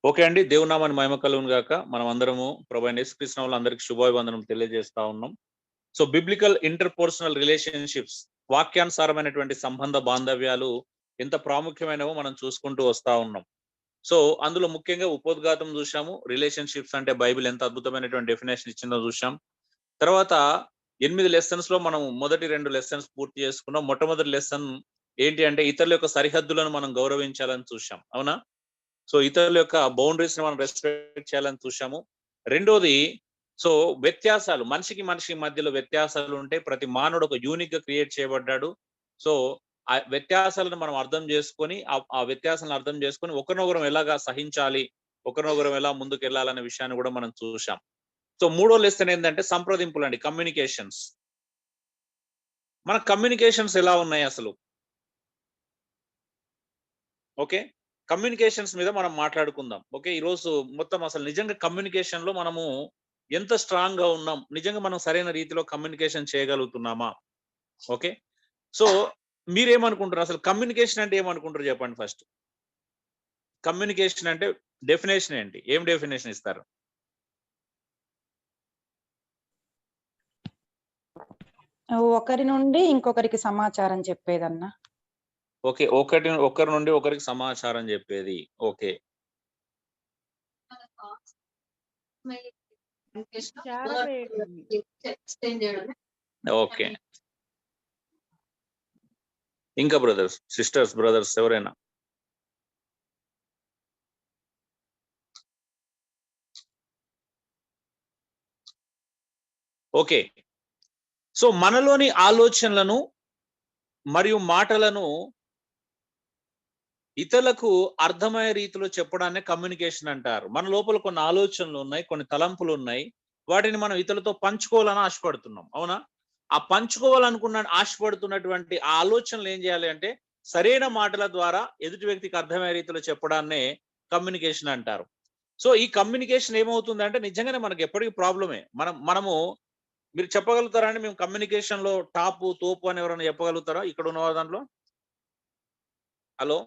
Okay అండి, దేవుని నామానికి మహిమ కలుగును గాక. మనం అందరము ప్రభు అయిన యేసుక్రీస్తు నామములో అందరికి శుభాభివందనం తెలియజేస్తా ఉన్నాం. సో బిబ్లికల్ ఇంటర్పర్సనల్ రిలేషన్షిప్స్, వాక్యానుసారమైనటువంటి సంబంధ బాంధవ్యాలు ఎంత ప్రాముఖ్యమైనవో మనం చూసుకుంటూ వస్తా ఉన్నాం. సో అందులో ముఖ్యంగా ఉపోద్ఘాతం చూసాము. రిలేషన్షిప్స్ అంటే బైబిల్ ఎంత అద్భుతమైనటువంటి డెఫినేషన్ ఇచ్చిందో చూసాం. తర్వాత 8 లెసన్స్ లో మనం మొదటి 2 లెసన్స్ పూర్తి చేసుకున్నాం. మొట్టమొదటి లెసన్ ఏంటి అంటే ఇతరుల యొక్క సరిహద్దులను మనం గౌరవించాలని చూసాం. అవునా? సో ఇతరుల యొక్క బౌండరీస్ ని మనం రెస్పెక్ట్ చేయాలని చూసాము. రెండోది, సో వ్యత్యాసాలు, మనిషికి మనిషి మధ్యలో వ్యత్యాసాలు ఉంటే ప్రతి మానవుడు ఒక యూనిక్ గా క్రియేట్ చేయబడ్డాడు. సో ఆ వ్యత్యాసాలను మనం అర్థం చేసుకొని ఆ వ్యత్యాసాలను అర్థం చేసుకొని ఒకరినొకరం ఎలాగా సహించాలి, ఒకరినొకరం ఎలా ముందుకు వెళ్ళాలనే విషయాన్ని కూడా మనం చూసాం. సో మూడో లెసన్ ఏంటంటే సంప్రదింపులు అండి, కమ్యూనికేషన్స్. మన కమ్యూనికేషన్స్ ఎలా ఉన్నాయి అసలు? ఓకే, కమ్యూనికేషన్స్ మీద మనం మాట్లాడుకుందాం. ఓకే, ఈరోజు మొత్తం అసలు నిజంగా కమ్యూనికేషన్ లో మనము ఎంత స్ట్రాంగ్ గా ఉన్నాం, నిజంగా మనం సరైన రీతిలో కమ్యూనికేషన్ చేయగలుగుతున్నామా? ఓకే, సో మీరేమనుకుంటారు? అసలు కమ్యూనికేషన్ అంటే ఏమనుకుంటారు చెప్పండి ఫస్ట్. కమ్యూనికేషన్ అంటే డెఫినేషన్ ఏంటి? ఏం డెఫినేషన్ ఇస్తారు? ఒకరి నుండి ఇంకొకరికి సమాచారం చెప్పేదన్నా. ఓకే, ఒకరి నుండి ఒకరికి సమాచారం చెప్పేది. Okay, okay. ఇంకా బ్రదర్స్, సిస్టర్స్, బ్రదర్స్ ఎవరైనా? ఓకే, సో మనలోని ఆలోచనలను మరియు మాటలను ఇతరులకు అర్థమయ్యే రీతిలో చెప్పడాన్ని కమ్యూనికేషన్ అంటారు. మన లోపల కొన్ని ఆలోచనలు ఉన్నాయి, కొన్ని తలంపులు ఉన్నాయి. వాటిని మనం ఇతరులతో పంచుకోవాలని ఆశపడుతున్నాం. అవునా? ఆ పంచుకోవాలనుకున్న ఆశపడుతున్నటువంటి ఆ ఆలోచనలు ఏం చేయాలి అంటే సరైన మాటల ద్వారా ఎదుటి వ్యక్తికి అర్థమయ్యే రీతిలో చెప్పడాన్నే కమ్యూనికేషన్ అంటారు. సో ఈ కమ్యూనికేషన్ ఏమవుతుందంటే నిజంగానే మనకి ఎప్పటికీ ప్రాబ్లమే. మనము మీరు చెప్పగలుగుతారా అండి, మేము కమ్యూనికేషన్ లో టాపు తోపు అని ఎవరైనా చెప్పగలుగుతారా ఇక్కడ ఉన్న దాంట్లో? హలో,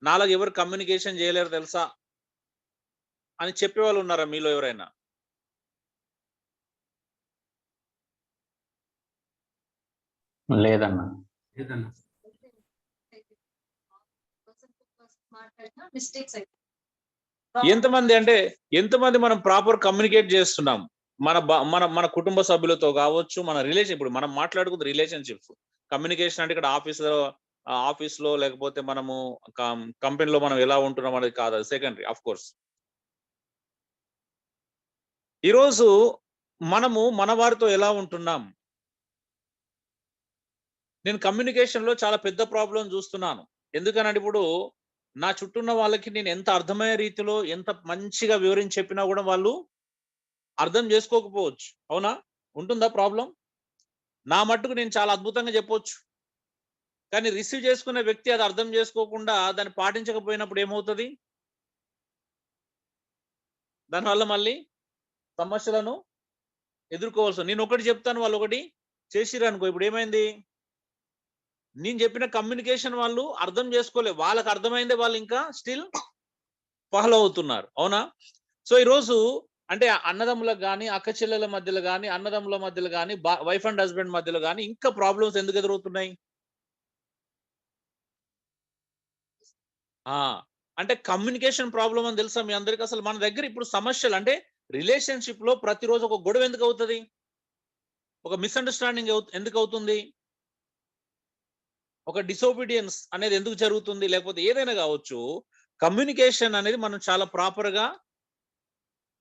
నాలాగా ఎవరు కమ్యూనికేషన్ చేయలేరు తెలుసా అని చెప్పే వాళ్ళు ఉన్నారా మీలో ఎవరైనా? లేదన్నా. ఎంతమంది మనం ప్రాపర్ కమ్యూనికేట్ చేస్తున్నాం మన మన కుటుంబ సభ్యులతో కావచ్చు, మన రిలేషన్. ఇప్పుడు మనం మాట్లాడుకుంది రిలేషన్షిప్స్. కమ్యూనికేషన్ అంటే ఇక్కడ ఆఫీస్ లో లేకపోతే మనము కంపెనీలో మనం ఎలా ఉంటున్నాం అనేది కాదు, అది సెకండరీ ఆఫ్ కోర్స్. ఈరోజు మనము మన వారితో ఎలా ఉంటున్నాం? నేను కమ్యూనికేషన్ లో చాలా పెద్ద ప్రాబ్లం చూస్తున్నాను. ఎందుకనంటే ఇప్పుడు నా చుట్టూ ఉన్న వాళ్ళకి నేను ఎంత అర్థమయ్యే రీతిలో ఎంత మంచిగా వివరించి చెప్పినా కూడా వాళ్ళు అర్థం చేసుకోకపోవచ్చు. అవునా? ఉంటుందా ప్రాబ్లం? నా మట్టుకు నేను చాలా అద్భుతంగా చెప్పొచ్చు, కానీ రిసీవ్ చేసుకునే వ్యక్తి అది అర్థం చేసుకోకుండా దాన్ని పాటించకపోయినప్పుడు ఏమవుతుంది? దానివల్ల మళ్ళీ సమస్యలను ఎదుర్కోవాల్సి. నేను ఒకటి చెప్తాను, వాళ్ళు ఒకటి చేసిరు అనుకో, ఇప్పుడు ఏమైంది? నేను చెప్పిన కమ్యూనికేషన్ వాళ్ళు అర్థం చేసుకోలే, వాళ్ళకి అర్థమైందే వాళ్ళు ఇంకా స్టిల్ ఫాలో అవుతున్నారు. అవునా? సో ఈరోజు అంటే అన్నదమ్ములకు కానీ, అక్క చెల్లెల మధ్యలో కానీ, అన్నదమ్ముల మధ్యలో కానీ, వైఫ్ అండ్ హస్బెండ్ మధ్యలో కానీ ఇంకా ప్రాబ్లమ్స్ ఎందుకు ఎదురవుతున్నాయి? అంటే కమ్యూనికేషన్ ప్రాబ్లం అని తెలుసా మీ అందరికి? అసలు మన దగ్గర ఇప్పుడు సమస్యలు అంటే రిలేషన్షిప్ లో ప్రతిరోజు ఒక గొడవ ఎందుకు అవుతుంది? ఒక మిస్అండర్స్టాండింగ్ ఎందుకు అవుతుంది? ఒక డిసోబీడియన్స్ అనేది ఎందుకు జరుగుతుంది? లేకపోతే ఏదైనా కావచ్చు, కమ్యూనికేషన్ అనేది మనం చాలా ప్రాపర్ గా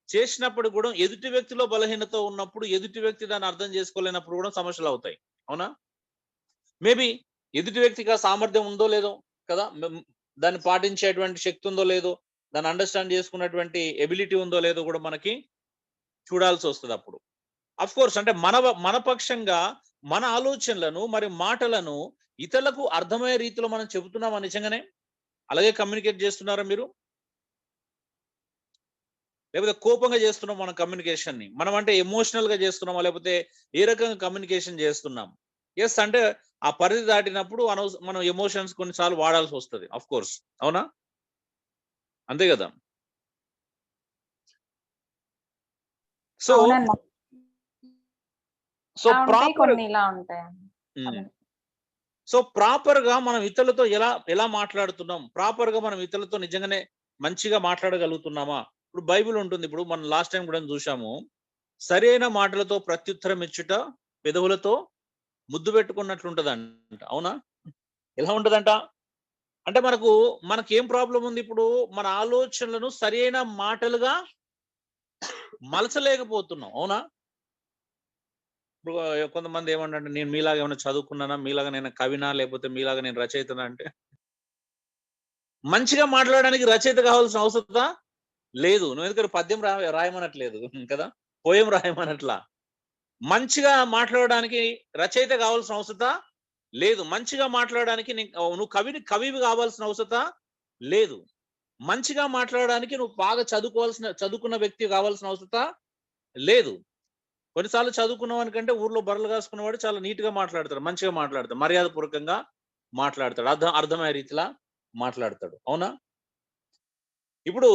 చేసినప్పుడు కూడా ఎదుటి వ్యక్తిలో బలహీనత ఉన్నప్పుడు, ఎదుటి వ్యక్తి దాన్ని అర్థం చేసుకోలేనప్పుడు కూడా సమస్యలు అవుతాయి. అవునా? మేబీ ఎదుటి వ్యక్తికి ఆ సామర్థ్యం ఉందో లేదో కదా, దాన్ని పాటించేటువంటి శక్తి ఉందో లేదో, దాన్ని అండర్స్టాండ్ చేసుకున్నటువంటి ఎబిలిటీ ఉందో లేదో కూడా మనకి చూడాల్సి వస్తుంది అప్పుడు. అఫ్ కోర్స్ అంటే మన పక్షంగా మన ఆలోచనలను మరి మాటలను ఇతరులకు అర్థమయ్యే రీతిలో మనం చెబుతున్నామా నిజంగానే? అలాగే కమ్యూనికేట్ చేస్తున్నారా మీరు? లేకపోతే కోపంగా చేస్తున్నాం మన కమ్యూనికేషన్ ని? మనం అంటే ఎమోషనల్ గా చేస్తున్నామా, లేకపోతే ఏ రకంగా కమ్యూనికేషన్ చేస్తున్నాం? ఎస్ అంటే ఆ పరిధి దాటినప్పుడు మనం ఎమోషన్స్ కొన్నిసార్లు వాడాల్సి వస్తుంది, అఫ్ కోర్స్. అవునా? అంతే కదా. సో అవునన్నా. సో ఇలా ఉంటాయి, ప్రాపర్ కొన్ని ఇలా ఉంటాయండి. అవును. సో ప్రాపర్ గా మనం ఇతరులతో ఎలా ఎలా మాట్లాడుతున్నాం, ప్రాపర్ గా మనం ఇతరులతో నిజంగానే మంచిగా మాట్లాడగలుగుతున్నామా? ఇప్పుడు బైబిల్ ఉంటుంది. ఇప్పుడు మనం లాస్ట్ టైం కూడా చూసాము, సరైన మాటలతో ప్రత్యుత్తరం ఇచ్చుట పెదవులతో ముద్దు పెట్టుకున్నట్లుంటదంట. అవునా? ఎలా ఉంటదంట? అంటే మనకేం ప్రాబ్లం ఉంది ఇప్పుడు? మన ఆలోచనలను సరైన మాటలుగా మలచలేకపోతున్నాం. అవునా? ఇప్పుడు కొంతమంది ఏమంటారంటే, నేను మీలాగా ఏమైనా చదువుకున్నానా? మీలాగా నేను కవినా? లేకపోతే మీలాగా నేను రచయితనా? అంటే మంచిగా మాట్లాడడానికి రచయిత కావాల్సిన అవసరత లేదు. నువ్వు ఎందుకంటే పద్యం రాయమనట్లేదు కదా! పోయం రాయమనట్లా. మంచిగా మాట్లాడడానికి రచయిత కావాల్సిన అవసరత లేదు. మంచిగా మాట్లాడడానికి నువ్వు కవివి కావాల్సిన అవసరత లేదు. మంచిగా మాట్లాడడానికి నువ్వు బాగా చదువుకున్న వ్యక్తి కావాల్సిన అవసరత లేదు. కొన్నిసార్లు చదువుకున్నవానికంటే ఊర్లో బర్రెలు కాసుకున్నవాడు చాలా నీట్‌గా మాట్లాడతాడు. మంచిగా మాట్లాడతాడు. మర్యాదపూర్వకంగా మాట్లాడతాడు. అర్థమయ్యే రీతిలా మాట్లాడతాడు. అవునా? ఇప్పుడు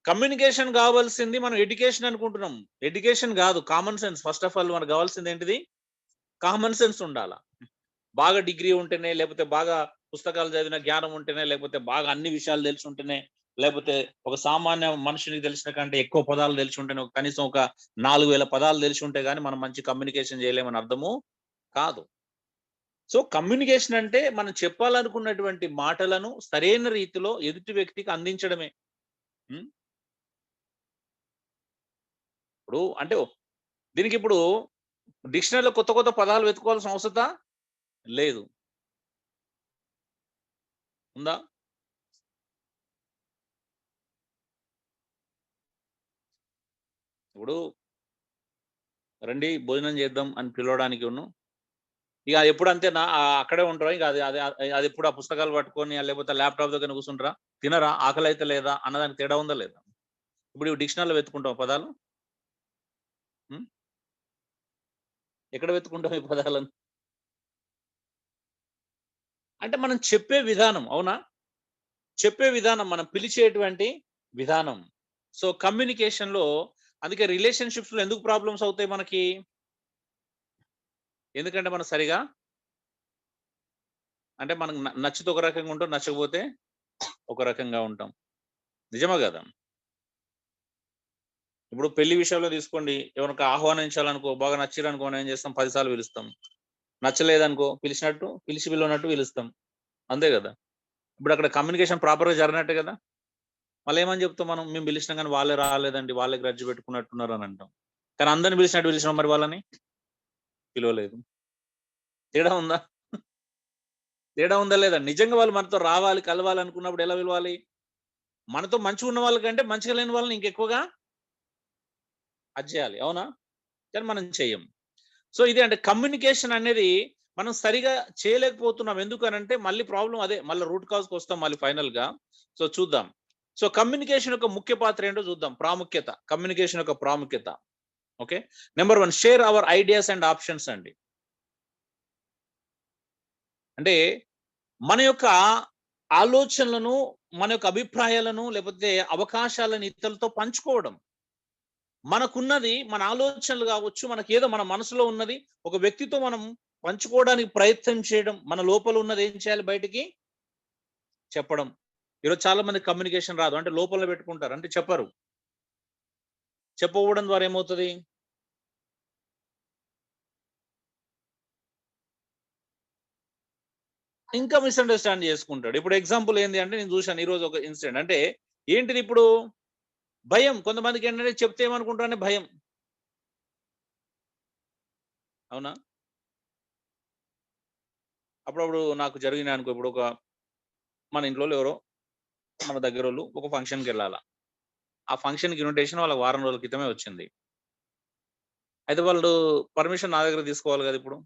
కమ్యూనికేషన్ కావాల్సింది మనం ఎడ్యుకేషన్ అనుకుంటున్నాం. ఎడ్యుకేషన్ కాదు, common sense. First of all మనకు కావాల్సింది ఏంటిది? కామన్ సెన్స్ ఉండాల. బాగా డిగ్రీ ఉంటేనే, లేకపోతే బాగా పుస్తకాలు చదివిన జ్ఞానం ఉంటేనే, లేకపోతే బాగా అన్ని విషయాలు తెలిసి ఉంటేనే, లేకపోతే ఒక సామాన్య మనుషునికి తెలిసిన కంటే ఎక్కువ పదాలు తెలిసి ఉంటేనే, కనీసం ఒక 4000 పదాలు తెలిసి ఉంటే గాని మనం మంచి కమ్యూనికేషన్ చేయలేమని అర్థము కాదు. సో కమ్యూనికేషన్ అంటే మనం చెప్పాలనుకున్నటువంటి మాటలను సరైన రీతిలో ఎదుటి వ్యక్తికి అందించడమే. హ్మ్. ఇప్పుడు అంటే దీనికిప్పుడు డిక్షనరీలో కొత్త కొత్త పదాలు వెతుక్కోవాల్సిన అవసరత లేదు. ఉందా? ఇప్పుడు రండి భోజనం చేద్దాం అని పిలవడానికిను, ఇక ఎప్పుడు అంతేనా? అక్కడే ఉంటారా? ఇక అదెప్పుడు ఆ పుస్తకాలు పట్టుకొని లేకపోతే ల్యాప్‌టాప్ దగ్గర కూర్చుంటారా? తినరా? ఆకలైతే లేదా? అన్నదానికి తేడా ఉందా లేదా? ఇప్పుడు ఇవి డిక్షనరీలో వెతుక్కుంటావా పదాలు? హ్మ్. ఎక్కడ వెతుక్కుంటాం ఈ పదాలను? అంటే మనం చెప్పే విధానం. అవునా? చెప్పే విధానం, మనం పిలిచేటువంటి విధానం. సో కమ్యూనికేషన్‌లో అందుకే రిలేషన్‌షిప్స్‌లో ఎందుకు ప్రాబ్లమ్స్ అవుతాయి మనకి? ఎందుకంటే మనం సరిగా అంటే మనకు నచ్చితే ఒక రకంగా ఉంటాం. నచ్చకపోతే ఒక రకంగా ఉంటాం. నిజమా గదా? ఇప్పుడు పెళ్లి విషయంలో తీసుకోండి. ఎవరినొక ఆహ్వానించాలనుకో, బాగా నచ్చిరనుకో మనం ఏం చేస్తాం? 10 సార్లు పిలుస్తాం. నచ్చలేదనుకో పిలిచి పిలవనట్టు పిలుస్తాం. అంతే గదా! ఇప్పుడక్కడ కమ్యూనికేషన్ ప్రాపర్‌గా జరిగినట్టే గదా! మళ్ళేమని చెప్తాం మనం? మేము పిలిచినా గాని వాళ్ళే రాలేదండి. వాళ్ళే గ్రడ్జ్ పెట్టుకున్నట్టున్నారని అంటాం. కానీ అందరిని పిలిచినట్టు పిలిచినాం మరి వాళ్ళని? పిలవలేదు. తేడా ఉందా? తేడా ఉందా లేదా? నిజంగా వాళ్ళు మనతో రావాలి, కలవాలనుకున్నప్పుడు ఎలా పిలవాలి? మనతో మంచిగున్న వాళ్ళకంటే మంచిగా లేని వాళ్ళని ఇంకెక్కువగా అది చేయాలి. అవునా? కానీ మనం చెయ్యం. సో ఇది అంటే కమ్యూనికేషన్ అనేది మనం సరిగా చేయలేకపోతున్నాం. ఎందుకనంటే మళ్ళీ ప్రాబ్లమ్ అదే. మళ్ళీ రూట్ కాజ్‌కొస్తాం మళ్ళీ ఫైనల్‌గా. సో చూద్దాం. సో కమ్యూనికేషన్ యొక్క ముఖ్య పాత్ర ఏంటో చూద్దాం. ప్రాముఖ్యత. కమ్యూనికేషన్ యొక్క ప్రాముఖ్యత. Okay. Number 1 share our ideas and options అండి. అంటే మన యొక్క ఆలోచనలను, మన యొక్క అభిప్రాయాలను లేకపోతే అవకాశాలను ఇతరులతో పంచుకోవడం. మనకున్నది మన ఆలోచనలు కావచ్చు, మనకేదో మన మనసులో ఉన్నది ఒక వ్యక్తితో మనం పంచుకోవడానికి ప్రయత్నం చేయడం. మన లోపల ఉన్నది ఏం చేయాలి? బయటికి చెప్పడం. ఈరోజు చాలా మందికి కమ్యూనికేషన్ రాదు. అంటే లోపల పెట్టుకుంటారు. అంటే చెప్పరు. చెప్పకపోవడం ద్వారా ఏమవుతది? ఇంకా మిస్‌అండర్‌స్టాండ్ చేసుకుంటాడు. ఇప్పుడు ఎగ్జాంపుల్ ఏంది అంటే నేను చూసాను ఈరోజు ఒక ఇన్సిడెంట్. అంటే ఏంటిదిప్పుడు? భయం. కొంతమందికేంటంటే చెప్తే ఏమనుకుంటారని భయం. అవునా? అప్పుడప్పుడు నాకు జరిగినాయనుకో, ఇప్పుడు మన ఇంట్లోళ్ళు ఎవరో మన దగ్గరోళ్ళు ఒక ఫంక్షన్‌కెళ్ళాల. ఆ ఫంక్షన్‌కి ఇన్విటేషన్ వాళ్ళకి వారం రోజుల క్రితమే వచ్చింది. అయితే వాళ్ళు పర్మిషన్ నా దగ్గర తీసుకోవాలి గదా! ఇప్పుడు.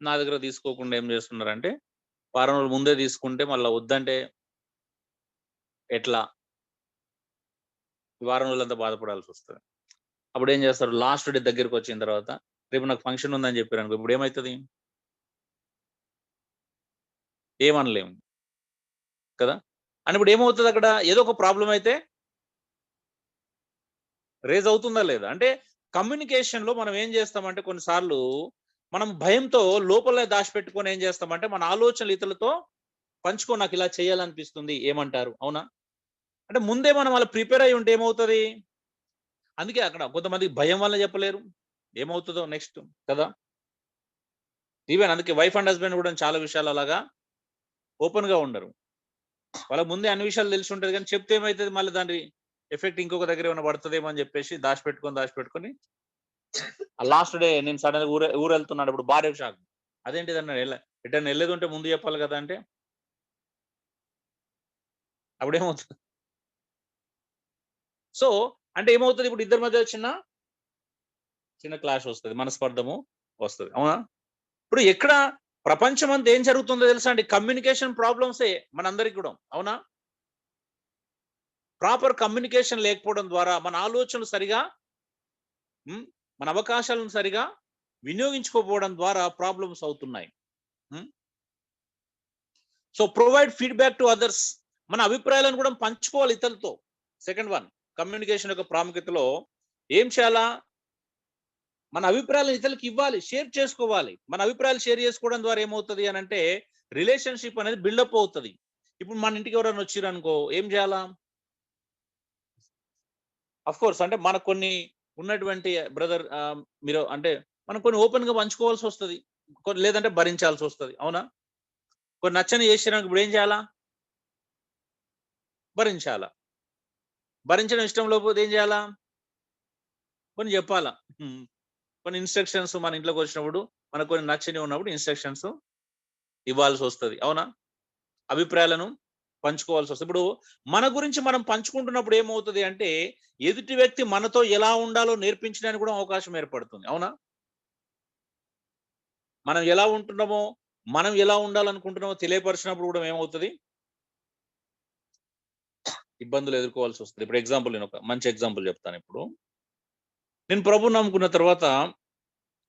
నా దగ్గర తీసుకోకుండా ఏం చేస్తున్నారంటే, వారం రోజులు ముందే తీసుకుంటే మళ్ళా వద్దంటే ఎట్లా? ఈ వారం రోజులంతా బాధపడాల్సొస్తది. అప్పుడేం చేస్తారు? లాస్ట్ డే దగ్గరికొచ్చిన తర్వాత, రేపు నాకు ఫంక్షన్ ఉందని చెప్పారనుకో, ఇప్పుడేమైతది? ఏమనలేము కదా! అని ఇప్పుడు ఏమవుతదక్కడ? ఏదో ఒక ప్రాబ్లమ్ అయితే రేజ్ అవుతుందా లేదా? అంటే కమ్యూనికేషన్ లో మనం ఏం చేస్తామంటే కొన్నిసార్లు మనం భయంతో లోపలే దాచిపెట్టుకొని ఏం చేస్తామంటే మన ఆలోచనలు ఇతరులతో పంచుకో నాకు ఇలా చేయాలనిపిస్తుంది ఏమంటారు? అవునా? అంటే ముందే మనం అలా ప్రిపేర్ అయ్యి ఉంటే ఏమవుతది? అందుకే అక్కడ కొంతమందికి భయం వల్ల చెప్పలేరు. ఏమవుతదో నెక్స్ట్ కదా! ఈవెన్ అందుకే వైఫ్ అండ్ హస్బాండ్ కూడా చాలా విషయాలు అలాగా ఓపెన్‌గా ఉండరు. వాళ్ళకి ముందే అన్ని విషయాలు తెలిసి ఉంటది కానీ చెప్తే ఏమైతది మళ్ళీ దాని ఎఫెక్ట్ ఇంకొక దగ్గర ఏమైనా పడతదేమో అని చెప్పేసి దాచిపెట్టుకొని లాస్ట్ డే నేను సడెన్‌గా ఊరెళ్తున్నాను. ఇప్పుడు భార్యకు షాక్. అదేంటిదన్నా ఎటన్నా ఎళ్ళేది ఉంటే ముందు చెప్పాలి కదా! అంటే అప్పుడేమవుతది? సో, అంటే ఏమవుతది ఇప్పుడు ఇద్దరి మధ్య చిన్న క్లాష్ వస్తది. మనస్పర్ధము వస్తది. అవునా? ఇప్పుడు ఎక్కడ ప్రపంచమంతా ఏం జరుగుతుందో తెలుసా అండి? కమ్యూనికేషన్ ప్రాబ్లమ్సే మనందరికి గూడా. అవునా? ప్రాపర్ కమ్యూనికేషన్ లేకపోవడం ద్వారా మన ఆలోచనలు సరిగా హ్మ్. మన అవకాశాలను సరిగా వినియోగించుకోకపోవడం ద్వారా ప్రాబ్లమ్స్ అవుతున్నాయి. హ్మ్. So, provide feedback to others. మన అభిప్రాయాలను కూడా పంచుకోవాలి ఇతరులతో. సెకండ్ వన్ కమ్యూనికేషన్ యొక్క ప్రాముఖ్యతలో ఏం చేయాలా? మన అభిప్రాయాలను ఇతరులకి ఇవ్వాలి. షేర్ చేసుకోవాలి. మన అభిప్రాయాలు షేర్ చేసుకోవడం ద్వారా ఏమవుతది అనంటే రిలేషన్‌షిప్ అనేది బిల్డప్ అవుతది. ఇప్పుడు మన ఇంటికి ఎవరైనా వచ్చిర్రనుకో ఏం చేయాలా? ఆఫ్‌కోర్స్ అంటే మనకు కొన్ని ఉన్నటువంటి బ్రదర్ మీరు అంటే మనం కొన్ని ఓపెన్‌గా పంచుకోవాల్సొస్తది. లేదంటే భరించాల్సొస్తది. అవునా? కొన్ని నచ్చనియి చేసిర్రనుకో ఇప్పుడేం చేయాలా? భరించాలా. భరించడం ఇష్టం లేకపోతే ఏం చేయాలా? కొన్ని చెప్పాలా. హ్మ్. కొన్ని ఇన్‌స్ట్రక్షన్స్ మన ఇంట్లోకొచ్చినప్పుడు మనకు కొన్ని నచ్చనివి ఉన్నప్పుడు ఇన్‌స్ట్రక్షన్స్ ఇవ్వాల్సొస్తది. అవునా? అభిప్రాయాలను పంచుకోవాల్సొస్తది. ఇప్పుడు మన గురించి మనం పంచుకుంటున్నప్పుడు ఏమవుతది అంటే, ఎదుటి వ్యక్తి మనతో ఎలా ఉండాలో నేర్పించడానికి కూడా అవకాశం ఏర్పడుతుంది. అవునా? మనం ఎలా ఉంటున్నామో, మనం ఎలా ఉండాలనుకుంటున్నామో తెలియపరిచినప్పుడు కూడా ఏమవుతది? ఇబ్బందులు ఎదుర్కోవాల్సొస్తది. ఇప్పుడు ఎగ్జాంపుల్ నేనొక మంచి ఎగ్జాంపుల్ చెప్తానిప్పుడు. నేను ప్రభువుని నమ్ముకున్న తర్వాత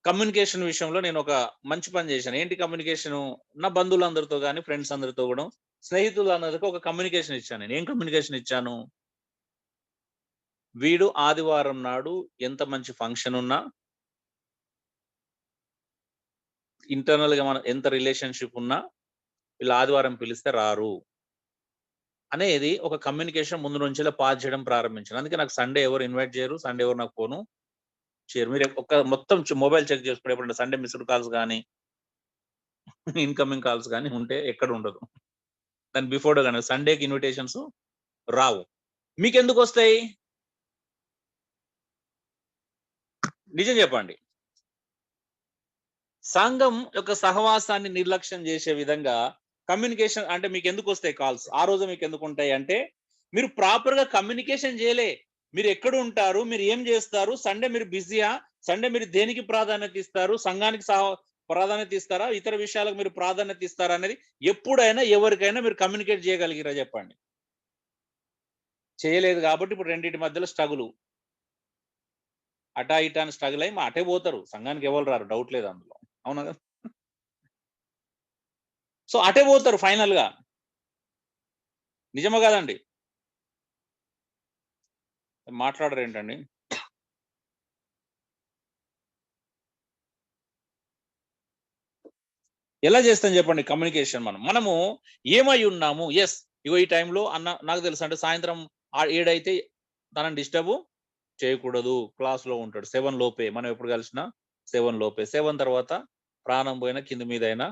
కమ్యూనికేషన్ విషయంలో నేనొక మంచి పని చేశాను. ఏంటి కమ్యూనికేషను? నా బంధువులందరితో గాని, ఫ్రెండ్స్ అందరితో గూడా, స్నేహితులందరికి ఒక కమ్యూనికేషన్ ఇచ్చాను నేను. ఏం కమ్యూనికేషన్ ఇచ్చాను? వీడు ఆదివారం నాడు ఎంత మంచి ఫంక్షన్ ఉన్నా, ఇంటర్నల్‌గా మనం ఎంత రిలేషన్‌షిప్ ఉన్నా, వీళ్ళు ఆదివారం పిలిస్తే రారు. అనేది ఒక కమ్యూనికేషన్ ముందు నుంచెల్లా పాస్ చేయడం ప్రారంభించాను. అందుకే నాకు సండే ఎవరు ఇన్వైట్ చేయరు. సండే ఎవరు నాకు ఫోను చేయరు. మీరు ఒక మొత్తం మొబైల్ చెక్ చేసుకోండి. ఎప్పుడైనా సండే మిస్డ్ కాల్స్ గాని, ఇన్‌కమింగ్ కాల్స్ గాని ఉంటే ఎక్కడ ఉండదు. దాని బిఫోర్‌గా గాని సండేకి ఇన్విటేషన్స్ రావు. మీకెందుకొస్తాయి? నిజం చెప్పండి. సంఘం యొక్క సహవాసాన్ని నిర్లక్ష్యం చేసే విధంగా కమ్యూనికేషన్ అంటే మీకెందుకొస్తాయి కాల్స్? ఆ రోజు మీకెందుకుంటాయి అంటే, మీరు ప్రాపర్‌గా కమ్యూనికేషన్ చేయలే. మీరెక్కడుంటారు? మీరు ఏం జేస్తారు? సండే మీరు బిజీయా? సండే మీరు దేనికి ప్రాధాన్యత ఇస్తారు? సంఘానికి ప్రాధాన్యత ఇస్తారా? ఇతర విషయాలకు మీరు ప్రాధాన్యత ఇస్తారా? అనేది ఎప్పుడైనా, ఎవరికైనా మీరు కమ్యూనికేట్ చేయగలిగిర్రా జెప్పండి? చేయలేదు గాబట్టి ఇప్పుడు రెండిటి మధ్యలో స్ట్రగులు. అటా ఇటా అని స్ట్రగుల్ అయ్యి అటే పోతారు. సంఘానికి ఎవరు రారు. డౌట్ లేదు అందులో. అవునా గదా! సో, అటే పోతారు ఫైనల్‌గా. నిజమా కాదండి? మాట్లాడరేంటండి? ఎలా చేస్తాం చెప్పండి కమ్యూనికేషన్ మనం? మనము ఏమై ఉన్నాము? యెస్. ఇగో ఈ టైంలో అన్న నాకు తెలుసు అంటే సాయంత్రం 7 అయితే తనని డిస్టర్బ్ చేయకూడదు. క్లాస్‌లో ఉంటాడు. 7 లోపే మనం ఎప్పుడు కలిసినా 7 లోపే. 7 తర్వాత ప్రాణం పోయినా కింది మీదైనా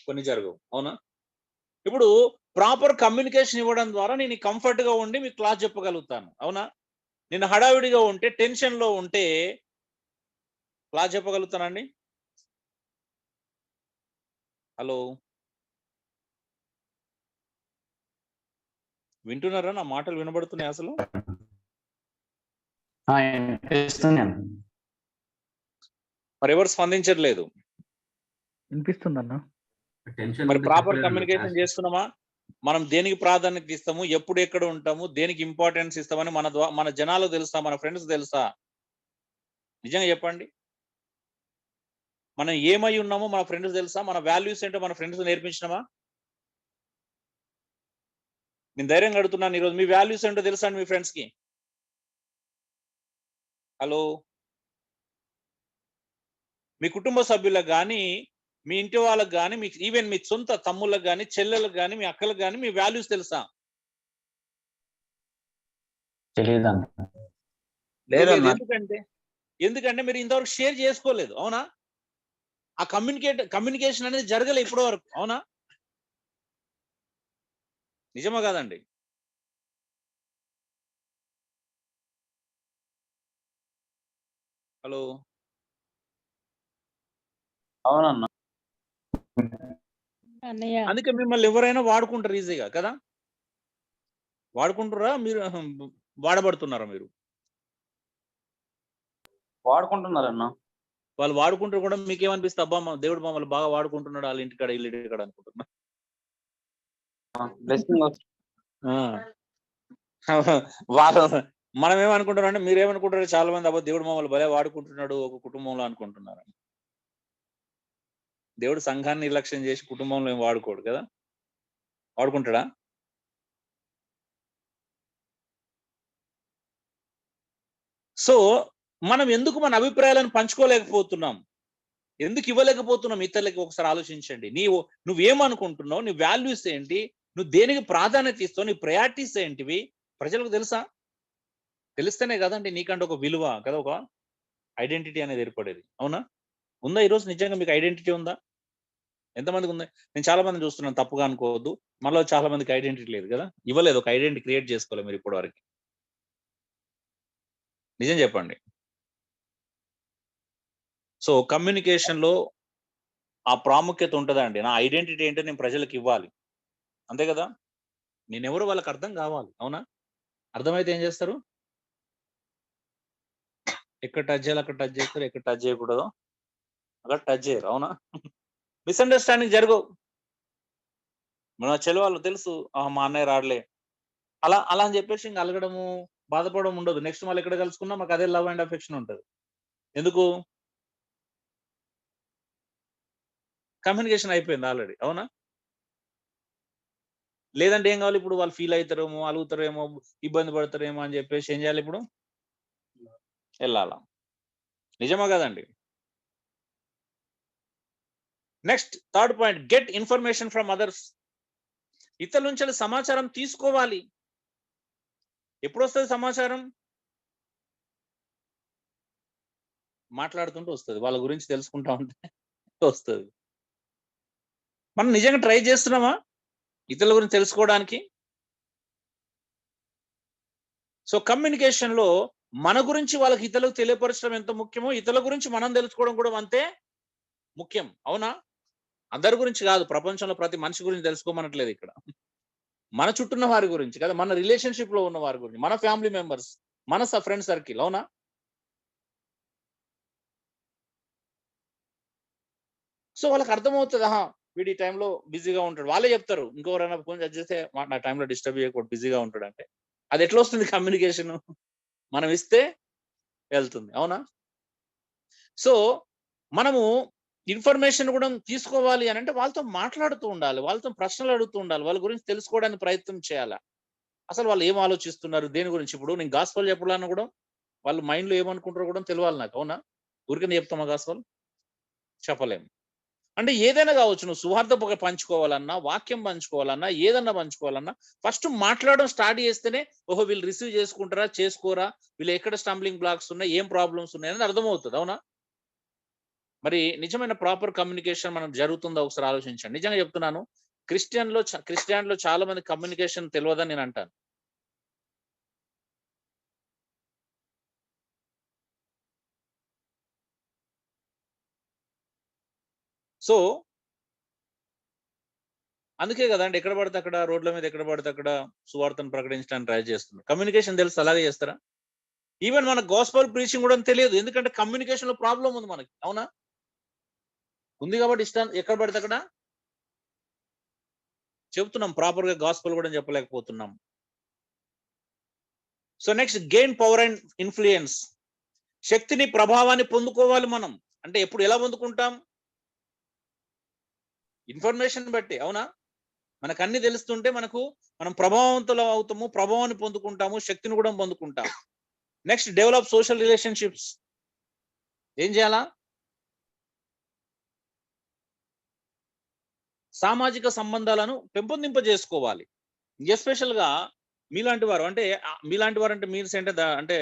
కొన్ని జరగవు. అవునా? ఇప్పుడు ప్రాపర్ కమ్యూనికేషన్ ఇవ్వడం ద్వారా నేను కంఫర్ట్‌గా ఉండి మీకు క్లాస్ చెప్పగలుగుతాను. అవునా? నేను హడావిడిగా ఉంటే, టెన్షన్‌లో ఉంటే క్లాస్ చెప్పగలుగుతానండి? హలో! వింటున్నారా? నా మాటలు వినబడుతున్నాయా అసలు? ఆ! వినిపిస్తుందండి. మరెవరు స్పందించట్లేదు. వినిపిస్తుందన్న. టెన్షన్ మరి ఉంటే ప్రాపర్ చెప్పలేరన్న కమ్యూనికేషన్ క్లాస్‌లో. చేస్తున్నామా? మనం దేనికి ప్రాధాన్యత ఇస్తాము? ఎప్పుడు ఎక్కడ ఉంటాము? దేనికి ఇంపార్టెన్స్ ఇస్తామని మన జనాలకు తెలుసా? మన ఫ్రెండ్స్‌కి తెలుసా? నిజంగా చెప్పండి. మనం ఏమై ఉన్నామో మన ఫ్రెండ్స్‌కి తెలుసా? మన వాల్యూస్ ఏంటో మన ఫ్రెండ్స్‌కి నేర్పించినామా? నేను ధైర్యంగా అడుగుతున్నాను ఈరోజు. మీ వాల్యూస్ ఏంటో తెలుసా అండి మీ ఫ్రెండ్స్‌కి? హలో, మీ కుటుంబ సభ్యులకు కానీ, మీ ఇంటి వాళ్ళకి కానీ, మీ ఈవెన్ మీ సొంత తమ్ముళ్ళకి కానీ, చెల్లెలకు కానీ, మీ అక్కలకు కానీ మీ వాల్యూస్ తెలుసా? తెలియదన్న. లేదు. లేదన్న. ఎందుకంటే మీరు ఇంతవరకు షేర్ చేసుకోలేదు. అవునా? ఆ కమ్యూనికేషన్ అనేది జరగలే ఇప్పటి వరకు. అవునా? నిజమా కాదండి? హలో, అవునన్న. అన్నయ్య అందుకే మిమ్మల్ని ఎవరైనా వాడుకుంటారు ఈజీగా కదా? వాడుకుంటారా మీరు? వాడబడుతున్నారా మీరు? వాడుకుంటున్నారన్న. వాళ్ళు వాడుకుంటారు కూడా మీకేమనిపిస్తుంది? అబ్బా దేవుడు మమ్మల్ని బాగా వాడుకుంటున్నాడు, వాళ్ళ ఇంటికాడ వీళ్ళ ఇంటికాడ అనుకుంటున్నా. బ్లెస్సింగ్ వాళ్ళు మనం ఏమనుకుంటారు అంటే, మీరేమనుకుంటారు? చాలా మంది అబ్బా దేవుడు మమ్మల్ని భలే వాడుకుంటున్నాడు ఒక కుటుంబంలో అనుకుంటున్నారు. దేవుడు సంఘాన్ని నిర్లక్ష్యం చేసి కుటుంబంలో ఏం వాడుకోడు కదా? వాడుకుంటాడా? సో మనం ఎందుకు మన అభిప్రాయాలను పంచుకోలేకపోతున్నాం? ఎందుకు ఇవ్వలేకపోతున్నాం ఇతరులకి? ఒకసారి ఆలోచించండి. నువ్వేమనుకుంటున్నావు? నీ వాల్యూస్ ఏంటి? నువ్వు దేనికి ప్రాధాన్యత ఇస్తావు? నీ ప్రయారిటీస్ ఏంటివి? ప్రజలకు తెలుసా? తెలిస్తేనే కదండి నీకంటే ఒక విలువ కదా, ఒక ఐడెంటిటీ అనేది ఏర్పడేది. అవునా? ఉందా ఈరోజు నిజంగా మీకు ఐడెంటిటీ ఉందా? ఎంతమందికి ఉంది? నేను చాలా మందిని చూస్తున్నాను, తప్పుగా అనుకోవద్దు. మనలో చాలా మందికి ఐడెంటిటీ లేదు కదా, ఇవ్వలేదు. ఒక ఐడెంటిటీ క్రియేట్ చేసుకోవాలి మీరు ఇప్పటి వరకు. నిజం చెప్పండి. సో కమ్యూనికేషన్ లో ఆ ప్రాముఖ్యత ఉంటుందండి. నా ఐడెంటిటీ ఏంటో నేను ప్రజలకు ఇవ్వాలి, అంతే కదా? నేనెవరో వాళ్ళకి అర్థం కావాలి. అవునా? అర్థమైతే ఏం చేస్తారు? ఎక్కడ టచ్ చేయాలి అక్కడ టచ్ చేస్తారు, ఎక్కడ టచ్ చేయకూడదు అక్కడ టచ్ చేయరు. అవునా? మిస్అండర్స్టాండింగ్ జరగవు. మన చెల్లి వాళ్ళు తెలుసు, మా అన్నయ్య రాడలే అలా అలా అని చెప్పేసి ఇంకా అలగడము, బాధపడడం ఉండదు. నెక్స్ట్ మళ్ళీ ఎక్కడ కలుసుకున్నా మాకు అదే లవ్ అండ్ అఫెక్షన్ ఉంటుంది. ఎందుకు? కమ్యూనికేషన్ అయిపోయింది ఆల్రెడీ. అవునా? లేదంటే ఏం కావాలి ఇప్పుడు? వాళ్ళు ఫీల్ అవుతారేమో, అలుగుతారేమో, ఇబ్బంది పడతారేమో అని చెప్పేసి ఏం చేయాలి ఇప్పుడు? వెళ్ళాలా? నిజమా కదండి? Next third point, get information from others. ఇతరుల నుంచి సమాచారం తీసుకోవాలి. ఎప్పుడు వస్తుంది సమాచారం? మాట్లాడుతుంటూ వస్తుంది. వాళ్ళ గురించి తెలుసుకుంటా ఉంటే వస్తుంది. మనం నిజంగా ట్రై చేస్తున్నామా ఇతరుల గురించి తెలుసుకోవడానికి? సో కమ్యూనికేషన్ లో మన గురించి వాళ్ళకి ఇతరులకు తెలియపరచడం ఎంత ముఖ్యమో, ఇతరుల గురించి మనం తెలుసుకోవడం కూడా అంతే ముఖ్యం. అవునా? అందరి గురించి కాదు, ప్రపంచంలో ప్రతి మనిషి గురించి తెలుసుకోమనట్లేదు ఇక్కడ. మన చుట్టూన్న వారి గురించి కదా, మన రిలేషన్షిప్ లో ఉన్న వారి గురించి, మన ఫ్యామిలీ మెంబర్స్, మన ఫ్రెండ్ సర్కిల్. అవునా? సో వాళ్ళకి అర్థమవుతుంది, ఆహా వీడి టైంలో బిజీగా ఉంటాడు. వాళ్ళే చెప్తారు, ఇంకెవరైనా ఫోన్ చేస్తే నా టైంలో డిస్టర్బ్ చేయకూడదు, బిజీగా ఉంటాడు అంటే. అది ఎట్లా వస్తుంది కమ్యూనికేషన్? మనం ఇస్తే వెళ్తుంది. అవునా? సో మనము ఇన్ఫర్మేషన్ కూడా తీసుకోవాలి అని అంటే వాళ్ళతో మాట్లాడుతూ ఉండాలి, వాళ్ళతో ప్రశ్నలు అడుగుతూ ఉండాలి, వాళ్ళ గురించి తెలుసుకోవడానికి ప్రయత్నం చేయాలి. అసలు వాళ్ళు ఏం ఆలోచిస్తున్నారు దేని గురించి? ఇప్పుడు నేను గాస్పల్ చెప్పాలన్నా కూడా వాళ్ళు మైండ్ లో ఏమనుకుంటారో కూడా తెలియాలి నాకు. అవునా? ఊరికనే చెప్తామా గాస్పల్? చెప్పలేము. అంటే ఏదైనా కావచ్చు, నువ్వు సువార్త పంచుకోవాలన్నా, వాక్యం పంచుకోవాలన్నా, ఏదన్నా పంచుకోవాలన్నా ఫస్ట్ మాట్లాడడం స్టార్ట్ చేస్తేనే, ఓహో వీళ్ళు రిసీవ్ చేసుకుంటారా, చేసుకోరా, వీళ్ళు ఎక్కడ స్టంబ్లింగ్ బ్లాక్స్ ఉన్నాయి, ఏం ప్రాబ్లమ్స్ ఉన్నాయి అనేది అర్థమవుతుంది. అవునా? మరి నిజమైన ప్రాపర్ కమ్యూనికేషన్ మనం జరుగుతుందో ఒకసారి ఆలోచించండి. నిజంగా చెప్తున్నాను, క్రిస్టియన్లో చాలా మంది కమ్యూనికేషన్ తెలియదని నేను అంటాను. సో అందుకే కదండి ఎక్కడ పడితే అక్కడ, రోడ్ల మీద ఎక్కడ పడితే అక్కడ సువార్తను ప్రకటించడానికి ట్రై చేస్తున్నారు. కమ్యూనికేషన్ తెలుసు, అలాగే చేస్తారా? ఈవెన్ మన గాస్పల్ ప్రీచింగ్ కూడా తెలియదు, ఎందుకంటే కమ్యూనికేషన్ లో ప్రాబ్లం ఉంది మనకి. అవునా? ఉంది కాబట్టి ఇష్టం ఎక్కడ పడితే అక్కడ చెప్తున్నాం, ప్రాపర్ గా గాస్పల్ కూడా చెప్పలేకపోతున్నాం. So next, gain power and influence. శక్తిని, ప్రభావాన్ని పొందుకోవాలి మనం. అంటే ఎప్పుడు ఎలా పొందుకుంటాం? ఇన్ఫర్మేషన్ బట్టి. అవునా? మనకు అన్ని తెలుస్తుంటే మనం ప్రభావవంతులు అవుతాము, ప్రభావాన్ని పొందుకుంటాము, శక్తిని కూడా పొందుకుంటాం. Next develop social relationships. ఏం చేయాలా? సామాజిక సంబంధాలను పెంపొందింపజేసుకోవాలి. ఎస్పెషల్ గా మీలాంటి వారు అంటే మీలాంటి వారు అంటే మీన్స్ అంటే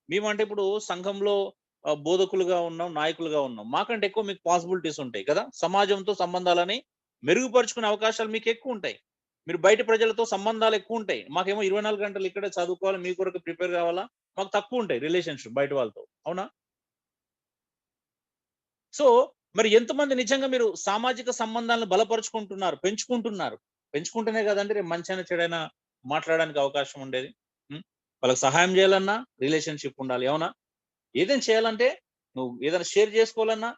మేమంటే ఇప్పుడు సంఘంలో బోధకులుగా ఉన్నాం, నాయకులుగా ఉన్నాం. మాకంటే ఎక్కువ మీకు పాసిబిలిటీస్ ఉంటాయి కదా. సమాజంతో సంబంధాలని మెరుగుపరుచుకునే అవకాశాలు మీకు ఎక్కువ ఉంటాయి. మీరు బయట ప్రజలతో సంబంధాలు ఎక్కువ ఉంటాయి. మాకేమో 24 గంటలు ఇక్కడే చదువుకోవాలి, మీ కొరకు ప్రిపేర్ కావాలా, మాకు తక్కువ ఉంటాయి రిలేషన్షిప్ బయట వాళ్ళతో. అవునా? సో మరి ఎంతమంది నిజంగా మీరు సామాజిక సంబంధాలను బలపరుచుకుంటున్నారు, పెంచుకుంటున్నారు? పెంచుకుంటేనే కదండి రేపు మంచైనా చెడైనా మాట్లాడడానికి అవకాశం ఉండేది. వాళ్ళకి సహాయం చేయాలన్నా రిలేషన్షిప్ ఉండాలి. అవునా? ఏదైనా చేయాలంటే నువ్వు ఏదైనా షేర్ చేసుకోవాలన్నా,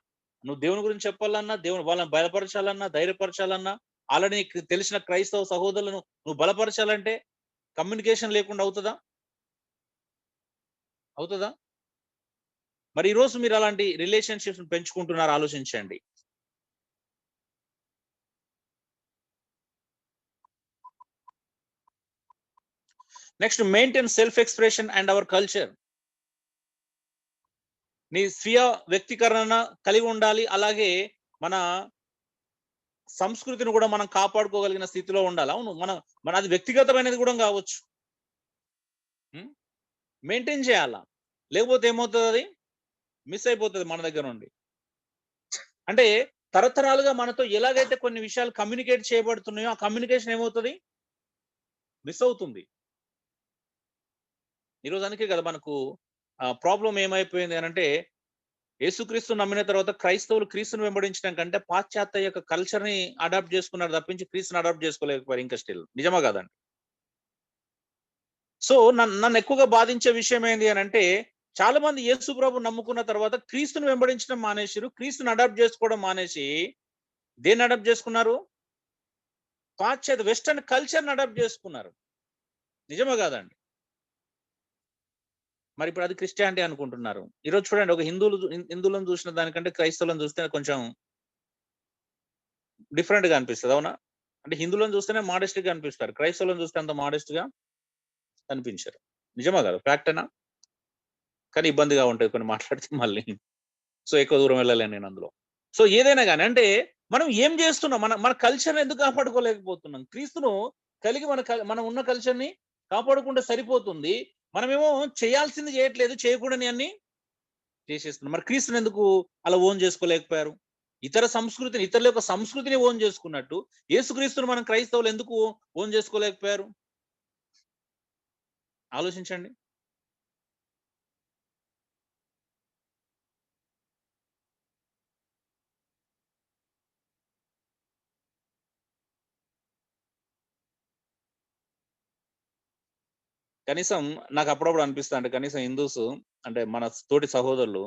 నువ్వు దేవుని గురించి చెప్పాలన్నా, దేవుని వాళ్ళని బలపరచాలన్నా, ధైర్యపరచాలన్నా, ఆల్రెడీ నీకు తెలిసిన క్రైస్తవ సహోదరులను నువ్వు బలపరచాలంటే కమ్యూనికేషన్ లేకుండా అవుతుందా? అవుతుందా? మరి ఈ రోజు మీరు అలాంటి రిలేషన్షిప్స్ పెంచుకుంటున్నారు ఆలోచించండి. Next maintain self expression and our culture. నీ స్వీయ వ్యక్తీకరణ కలిగి ఉండాలి. అలాగే మన సంస్కృతిని కూడా మనం కాపాడుకోగలిగిన స్థితిలో ఉండాలి. అవును, మన అది వ్యక్తిగతమైనది కూడా కావచ్చు. మెయింటైన్ చేయాలా, లేకపోతే ఏమవుతుంది, అది మిస్ అయిపోతుంది మన దగ్గర నుండి. అంటే తరతరాలుగా మనతో ఎలాగైతే కొన్ని విషయాలు కమ్యూనికేట్ చేయబడుతున్నాయో ఆ కమ్యూనికేషన్ ఏమవుతుంది, మిస్ అవుతుంది. ఈరోజు అందుకే కదా మనకు ప్రాబ్లం ఏమైపోయింది అని అంటే, యేసుక్రీస్తు నమ్మిన తర్వాత క్రైస్తవులు క్రీస్తుని వెంబడించడం కంటే పాశ్చాత్య యొక్క కల్చర్ ని అడాప్ట్ చేసుకున్నారు తప్పించి క్రీస్తుని అడాప్ట్ చేసుకోలేకపోయారు ఇంకా స్టిల్. నిజమా కాదండి? సో నన్ను ఎక్కువగా బాధించే విషయం ఏంటి అని అంటే, చాలా మంది యేసు ప్రభు నమ్ముకున్న తర్వాత క్రీస్తుని వెంబడించడం మానేసిరు, క్రీస్తుని అడాప్ట్ చేసుకోవడం మానేసి దేన్ని అడాప్ట్ చేసుకున్నారు? పాశ్చాత్య వెస్టర్న్ కల్చర్ని అడాప్ట్ చేసుకున్నారు. నిజమా కాదండి? మరి ఇప్పుడు అది క్రిస్టియానిటీ అనుకుంటున్నారు. ఈరోజు చూడండి, ఒక హిందువులను చూసిన దానికంటే క్రైస్తవులను చూస్తే కొంచెం డిఫరెంట్ గా అనిపిస్తుంది. అవునా? అంటే హిందువులను చూస్తేనే మాడెస్ట్ గా అనిపిస్తారు, క్రైస్తవులను చూస్తే అంత మాడెస్ట్ గా కనిపించారు. నిజమా కదా? ఫ్యాక్టేనా? కానీ ఇబ్బందిగా ఉంటాయి కొన్ని మాట్లాడితే మళ్ళీ. సో ఎక్కువ దూరం వెళ్ళలేను నేను అందులో. సో ఏదైనా కానీ అంటే మనం ఏం చేస్తున్నాం, మన కల్చర్ ఎందుకు కాపాడుకోలేకపోతున్నాం? క్రీస్తును కలిగి మనం ఉన్న కల్చర్ ని కాపాడుకుంటే సరిపోతుంది. మనమేమో చేయాల్సింది చేయట్లేదు, చేయకూడని అన్ని చేసేస్తున్నాం. మరి క్రీస్తుని ఎందుకు అలా ఓన్ చేసుకోలేకపోయారు? ఇతరుల యొక్క సంస్కృతిని ఓన్ చేసుకున్నట్టు యేసుక్రీస్తును మనం క్రైస్తవులు ఎందుకు ఓన్ చేసుకోలేకపోయారు? ఆలోచించండి. కనీసం నాకు అప్పుడప్పుడు అనిపిస్తా అంటే, కనీసం హిందూస్ అంటే మన తోటి సహోదరులు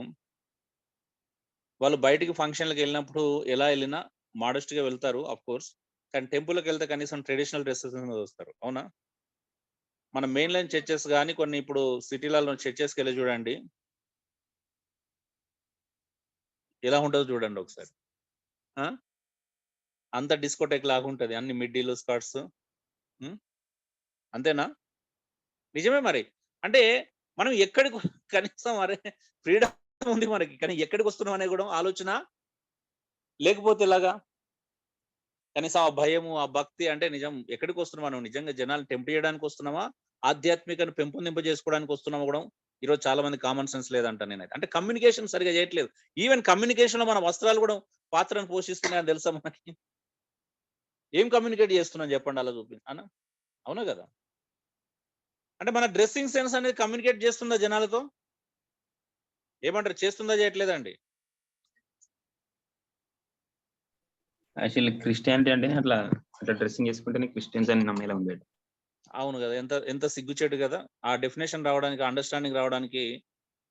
వాళ్ళు బయటికి ఫంక్షన్లకు వెళ్ళినప్పుడు ఎలా వెళ్ళినా మోడెస్ట్ గా వెళ్తారు ఆఫ్ కోర్స్. కానీ టెంపుల్కి వెళ్తే కనీసం ట్రెడిషనల్ డ్రెస్సెస్ మీద వస్తారు. అవునా? మన మెయిన్ లైన్ చర్చెస్ కానీ కొన్ని ఇప్పుడు సిటీలలో చర్చెస్కి వెళ్ళి చూడండి ఎలా ఉంటుందో చూడండి ఒకసారి. అంత డిస్కోటెక్ లాగా ఉంటది, అన్ని మిడ్డీలు స్కర్ట్స్. అంతేనా? నిజమే మరి. అంటే మనం ఎక్కడికి కనీసం అరే ఫ్రీడమ్ ఉంది మనకి, కానీ ఎక్కడికి వస్తున్నాం అనే కూడా ఆలోచన లేకపోతే ఎలాగా? కనీసం ఆ భయము, ఆ భక్తి అంటే నిజం ఎక్కడికి వస్తున్నాం? మనం నిజంగా జనాలను టెంప్ట్ చేయడానికి వస్తున్నామా, ఆధ్యాత్మికను పెంపొందింపజేసుకోవడానికి వస్తున్నామా కూడా ఈరోజు చాలా మంది కామన్ సెన్స్ లేదంట నేనైతే. అంటే కమ్యూనికేషన్ సరిగా చేయట్లేదు. ఈవెన్ కమ్యూనికేషన్ లో మన వస్త్రాలు కూడా పాత్రను పోషిస్తున్నాయని తెలుసా మనకి? ఏం కమ్యూనికేట్ చేస్తున్నాం చెప్పండి అలా అన్న? అవునా కదా? అంటే మన డ్రెస్సింగ్ సెన్స్ అనేది కమ్యూనికేట్ చేస్తుందా జనాలతో? ఏమంటారు, చేస్తుందా చేయట్లేదండి? యాక్చువల్లీ క్రిస్టియానిటీ అంటే అట్లా డ్రెస్సింగ్ చేసుకుంటేనే క్రిస్టియన్స్ అని నమ్మేలా ఉంది. అవును కదా, ఎంత ఎంత సిగ్గుచేటు కదా. ఆ డెఫినేషన్ రావడానికి, అండర్స్టాండింగ్ రావడానికి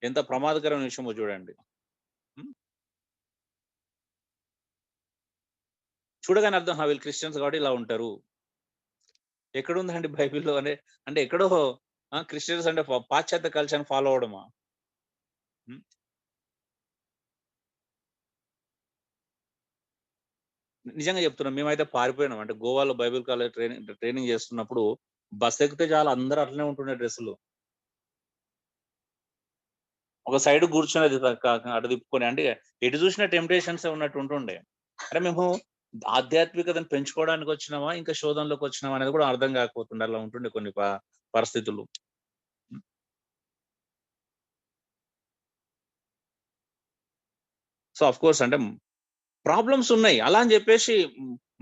ఎంత ప్రమాదకరమైన విషయమో చూడండి. చూడగానే అర్థం, వీళ్ళు క్రిస్టియన్స్ కాబట్టి ఇలా ఉంటారు. ఎక్కడుందండి బైబిల్లో? అంటే ఎక్కడో క్రిస్టియన్స్ అంటే పాశ్చాత్య కల్చర్ ఫాలో అవడమా? నిజంగా చెప్తున్నాం, మేమైతే పారిపోయినాం. అంటే గోవాలో బైబిల్ కాలేజ్ ట్రైనింగ్ చేస్తున్నప్పుడు బస్ ఎక్కితే చాలా అందరూ అట్లనే ఉంటుండే డ్రెస్సులు. ఒక సైడ్ కూర్చొని అది అటు తిప్పుకొని, అంటే ఎటు చూసిన టెంప్టేషన్స్ ఉన్నట్టు ఉంటుండే. అంటే మేము ఆధ్యాత్మికతను పెంచుకోవడానికి వచ్చినామా, ఇంకా శోధనలోకి వచ్చినామా అనేది కూడా అర్థం కాకపోతుండే, అలా ఉంటుండే కొన్ని పరిస్థితులు. సో ఆఫ్ కోర్స్ అంటే ప్రాబ్లమ్స్ ఉన్నాయి. అలా అని చెప్పేసి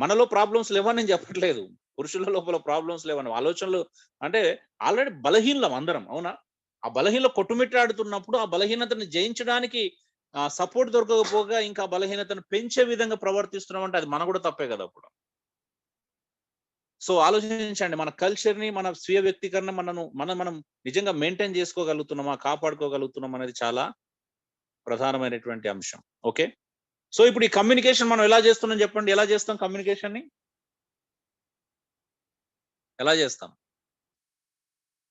మనలో ప్రాబ్లమ్స్ లేవని నేను చెప్పట్లేదు. పురుషుల లోపల ప్రాబ్లమ్స్ లేవని. ఆలోచనలు అంటే ఆల్రెడీ బలహీనలం అందరం. అవునా? ఆ బలహీనలో కొట్టుమిట్టాడుతున్నప్పుడు ఆ బలహీనతను జయించడానికి సపోర్ట్ దొరకకపోగా ఇంకా బలహీనతను పెంచే విధంగా ప్రవర్తిస్తున్నాం అంటే అది మన కూడా తప్పే కదా అప్పుడు. సో ఆలోచించండి, మన కల్చర్‌ని, మన స్వీయ వ్యక్తీకరణ మనం నిజంగా మెయింటైన్ చేసుకోగలుగుతున్నామా, కాపాడుకోగలుగుతున్నామా అనేది చాలా ప్రధానమైనటువంటి అంశం. ఓకే. సో ఇప్పుడు ఈ కమ్యూనికేషన్ మనం ఎలా చేస్తున్నాం చెప్పండి? ఎలా చేస్తాం కమ్యూనికేషన్‌ని? ఎలా చేస్తాం?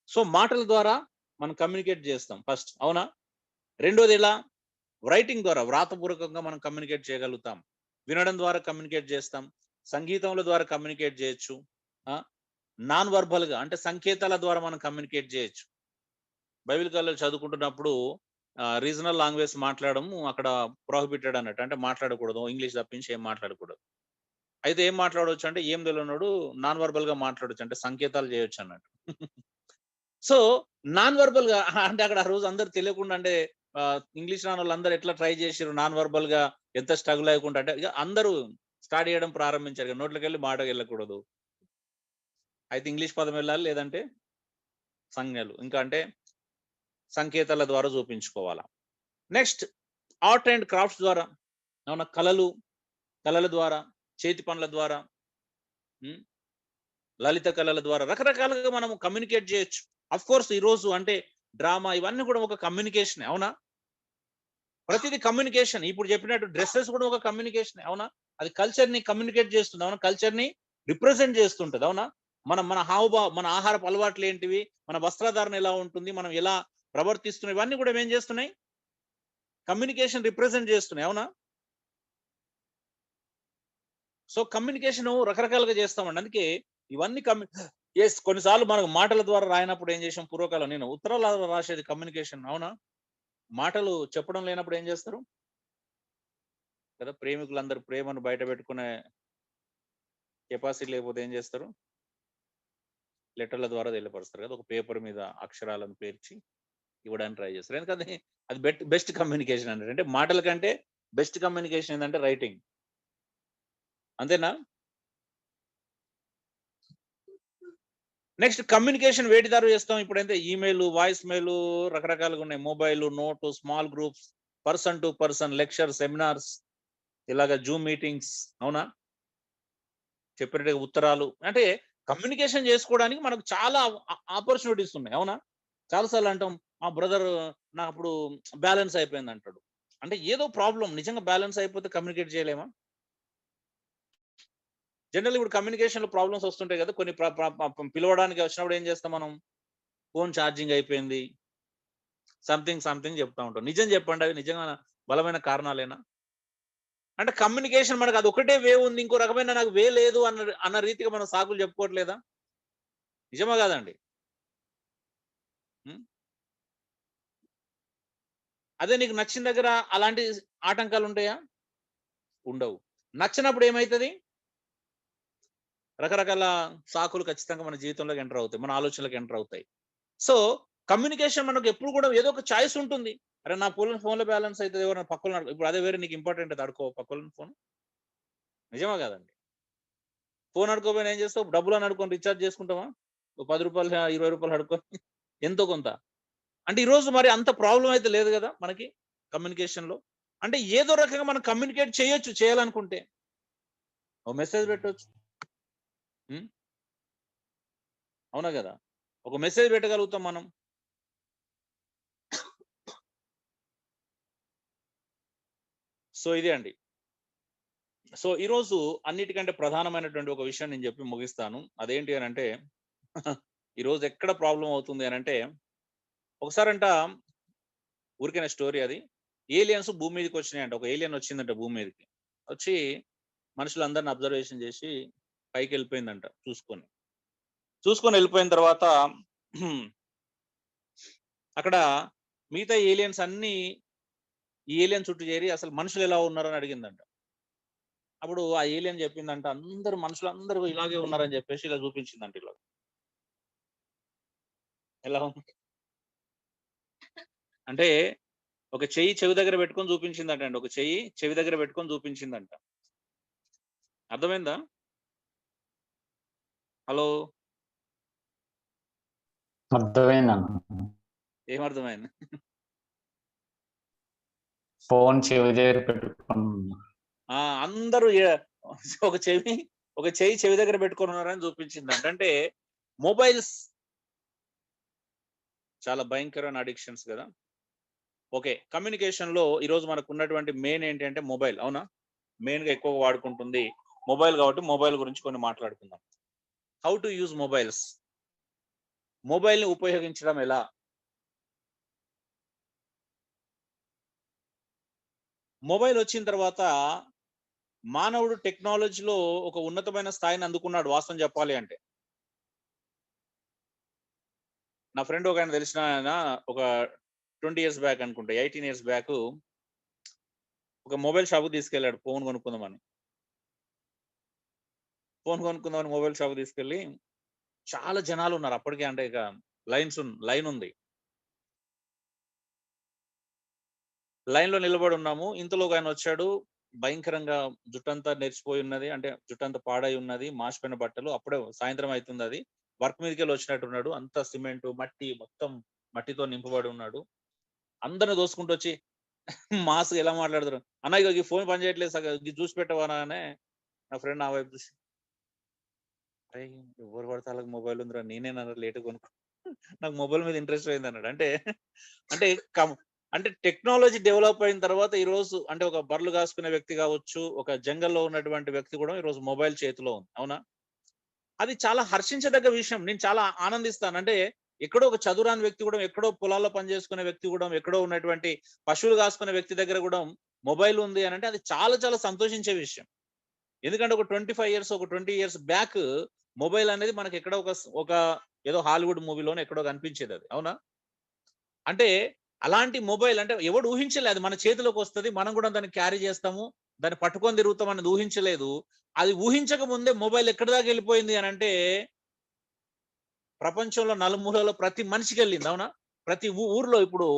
సో మాటల ద్వారా మనం కమ్యూనికేట్ చేస్తాం ఫస్ట్. అవునా? రెండోది ఎలా? రైటింగ్ ద్వారా, వ్రాతపూర్వకంగా మనం కమ్యూనికేట్ చేయగలుగుతాం. వినడం ద్వారా కమ్యూనికేట్ చేస్తాం. సంగీతముల ద్వారా కమ్యూనికేట్ చేయొచ్చు. నాన్ వర్బల్‌గా అంటే సంకేతాల ద్వారా మనం కమ్యూనికేట్ చేయొచ్చు. బైబిల్ కాలేజ్‌లో చదువుకుంటున్నప్పుడు రీజనల్ లాంగ్వేజ్ మాట్లాడడం అక్కడ ప్రొహిబిటెడ్ అన్నట్టు. అంటే మాట్లాడకూడదు. ఇంగ్లీష్ తప్పించి ఏం మాట్లాడకూడదు. అయితే ఏం మాట్లాడొచ్చు అంటే ఏం తెలవనోడు నాన్ వర్బల్‌గా మాట్లాడొచ్చు. అంటే సంకేతాలు చేయొచ్చు అన్నట్టు. సో నాన్ వర్బల్‌గా అంటే అక్కడ ఆ రోజు అందరూ తెలియకుండా అంటే ఇంగ్లీష్ రానోళ్ళందరూ ఎట్లా ట్రై చేసిర్రు నాన్ వర్బల్‌గా ఎంత స్ట్రగుల్ అయ్యకుండా అంటే ఇక అందరూ స్టార్ట్ చేయడం ప్రారంభించారు. ఇక నోట్లోకెళ్ళి మాట వెళ్ళకూడదు. అయితే ఇంగ్లీష్ పదం వెళ్ళాలి, లేదంటే సంజ్ఞలు. ఇంకా అంటే సంకేతాల ద్వారా చూపించుకోవాలా. నెక్స్ట్ ఆర్ట్ అండ్ క్రాఫ్ట్స్ ద్వారా, అవునా, కళల ద్వారా, చేతి పనుల ద్వారా, లలిత కళల ద్వారా రకరకాలుగా మనం కమ్యూనికేట్ చేయొచ్చు. అఫ్ కోర్స్ ఈ రోజు అంటే డ్రామా ఇవన్నీ కూడా ఒక కమ్యూనికేషన్. అవునా? ప్రతిదీ కమ్యూనికేషన్. ఇప్పుడు చెప్పినట్టు డ్రెస్సెస్ కూడా ఒక కమ్యూనికేషన్. అవునా? అది కల్చర్ ని కమ్యూనికేట్ చేస్తుంది. అవునా? కల్చర్ ని రిప్రజెంట్ చేస్తుంటది. అవునా? మన హావభావ, మన ఆహారపు అలవాట్లు ఏంటివి, మన వస్త్రధారణ ఎలా ఉంటుంది, మనం ఎలా ప్రవర్తిస్తున్నాం, ఇవన్నీ కూడా ఏం చేస్తున్నాయి? కమ్యూనికేషన్ రిప్రజెంట్ చేస్తున్నాయి. అవునా? సో కమ్యూనికేషన్ రకరకాలుగా చేస్తామండి. అందుకే ఇవన్నీ కొన్నిసార్లు మనకు మాటల ద్వారా రాయనప్పుడు ఏం చేసాం పూర్వకాలం, నేను ఉత్తరాలు రాసేది కమ్యూనికేషన్. అవునా? మాటలు చెప్పడం లేనప్పుడు ఏం చేస్తారు కదా? ప్రేమికులందరూ ప్రేమను బయట పెట్టుకునే కెపాసిటీ లేకపోతే ఏం చేస్తారు? లెటర్ల ద్వారా తెలియపరుస్తారు కదా. ఒక పేపర్ మీద అక్షరాలను పేర్చి ఇవ్వడానికి ట్రై చేస్తారు. ఎందుకంటే అది బెస్ట్ కమ్యూనికేషన్ అన్నట్టు. అంటే మాటల కంటే బెస్ట్ కమ్యూనికేషన్ ఏంటంటే రైటింగ్. అంతేనా? నెక్స్ట్ కమ్యూనికేషన్ వేటి ద్వారా చేస్తాం? ఇప్పుడైతే ఈమెయిల్, వాయిస్ మెయిల్ రకరకాలుగా ఉన్నాయి. Mobile, note, small groups, person to person, lecture, seminars, ఇలాగ జూమ్ మీటింగ్స్. అవునా? చెప్పినట్టుగా ఉత్తరాలు. అంటే కమ్యూనికేషన్ చేసుకోవడానికి మనకు చాలా ఆపర్చునిటీస్ ఉన్నాయి. అవునా? చాలా సార్లు అంటాం, మా బ్రదర్ నాకు అప్పుడు బ్యాలెన్స్ అయిపోయింది అంటాడు. అంటే ఏదో ప్రాబ్లం నిజంగా బ్యాలెన్స్ అయిపోతే కమ్యూనికేట్ చేయలేమా? జనరల్ ఇప్పుడు కమ్యూనికేషన్ లో ప్రాబ్లమ్స్ వస్తుంటాయి కదా. కొన్ని పిలవడానికి వచ్చినప్పుడు ఏం చేస్తాం మనం? ఫోన్ ఛార్జింగ్ అయిపోయింది, సంథింగ్ చెప్తా ఉంటాం. నిజం చెప్పండి, అవి నిజంగా బలమైన కారణాలేనా? అంటే కమ్యూనికేషన్ మనకు అది ఒకటే వే ఉంది, ఇంకో రకమైన నాకు వే లేదు అన్న రీతిగా మనం సాకులు చెప్పుకోవట్లేదా? నిజమా కాదండి? అదే నీకు నచ్చిన దగ్గర అలాంటి ఆటంకాలు ఉంటాయా? ఉండవు. నచ్చినప్పుడు ఏమైతుంది? రకరకాల సాకులు ఖచ్చితంగా మన జీవితంలోకి ఎంటర్ అవుతాయి, మన ఆలోచనలకు ఎంటర్ అవుతాయి. సో కమ్యూనికేషన్ మనకు ఎప్పుడు కూడా ఏదో ఒక చాయిస్ ఉంటుంది. అరే నా ఫోన్లో బ్యాలెన్స్ అయితే ఎవరైనా పక్కన ఇప్పుడు అదే వేరే నీకు ఇంపార్టెంట్ అది అడుకో పక్కన ఫోన్. నిజమా కాదండి? ఫోన్ అడుకోపోయినా ఏం చేస్తావు? డబ్బులు అని అడుకొని రీఛార్జ్ చేసుకుంటావా? రూ. 10 రూ. 20 అడుకొని ఎంతో కొంత. అంటే ఈరోజు మరి అంత ప్రాబ్లం అయితే లేదు కదా మనకి కమ్యూనికేషన్ లో. అంటే ఏదో రకంగా మనం కమ్యూనికేట్ చేయొచ్చు చేయాలనుకుంటే. ఓ మెసేజ్ పెట్టొచ్చు. అవునా కదా? ఒక మెసేజ్ పెట్టగలుగుతాం మనం. సో ఇదే అండి. సో ఈరోజు అన్నిటికంటే ప్రధానమైనటువంటి ఒక విషయం నేను చెప్పి ముగిస్తాను. అదేంటి అని అంటే ఈరోజు ఎక్కడ ప్రాబ్లం అవుతుంది అని అంటే, ఒకసారంట ఊరికైన స్టోరీ అది. ఏలియన్స్ భూమి మీదకి వచ్చినాయంట. ఒక ఏలియన్ వచ్చిందంట భూమి మీదకి. వచ్చి మనుషులందరిని అబ్జర్వేషన్ చేసి పైకి వెళ్ళిపోయిందంట చూసుకొని. చూసుకొని వెళ్ళిపోయిన తర్వాత అక్కడ మిగతా ఏలియన్స్ అన్ని ఈ ఏలియన్ చుట్టూ చేరి అసలు మనుషులు ఎలా ఉన్నారని అడిగిందంట. అప్పుడు ఆ ఏలియన్ చెప్పిందంట అందరు మనుషులు అందరూ ఇలాగే ఉన్నారని చెప్పేసి ఇలా చూపించిందంట. ఇలా ఎలా ఉంది అంటే ఒక చెయ్యి చెవి దగ్గర పెట్టుకొని చూపించిందంట అండి. ఒక చెయ్యి చెవి దగ్గర పెట్టుకొని చూపించిందంట. అర్థమైందా? హలో, అర్థమైందన్న. ఏమర్థమైంది? ఫోన్ చెవి దగ్గర పెట్టుకున్నా. అందరూ ఒక చెయ్యి చెవి దగ్గర పెట్టుకొని ఉన్నారని చూపించిందంట. అంటే మొబైల్స్ చాలా భయంకరమైన అడిక్షన్స్ కదా. ఓకే, కమ్యూనికేషన్ లో ఈరోజు మనకు ఉన్నటువంటి మెయిన్ ఏంటంటే మొబైల్. అవునా? మెయిన్ గా ఎక్కువగా వాడుకుంటుంది మొబైల్ కాబట్టి మొబైల్ గురించి కొన్ని మాట్లాడుకుందాం. How to use mobiles, mobile ని ఉపయోగించడం ఎలా? మొబైల్ వచ్చిన తర్వాత మానవుడు టెక్నాలజీలో ఒక ఉన్నతమైన స్థాయిని అందుకున్నాడు వాస్తవం చెప్పాలి అంటే. నా ఫ్రెండ్ ఒక ఆయన తెలిసిన ఆయన ఒక 20 years బ్యాక్ అనుకుంటా, 18 years బ్యాక్ ఒక మొబైల్ షాప్ తీసుకెళ్ళాడు ఫోన్ కొనుక్కుందామని. మొబైల్ షాప్ తీసుకెళ్ళి చాలా జనాలు ఉన్నారు అప్పటికే. అంటే ఇక లైన్ ఉంది. లైన్ లో నిలబడి ఉన్నాము. ఇంతలో ఆయన వచ్చాడు. భయంకరంగా జుట్టంతా నెరిచిపోయి ఉన్నది, అంటే జుట్టంతా పాడై ఉన్నది, మాసిపోయిన బట్టలు. అప్పుడే సాయంత్రం అవుతుంది. అది వర్క్ మీదకి వెళ్ళి వచ్చినట్టున్నాడు. అంతా సిమెంట్ మట్టి మొత్తం మట్టితో నింపబడి ఉన్నాడు. అందరిని దోసుకుంటూ వచ్చి మాస్ ఎలా మాట్లాడతారు, అన్న ఇక ఈ ఫోన్ పని చేయట్లేదు సగ ఇది చూసి పెట్టవానా అనే. నా ఫ్రెండ్ నా వైపు చూసి, అరే ఎవరు పడితే వాళ్ళకి మొబైల్ ఉందిరా, నేనేనా లేట్ కొనుక్కో, నాకు మొబైల్ మీద ఇంట్రెస్ట్ అయింది అన్నాడు. అంటే అంటే అంటే టెక్నాలజీ డెవలప్ అయిన తర్వాత ఈ రోజు అంటే ఒక బర్రెలు కాసుకునే వ్యక్తి కావచ్చు, ఒక జంగల్లో ఉన్నటువంటి వ్యక్తి కూడా ఈ రోజు మొబైల్ చేతిలో ఉంది. అవునా? అది చాలా హర్షించదగ్గ విషయం. నేను చాలా ఆనందిస్తాను. అంటే ఎక్కడో ఒక చదువురాని వ్యక్తి కూడా, ఎక్కడో పొలాల్లో పనిచేసుకునే వ్యక్తి కూడా, ఎక్కడో ఉన్నటువంటి పశువులు కాసుకునే వ్యక్తి దగ్గర కూడా మొబైల్ ఉంది అని అంటే అది చాలా చాలా సంతోషించే విషయం. ఎందుకంటే ఒక 25 years ఒక 20 years బ్యాక్ మొబైల్ అనేది మనకి ఎక్కడో ఒక ఏదో హాలీవుడ్ మూవీలోనే ఎక్కడో కనిపించేది అది. అవునా? అంటే అలాంటి మొబైల్ అంటే ఎవడు ఊహించలేదు మన చేతిలోకి వస్తుంది, మనం కూడా దాన్ని క్యారీ చేస్తాము, దాన్ని పట్టుకొని తిరుగుతాం అనేది ఊహించలేదు. అది ఊహించక ముందే మొబైల్ ఎక్కడి దాకా వెళ్ళిపోయింది అని అంటే ప్రపంచంలో నలుమూలలో ప్రతి మనిషికి వెళ్ళింది. అవునా? ప్రతి ఊర్లో ఇప్పుడు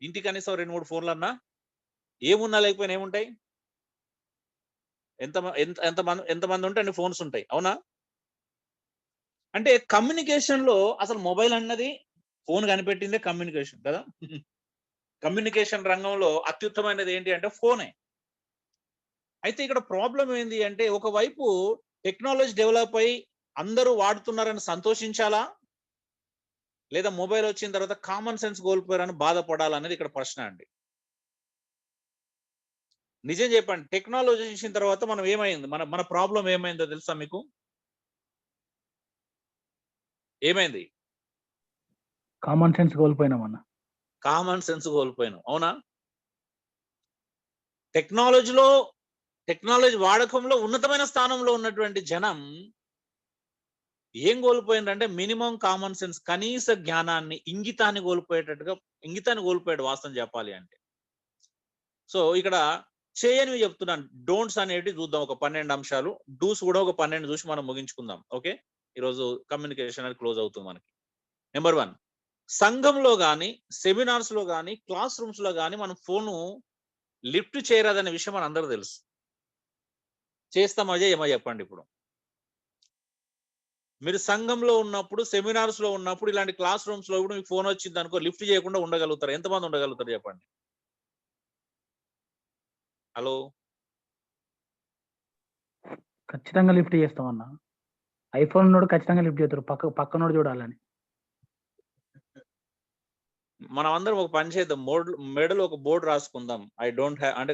ఇంటి కనీసం 2-3 ఫోన్లు అన్నా ఏమున్నా లేకపోయినా ఏముంటాయి, ఎంతమంది ఉంటే అన్ని ఫోన్స్ ఉంటాయి. అవునా? అంటే కమ్యూనికేషన్ లో అసలు మొబైల్ అన్నది ఫోన్ కనిపెట్టిందే కమ్యూనికేషన్ కదా. కమ్యూనికేషన్ రంగంలో అత్యుత్తమైనది ఏంటి అంటే ఫోనే. అయితే ఇక్కడ ప్రాబ్లం ఏంది అంటే ఒకవైపు టెక్నాలజీ డెవలప్ అయ్యి అందరూ వాడుతున్నారని సంతోషించాలా, లేదా మొబైల్ వచ్చిన తర్వాత కామన్ సెన్స్ కోల్పోయారని బాధపడాలనేది ఇక్కడ ప్రశ్న అండి. నిజం చెప్పండి, టెక్నాలజీ వచ్చిన తర్వాత మనం ఏమైంది, మన ప్రాబ్లం ఏమైందో తెలుసా మీకు? ఏమైంది? కామన్ సెన్స్ కోల్పోయినాం అన్న. కామన్ సెన్స్ కోల్పోయినాం. అవునా? టెక్నాలజీ వాడకంలో ఉన్నతమైన స్థానంలో ఉన్నటువంటి జనం ఏం కోల్పోయిందంటే మినిమం కామన్ సెన్స్, కనీస జ్ఞానాన్ని, ఇంగితాన్ని కోల్పోయాడు వాస్తవం చెప్పాలి అంటే. సో ఇక్కడ చేయనివి చెప్తున్నాను, డోంట్స్ అనేవి చూద్దాం. ఒక 12 అంశాలు, డూస్ కూడా ఒక 12 చూసి మనం ముగించుకుందాం. ఓకే, ఈరోజు కమ్యూనికేషన్ అనేది క్లోజ్ అవుతుంది మనకి. నెంబర్ 1, సంఘంలో కానీ, సెమినార్స్ లో కానీ, క్లాస్ రూమ్స్ లో కానీ మనం ఫోను లిఫ్ట్ చేయరాదనే విషయం మన అందరూ తెలుసు. చేస్తామా ఏమో చెప్పండి. ఇప్పుడు మీరు సంఘంలో ఉన్నప్పుడు, సెమినార్స్ లో ఉన్నప్పుడు, ఇలాంటి క్లాస్ రూమ్స్ లో కూడా మీకు ఫోన్ వచ్చింది అనుకో, లిఫ్ట్ చేయకుండా ఉండగలుగుతారు? ఎంతమంది ఉండగలుగుతారు చెప్పండి? హలో, ఖచ్చితంగా లిఫ్ట్ చేస్తాం అన్న. ఐఫోన్ ఉన్నోడు ఖచ్చితంగా లిఫ్ట్ చేస్తారు, పక్కనోడు చూడాలని. మనం అందరం ఒక పని చేద్దాం, మెడలో ఒక బోర్డు రాసుకుందాం. ఐ డోంట్ హ్యావ్, అంటే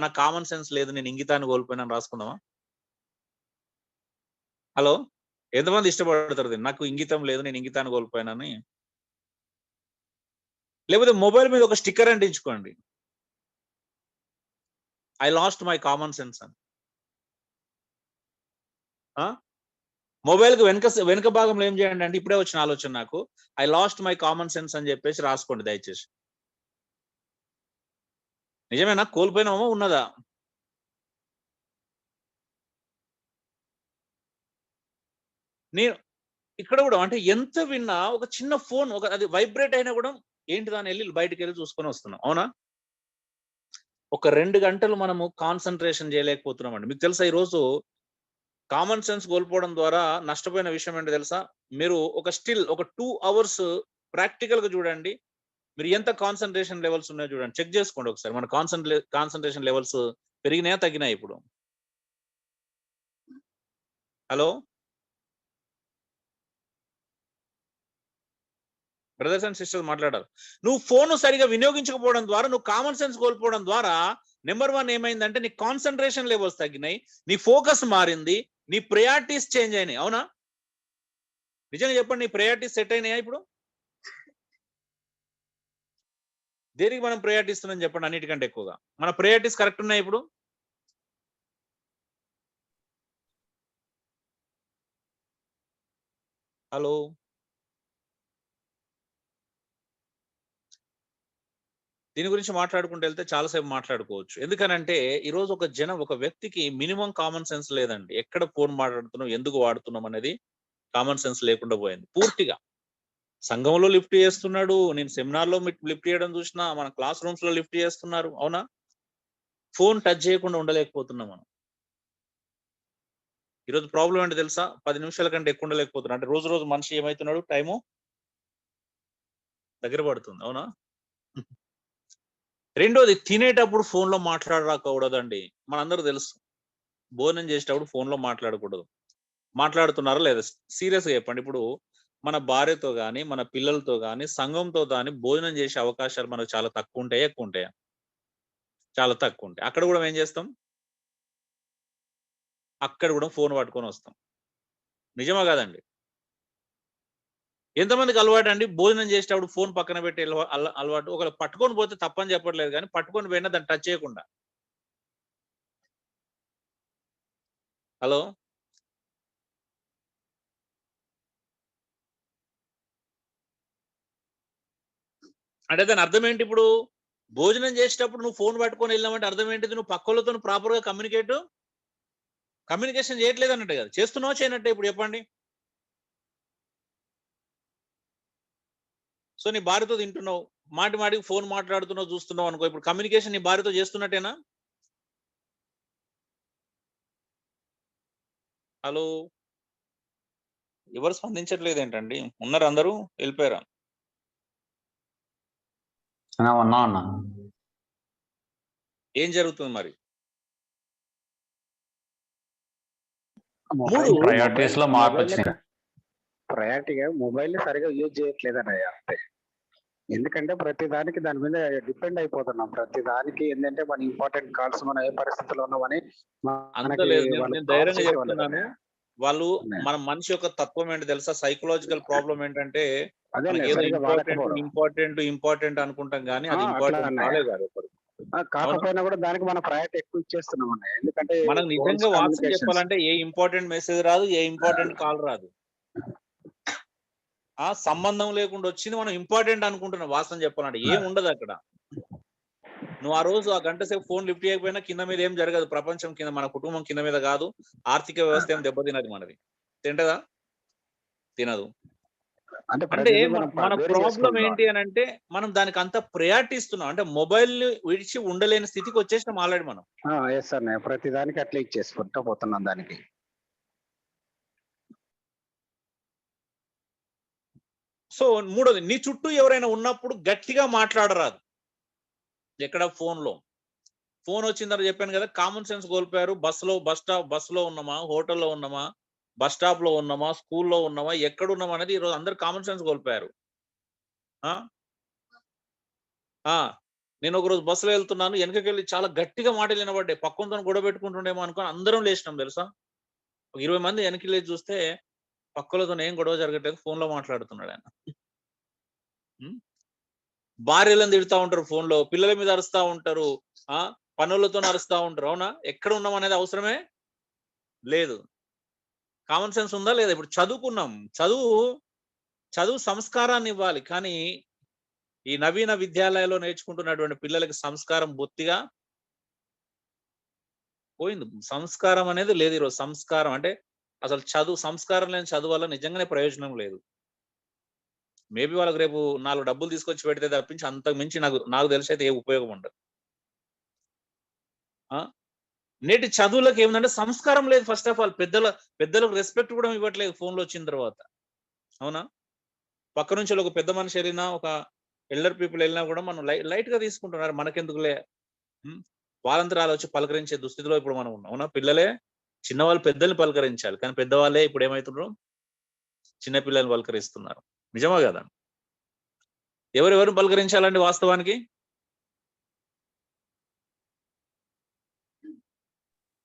నాకు కామన్ సెన్స్ లేదు, నేను ఇంగితాన్ని కోల్పోయినా రాసుకుందామా? హలో, ఎంతమంది ఇష్టపడతారు దీన్ని, నాకు ఇంగితం లేదు, నేను ఇంగితాన్ని కోల్పోయినాని? లేకపోతే మొబైల్ మీద ఒక స్టిక్కర్ అంటించుకోండి, I lost my common sense అని. మొబైల్ కి వెనుక భాగంలో ఏం చేయండి అంటే, ఇప్పుడే వచ్చిన ఆలోచన నాకు, I lost my common sense అని చెప్పేసి రాసుకోండి దయచేసి. నిజమేనా? కోల్పోయినామో ఉన్నదా? నేను ఇక్కడ కూడా అంటే ఎంత విన్నా ఒక చిన్న ఫోన్ అది వైబ్రేట్ అయినా కూడా ఏంటి దాని వెళ్ళి బయటకు వెళ్ళి చూసుకొని వస్తున్నాం. అవునా? ఒక 2 గంటలు మనము కాన్సన్ట్రేషన్ చేయలేకపోతున్నాం అండి. మీకు తెలుసా ఈరోజు కామన్ సెన్స్ కోల్పోవడం ద్వారా నష్టపోయిన విషయం ఏంటో తెలుసా? మీరు ఒక 2 అవర్స్ ప్రాక్టికల్ గా చూడండి. మీరు ఎంత కాన్సన్ట్రేషన్ లెవెల్స్ ఉన్నాయో చూడండి. చెక్ చేసుకోండి ఒకసారి. మన కాన్సన్ట్రేషన్ లెవెల్స్ పెరిగినాయా తగ్గినాయా ఇప్పుడు? హలో బ్రదర్స్ అండ్ సిస్టర్స్ మాట్లాడారు. నువ్వు ఫోన్ సరిగా వినియోగించకపోవడం ద్వారా, నువ్వు కామన్ సెన్స్ కోల్పోవడం ద్వారా నెంబర్ 1 ఏమైందంటే నీ కాన్సన్ట్రేషన్ లెవెల్స్ తగ్గినాయి, నీ ఫోకస్ మారింది, నీ ప్రయారిటీస్ చేంజ్ అయినాయి. అవునా? నిజంగా చెప్పండి, నీ ప్రయారిటీస్ సెట్ అయినాయా ఇప్పుడు? దేనికి మనం ప్రయారిటీ ఇస్తున్నాం చెప్పండి? అన్నిటికంటే ఎక్కువగా మన ప్రయారిటీస్ కరెక్ట్ ఉన్నాయి ఇప్పుడు? హలో దీని గురించి మాట్లాడుకుంటూ వెళ్తే చాలాసేపు మాట్లాడుకోవచ్చు. ఎందుకనంటే ఈరోజు ఒక వ్యక్తికి మినిమం కామన్ సెన్స్ లేదండి. ఎక్కడ ఫోన్ మాట్లాడుతున్నాం, ఎందుకు వాడుతున్నాం అనేది కామన్ సెన్స్ లేకుండా పోయింది పూర్తిగా. సంఘంలో లిఫ్ట్ చేస్తున్నాడు, నేను సెమినార్లో లిఫ్ట్ చేయడం చూసిన, మన క్లాస్ రూమ్స్ లో లిఫ్ట్ చేస్తున్నారు. అవునా? ఫోన్ టచ్ చేయకుండా ఉండలేకపోతున్నాం మనం. ఈరోజు ప్రాబ్లం ఏంటి తెలుసా? 10 నిమిషాల కంటే ఎక్కువ ఉండలేకపోతున్నాం. అంటే రోజు రోజు మనిషి ఏమవుతున్నాడు, టైము దగ్గర పడుతుంది. అవునా? రెండోది, తినేటప్పుడు ఫోన్ లో మాట్లాడరాకూడదండి. మనందరూ తెలుసు, భోజనం చేసేటప్పుడు ఫోన్ లో మాట్లాడకూడదు. మాట్లాడుతున్నారా లేదా? సీరియస్ గా చెప్పండి. ఇప్పుడు మన భార్యతో గాని, మన పిల్లలతో గాని, సంఘంతో గాని భోజనం చేసే అవకాశాలు మనకు చాలా తక్కువ ఉంటాయా, ఎక్కువ ఉంటాయా? చాలా తక్కువ ఉంటాయి. అక్కడ కూడా ఏం చేస్తాం? అక్కడ కూడా ఫోన్ పట్టుకొని వస్తాం. నిజమా కాదండి? ఎంతమందికి అలవాటు అండి భోజనం చేసేటప్పుడు ఫోన్ పక్కన పెట్టి అలవాటు? ఒకవేళ పట్టుకొని పోతే తప్పని చెప్పట్లేదు, కానీ పట్టుకొని పోయినా దాన్ని టచ్ చేయకుండా. హలో అంటే దాని అర్థం ఏంటి? ఇప్పుడు భోజనం చేసేటప్పుడు నువ్వు ఫోన్ పట్టుకొని వెళ్ళామంటే అర్థం ఏంటిది? నువ్వు పక్కలతో ప్రాపర్ గా కమ్యూనికేషన్ చేయట్లేదు అన్నట్టు కదా. చేస్తున్నావా చేయనట్టే ఇప్పుడు చెప్పండి. సో నీ భార్యతో తింటున్నావు, మాటికి ఫోన్ మాట్లాడుతున్నావు, చూస్తున్నావు అనుకో, ఇప్పుడు కమ్యూనికేషన్ నీ భార్యతో చేస్తున్నట్టేనా? హలో ఎవరు స్పందించట్లేదు ఏంటండి? ఉన్నారు అందరూ, వెళ్ళిపోయారా? ఉన్నా ఉన్నా. ఏం జరుగుతుంది మరి? ప్రయారిటీస్ లో మార్పు వచ్చినాయి. ప్రయారిటీగా మొబైల్ సరిగా యూజ్ చేయట్లేదన్నయ్య అంతే. ఎందుకంటే ప్రతి దానికి దాని మీద డిపెండ్ అయిపోతున్నాం. ప్రతి దానికి ఏంటంటే మన ఇంపార్టెంట్ కాల్స్ మనం ఏ పరిస్థితిలో ఉన్నామని అంత లేదు, నేను ధైర్యంగా చెప్తున్నాను. వాళ్ళు మన మనిషి యొక్క తత్వం ఏంటి తెలుసా? సైకలాజికల్ ప్రాబ్లం ఏంటంటే ఏదో ఇంపార్టెంట్ అనుకుంటాం, కానీ అది ఇంపార్టెంట్ కాలేదు. కాకపోయినా కూడా దానికి మన ప్రయారిటీ ఎక్కువ ఇచ్చేస్తున్నాం అన్నయ్య. ఎందుకంటే మనకు నిజంగా వాస్తవం చెప్పాలంటే ఏ ఇంపార్టెంట్ మెసేజ్ రాదు, ఏ ఇంపార్టెంట్ కాల్ రాదు. సంబంధం లేకుండా వచ్చింది మనం ఇంపార్టెంట్ అనుకుంటున్నాం. వాస్తవం చెప్పాలంటే ఏం ఉండదు అక్కడ. నువ్వు ఆ రోజు ఆ గంట సేపు ఫోన్ లిఫ్ట్ చేయకపోయినా కింద మీద ఏం జరగదు. ప్రపంచం కింద, మన కుటుంబం కింద మీద కాదు. ఆర్థిక వ్యవస్థ ఏం దెబ్బతినది మనది. తింటదా? తినదు. అంటే మన ప్రాబ్లం ఏంటి అని అంటే మనం దానికి అంత ప్రయారిటీ ఇస్తున్నాం. అంటే మొబైల్ విడిచి ఉండలేని స్థితికి వచ్చేసినాం ఆల్రెడీ మనం. ప్రతి దానికి అట్లా ఇచ్చేసుకుంటూ పోతున్నాం దానికి. సో మూడోది, నీ చుట్టూ ఎవరైనా ఉన్నప్పుడు గట్టిగా మాట్లాడరాదు. ఎక్కడ? ఫోన్ వచ్చిందని చెప్పాను కదా, కామన్ సెన్స్ కోల్పోయారు. బస్సులో ఉన్నామా, హోటల్లో ఉన్నామా, బస్ స్టాప్ లో ఉన్నామా, స్కూల్లో ఉన్నామా, ఎక్కడ ఉన్నామా అనేది ఈరోజు అందరు కామన్ సెన్స్ కోల్పోయారు. నేను ఒకరోజు బస్సులో వెళ్తున్నాను, వెనకకెళ్ళి చాలా గట్టిగా మాటలు వినబడ్డాయి. పక్కనతో గొడవ పెట్టుకుంటుండేమో అనుకుని అందరం లేచినాం తెలుసా. 20 మంది వెనక్కి లేచి చూస్తే పక్కలతో ఏం గొడవ జరగట్లేదు, ఫోన్ లో మాట్లాడుతున్నాడు ఆయన. భార్యలను తిడుతూ ఉంటారు ఫోన్ లో, పిల్లల మీద అరుస్తూ ఉంటారు, పనులతో అరుస్తూ ఉంటారు. అవునా? ఎక్కడ ఉన్నాం అనేది అవసరమే లేదు. కామన్ సెన్స్ ఉందా లేదా? ఇప్పుడు చదువుకున్నాం, చదువు సంస్కారాన్ని ఇవ్వాలి. కానీ ఈ నవీన విద్యాలయాల్లో నేర్చుకుంటున్నటువంటి పిల్లలకి సంస్కారం బొత్తిగా పోయింది. సంస్కారం అనేది లేదు ఈరోజు. సంస్కారం అంటే అసలు సంస్కారం లేని చదువు వల్ల నిజంగానే ప్రయోజనం లేదు. మేబీ వాళ్ళకి రేపు 4 డబ్బులు తీసుకొచ్చి పెడితే తప్పించి అంతకు మించి నాకు తెలిసి అయితే ఏ ఉపయోగం ఉండదు. నేటి చదువులకు ఏముందంటే సంస్కారం లేదు. ఫస్ట్ ఆఫ్ ఆల్ పెద్దలకు రెస్పెక్ట్ కూడా ఇవ్వట్లేదు ఫోన్లో వచ్చిన తర్వాత. అవునా? పక్క నుంచి ఒక పెద్ద మనిషి వెళ్ళినా, ఒక ఎల్డర్ పీపుల్ వెళ్ళినా కూడా మనం లైట్ గా తీసుకుంటున్నారు. మనకెందుకులే, వాళ్ళంతరాలు వచ్చి పలకరించే దుస్థితిలో ఇప్పుడు మనం ఉన్నాం. అవునా? పిల్లలే చిన్నవాళ్ళు పెద్దల్ని పలకరించాలి, కానీ పెద్దవాళ్ళే ఇప్పుడు ఏమవుతున్నారు, చిన్న పిల్లల్ని పలకరిస్తున్నారు. నిజమా కదా? ఎవరెవరు పలకరించాలండి వాస్తవానికి?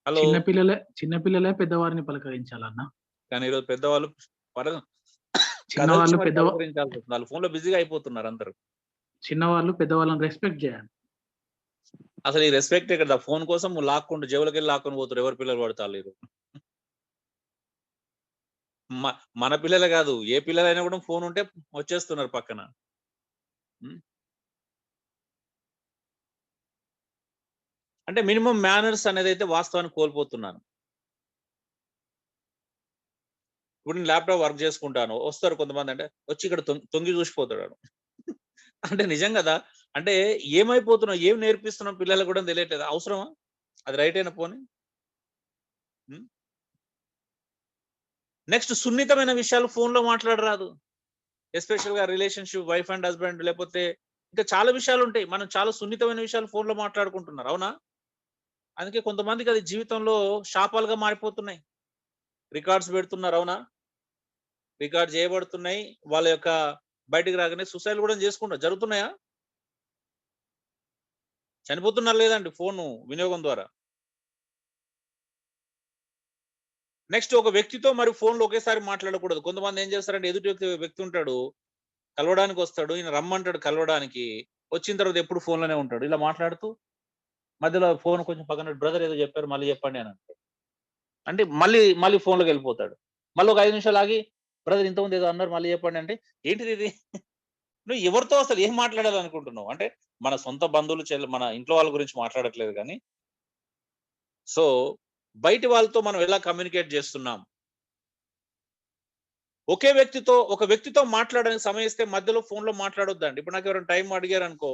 హలో. చిన్నపిల్లలే పెద్దవారిని పలకరించాలన్నా. కానీ ఈరోజు పెద్దవాళ్ళు చిన్నవాళ్ళు పలకరించాల్సి వస్తుంది. వాళ్ళు ఫోన్ లో బిజీగా అయిపోతున్నారు అందరు. చిన్నవాళ్ళు పెద్దవాళ్ళని రెస్పెక్ట్ చేయాలి. అసలు ఈ రెస్పెక్ట్ ఇక్కడ ఫోన్ కోసం లాక్కుంటూ జేబులకి వెళ్ళి లాక్కొని పోతారు. ఎవరు పిల్లలు పడతారు ఈరోజు. మన పిల్లలే కాదు, ఏ పిల్లలైనా కూడా ఫోన్ ఉంటే వచ్చేస్తున్నారు పక్కన. అంటే మినిమం మేనర్స్ అనేది అయితే వాస్తవాన్ని కోల్పోతున్నాను. ఇప్పుడు నేను ల్యాప్టాప్ వర్క్ చేసుకుంటాను, వస్తారు కొంతమంది, అంటే వచ్చి ఇక్కడ తొంగి చూసిపోతాడు. అంటే నిజం కదా? అంటే ఏమైపోతున్నాం, ఏం నేర్పిస్తున్నాం పిల్లలకు కూడా తెలియట్లేదు. అవసరమా? అది రైట్ అయిన పోనీ. నెక్స్ట్, సున్నితమైన విషయాలు ఫోన్ లో మాట్లాడరాదు. ఎస్పెషల్ గా రిలేషన్షిప్, వైఫ్ అండ్ హస్బెండ్, లేకపోతే ఇంకా చాలా విషయాలు ఉంటాయి. మనం చాలా సున్నితమైన విషయాలు ఫోన్ లో మాట్లాడుకుంటున్నారు. అవునా? అందుకే కొంతమందికి అది జీవితంలో శాపాలుగా మారిపోతున్నాయి. రికార్డ్స్ పెడుతున్నారు. అవునా? రికార్డ్ చేయబడుతున్నాయి. వాళ్ళ యొక్క బయటికి రాగానే సూసైడ్ కూడా చేసుకుంటారు. జరుగుతున్నాయా? చనిపోతున్నారు లేదండి ఫోన్ వినియోగం ద్వారా. నెక్స్ట్, ఒక వ్యక్తితో మరి ఫోన్లో ఒకేసారి మాట్లాడకూడదు. కొంతమంది ఏం చేస్తారంటే, ఎదుటి వ్యక్తి ఉంటాడు, కలవడానికి వస్తాడు, ఈయన రమ్మంటాడు కలవడానికి, వచ్చిన తర్వాత ఎప్పుడు ఫోన్లోనే ఉంటాడు. ఇలా మాట్లాడుతూ మధ్యలో ఫోన్ కొంచెం పక్కన, బ్రదర్ ఏదో చెప్పారు మళ్ళీ చెప్పండి అని అంటే మళ్ళీ ఫోన్లోకి వెళ్ళిపోతాడు. మళ్ళీ ఒక 5 నిమిషాలు ఆగి, బ్రదర్ ఇంతకుముందు ఏదో అన్నారు మళ్ళీ చెప్పండి అంటే, ఏంటిది ఇది? నువ్వు ఎవరితో అసలు ఏం మాట్లాడాలనుకుంటున్నావు? అంటే మన సొంత బంధువులు, మన ఇంట్లో వాళ్ళ గురించి మాట్లాడట్లేదు కానీ, సో బయటి వాళ్ళతో మనం ఎలా కమ్యూనికేట్ చేస్తున్నాం? ఒక వ్యక్తితో మాట్లాడడానికి సమయం ఇస్తే మధ్యలో ఫోన్లో మాట్లాడొద్దండి. ఇప్పుడు నాకు ఎవరైనా టైం అడిగారు అనుకో,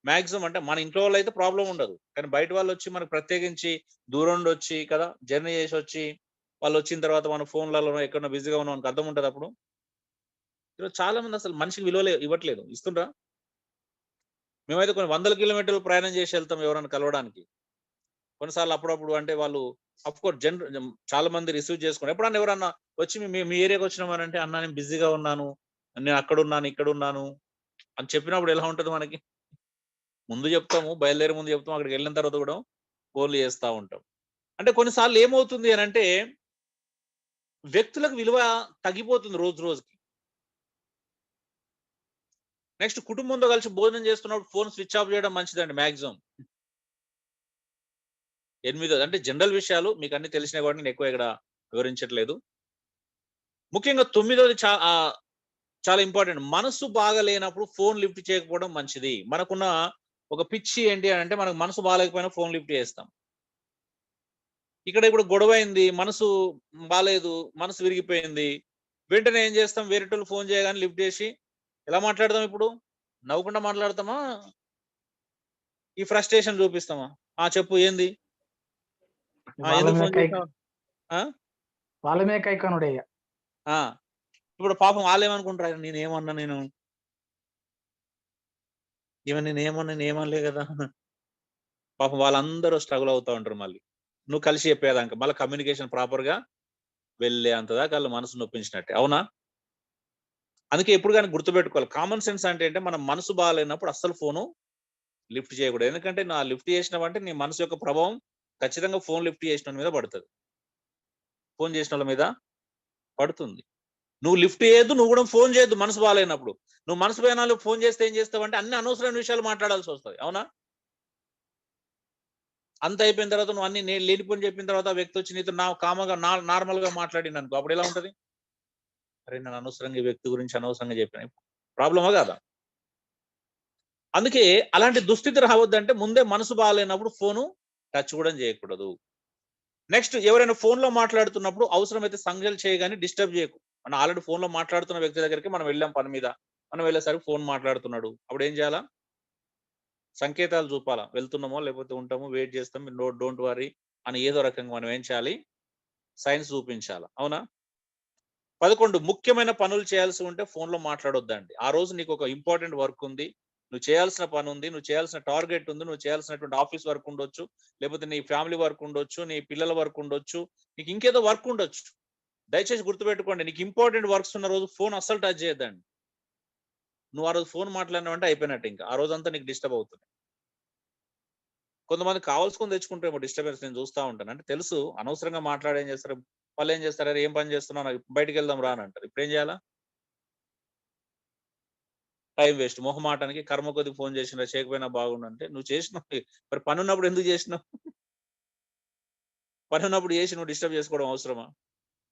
మాక్సిమం అంటే మన ఇంట్లో వాళ్ళు అయితే ప్రాబ్లం ఉండదు, కానీ బయట వాళ్ళు వచ్చి మనకు ప్రత్యేకించి దూరం నుండి వచ్చి కదా, జర్నీ చేసి వచ్చి వాళ్ళు వచ్చిన తర్వాత మన ఫోన్లలో ఎక్కడన్నా బిజీగా ఉన్నాం మనకు అర్థం ఉంటుంది. అప్పుడు ఈరోజు చాలా మంది అసలు మనిషికి విలువలే ఇవ్వట్లేదు. ఇస్తుండ్రా? మేమైతే కొన్ని 100 కిలోమీటర్లు ప్రయాణం చేసి వెళ్తాం ఎవరైనా కలవడానికి. కొన్నిసార్లు అప్పుడప్పుడు అంటే వాళ్ళు అఫ్కోర్స్ చాలా మంది రిసీవ్ చేసుకుని, ఎప్పుడన్నా ఎవరన్నా వచ్చి మీ ఏరియాకి వచ్చినామని అంటే, అన్నా నేను బిజీగా ఉన్నాను, నేను అక్కడున్నాను ఇక్కడున్నాను అని చెప్పినప్పుడు ఎలా ఉంటుంది మనకి? ముందు చెప్తాము, బయలుదేరే ముందు చెప్తాము, అక్కడికి వెళ్ళిన తర్వాత కూడా ఫోన్లు చేస్తూ ఉంటాం. అంటే కొన్నిసార్లు ఏమవుతుంది అని అంటే, వ్యక్తులకు విలువ తగ్గిపోతుంది రోజు రోజుకి. నెక్స్ట్, కుటుంబంతో కలిసి భోజనం చేస్తున్నప్పుడు ఫోన్ స్విచ్ ఆఫ్ చేయడం మంచిదండి మాక్సిమం. 8 అంటే జనరల్ విషయాలు మీకు అన్ని తెలిసినాయి కాబట్టి నేను ఎక్కువ ఇక్కడ వివరించట్లేదు. ముఖ్యంగా 9ది చాలా ఇంపార్టెంట్. మనసు బాగలేనప్పుడు ఫోన్ లిఫ్ట్ చేయకపోవడం మంచిది. మనకున్న ఒక పిచ్చి ఏంటి అని అంటే, మనకు మనసు బాగాలేకపోయినా ఫోన్ లిఫ్ట్ చేస్తాం. ఇప్పుడు గొడవ అయింది, మనసు బాగాలేదు, మనసు విరిగిపోయింది, వెంటనే ఏం చేస్తాం, వేరేటోళ్ళు ఫోన్ చేయగానే లిఫ్ట్ చేసి ఎలా మాట్లాడదాం? ఇప్పుడు నవ్వుకుండా మాట్లాడతామా, ఈ ఫ్రస్ట్రేషన్ చూపిస్తామా? చెప్పు ఏంది, ఎందుకు ఫోన్ చేస్తావు? వాళ్ళమే కైకనుడే. ఇప్పుడు పాపం వాళ్ళు ఏమనుకుంటారు, నేనేమనలే కదా. పాపం వాళ్ళందరూ స్ట్రగుల్ అవుతా ఉంటారు. మళ్ళీ నువ్వు కలిసి చెప్పేదాక మళ్ళీ కమ్యూనికేషన్ ప్రాపర్ గా వెళ్ళే అంతదాకా వాళ్ళు మనసు నొప్పించినట్టే. అవునా? అందుకే ఎప్పుడు కానీ గుర్తుపెట్టుకోవాలి, కామన్ సెన్స్ అంటే మన మనసు బాగాలేనప్పుడు అస్సలు ఫోను లిఫ్ట్ చేయకూడదు. ఎందుకంటే నా లిఫ్ట్ చేసినావంటే నీ మనసు యొక్క ప్రభావం ఖచ్చితంగా ఫోన్ లిఫ్ట్ చేసిన వాళ్ళ మీద పడుతుంది, ఫోన్ చేసిన వాళ్ళ మీద పడుతుంది. నువ్వు లిఫ్ట్ చేయొద్దు, నువ్వు కూడా ఫోన్ చేయొద్దు మనసు బాగాలేనప్పుడు. నువ్వు మనసు పోయిన ఫోన్ చేస్తే ఏం చేస్తావు అంటే అన్ని అనవసరమైన విషయాలు మాట్లాడాల్సి వస్తుంది. అవునా? అంత అయిపోయిన తర్వాత నువ్వు అన్ని నేను లేనిపోని చెప్పిన తర్వాత ఆ వ్యక్తి వచ్చి నీతో కామగా నార్మల్ గా మాట్లాడిన అనుకో, అప్పుడు ఎలా ఉంటది? అరే నేను అనవసరంగా ఈ వ్యక్తి గురించి అనవసరంగా చెప్పాను, ప్రాబ్లమా కాదా? అందుకే అలాంటి దుస్థితి రావద్దంటే ముందే మనసు బాగాలేనప్పుడు ఫోను టచ్ కూడా చేయకూడదు. నెక్స్ట్, ఎవరైనా ఫోన్ లో మాట్లాడుతున్నప్పుడు అవసరమైతే సంజ్ఞలు చేయగానే డిస్టర్బ్ చేయకు. మనం ఆల్రెడీ ఫోన్ లో మాట్లాడుతున్న వ్యక్తి దగ్గరికి మనం వెళ్ళాం పని మీద, మనం వెళ్ళేసరికి ఫోన్ మాట్లాడుతున్నాడు, అప్పుడు ఏం చేయాలా? సంకేతాలు చూపాలా, వెళ్తున్నామో లేకపోతే ఉంటామో, వెయిట్ చేస్తాం, డోంట్ వరీ అని ఏదో రకంగా మనం ఏం చేయాలి? సైన్స్ చూపించాలి. అవునా? 11 ముఖ్యమైన పనులు చేయాల్సి ఉంటే ఫోన్ లో మాట్లాడొద్దండి. ఆ రోజు నీకు ఒక ఇంపార్టెంట్ వర్క్ ఉంది, నువ్వు చేయాల్సిన పని ఉంది, నువ్వు చేయాల్సిన టార్గెట్ ఉంది, నువ్వు చేయాల్సినటువంటి ఆఫీస్ వర్క్ ఉండొచ్చు, లేకపోతే నీ ఫ్యామిలీ వర్క్ ఉండొచ్చు, నీ పిల్లల వర్క్ ఉండొచ్చు, నీకు ఇంకేదో వర్క్ ఉండొచ్చు. దయచేసి గుర్తుపెట్టుకోండి, నీకు ఇంపార్టెంట్ వర్క్స్ ఉన్న రోజు ఫోన్ అస్సలు టచ్ చేయొద్దండి. నువ్వు ఆ రోజు ఫోన్ మాట్లాడినావంటే అయిపోయినట్టు, ఇంకా ఆ రోజంతా నీకు డిస్టర్బ్ అవుతుంది. కొంతమంది కావాల్సుకొని తెచ్చుకుంటారేమో డిస్టర్బెన్స్, నేను చూస్తా ఉంటాను. అంటే తెలుసు అనవసరంగా మాట్లాడి ఏం చేస్తారు, వాళ్ళు ఏం చేస్తారు, అరే ఏం పని చేస్తున్నావు, నాకు బయటికి వెళ్దాం రా అని అంటారు. ఇప్పుడు ఏం చేయాలా? టైం వేస్ట్, మొహమాటానికి కర్మ కొద్ది ఫోన్ చేసినా చేయకపోయినా బాగుండంటే, నువ్వు చేసినావు మరి పని ఉన్నప్పుడు ఎందుకు చేసినావు? పని ఉన్నప్పుడు చేసి నువ్వు డిస్టర్బ్ చేసుకోవడం అవసరమా?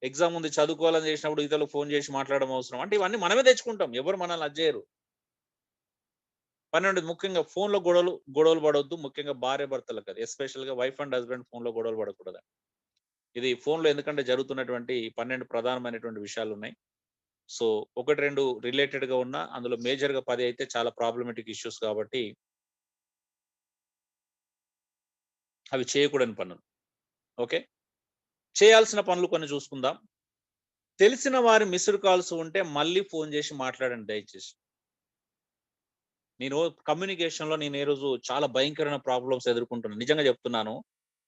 ఎగ్జామ్ ఉంది చదువుకోవాలని చేసినప్పుడు ఇతరులకు ఫోన్ చేసి మాట్లాడడం అవసరం? అంటే ఇవన్నీ మనమే తెచ్చుకుంటాం, ఎవరు మనల్ని అజ్జేయరు. 12 ముఖ్యంగా ఫోన్ లో గొడవలు పడవద్దు, ముఖ్యంగా భార్య భర్తలకు అది, ఎస్పెషల్ గా వైఫ్ అండ్ హస్బెండ్ ఫోన్ లో గొడవలు పడకూడదు. ఇది ఫోన్ లో ఎందుకంటే జరుగుతున్నటువంటి 12 ప్రధానమైనటువంటి విషయాలు ఉన్నాయి. సో 1-2 రిలేటెడ్ గా ఉన్నా, అందులో మేజర్ గా 10 అయితే చాలా ప్రాబ్లమేటిక్ ఇష్యూస్ కాబట్టి అవి చేయకూడని పనులు. ఓకే, చేయాల్సిన పనులు కొన్ని చూసుకుందాం. తెలిసిన వారి మిస్డ్ కాల్స్ ఉంటే మళ్ళీ ఫోన్ చేసి మాట్లాడండి దయచేసి. నేను కమ్యూనికేషన్ లో నేను ఈ రోజు చాలా భయంకరమైన ప్రాబ్లమ్స్ ఎదుర్కొంటున్నాను, నిజంగా చెప్తున్నాను.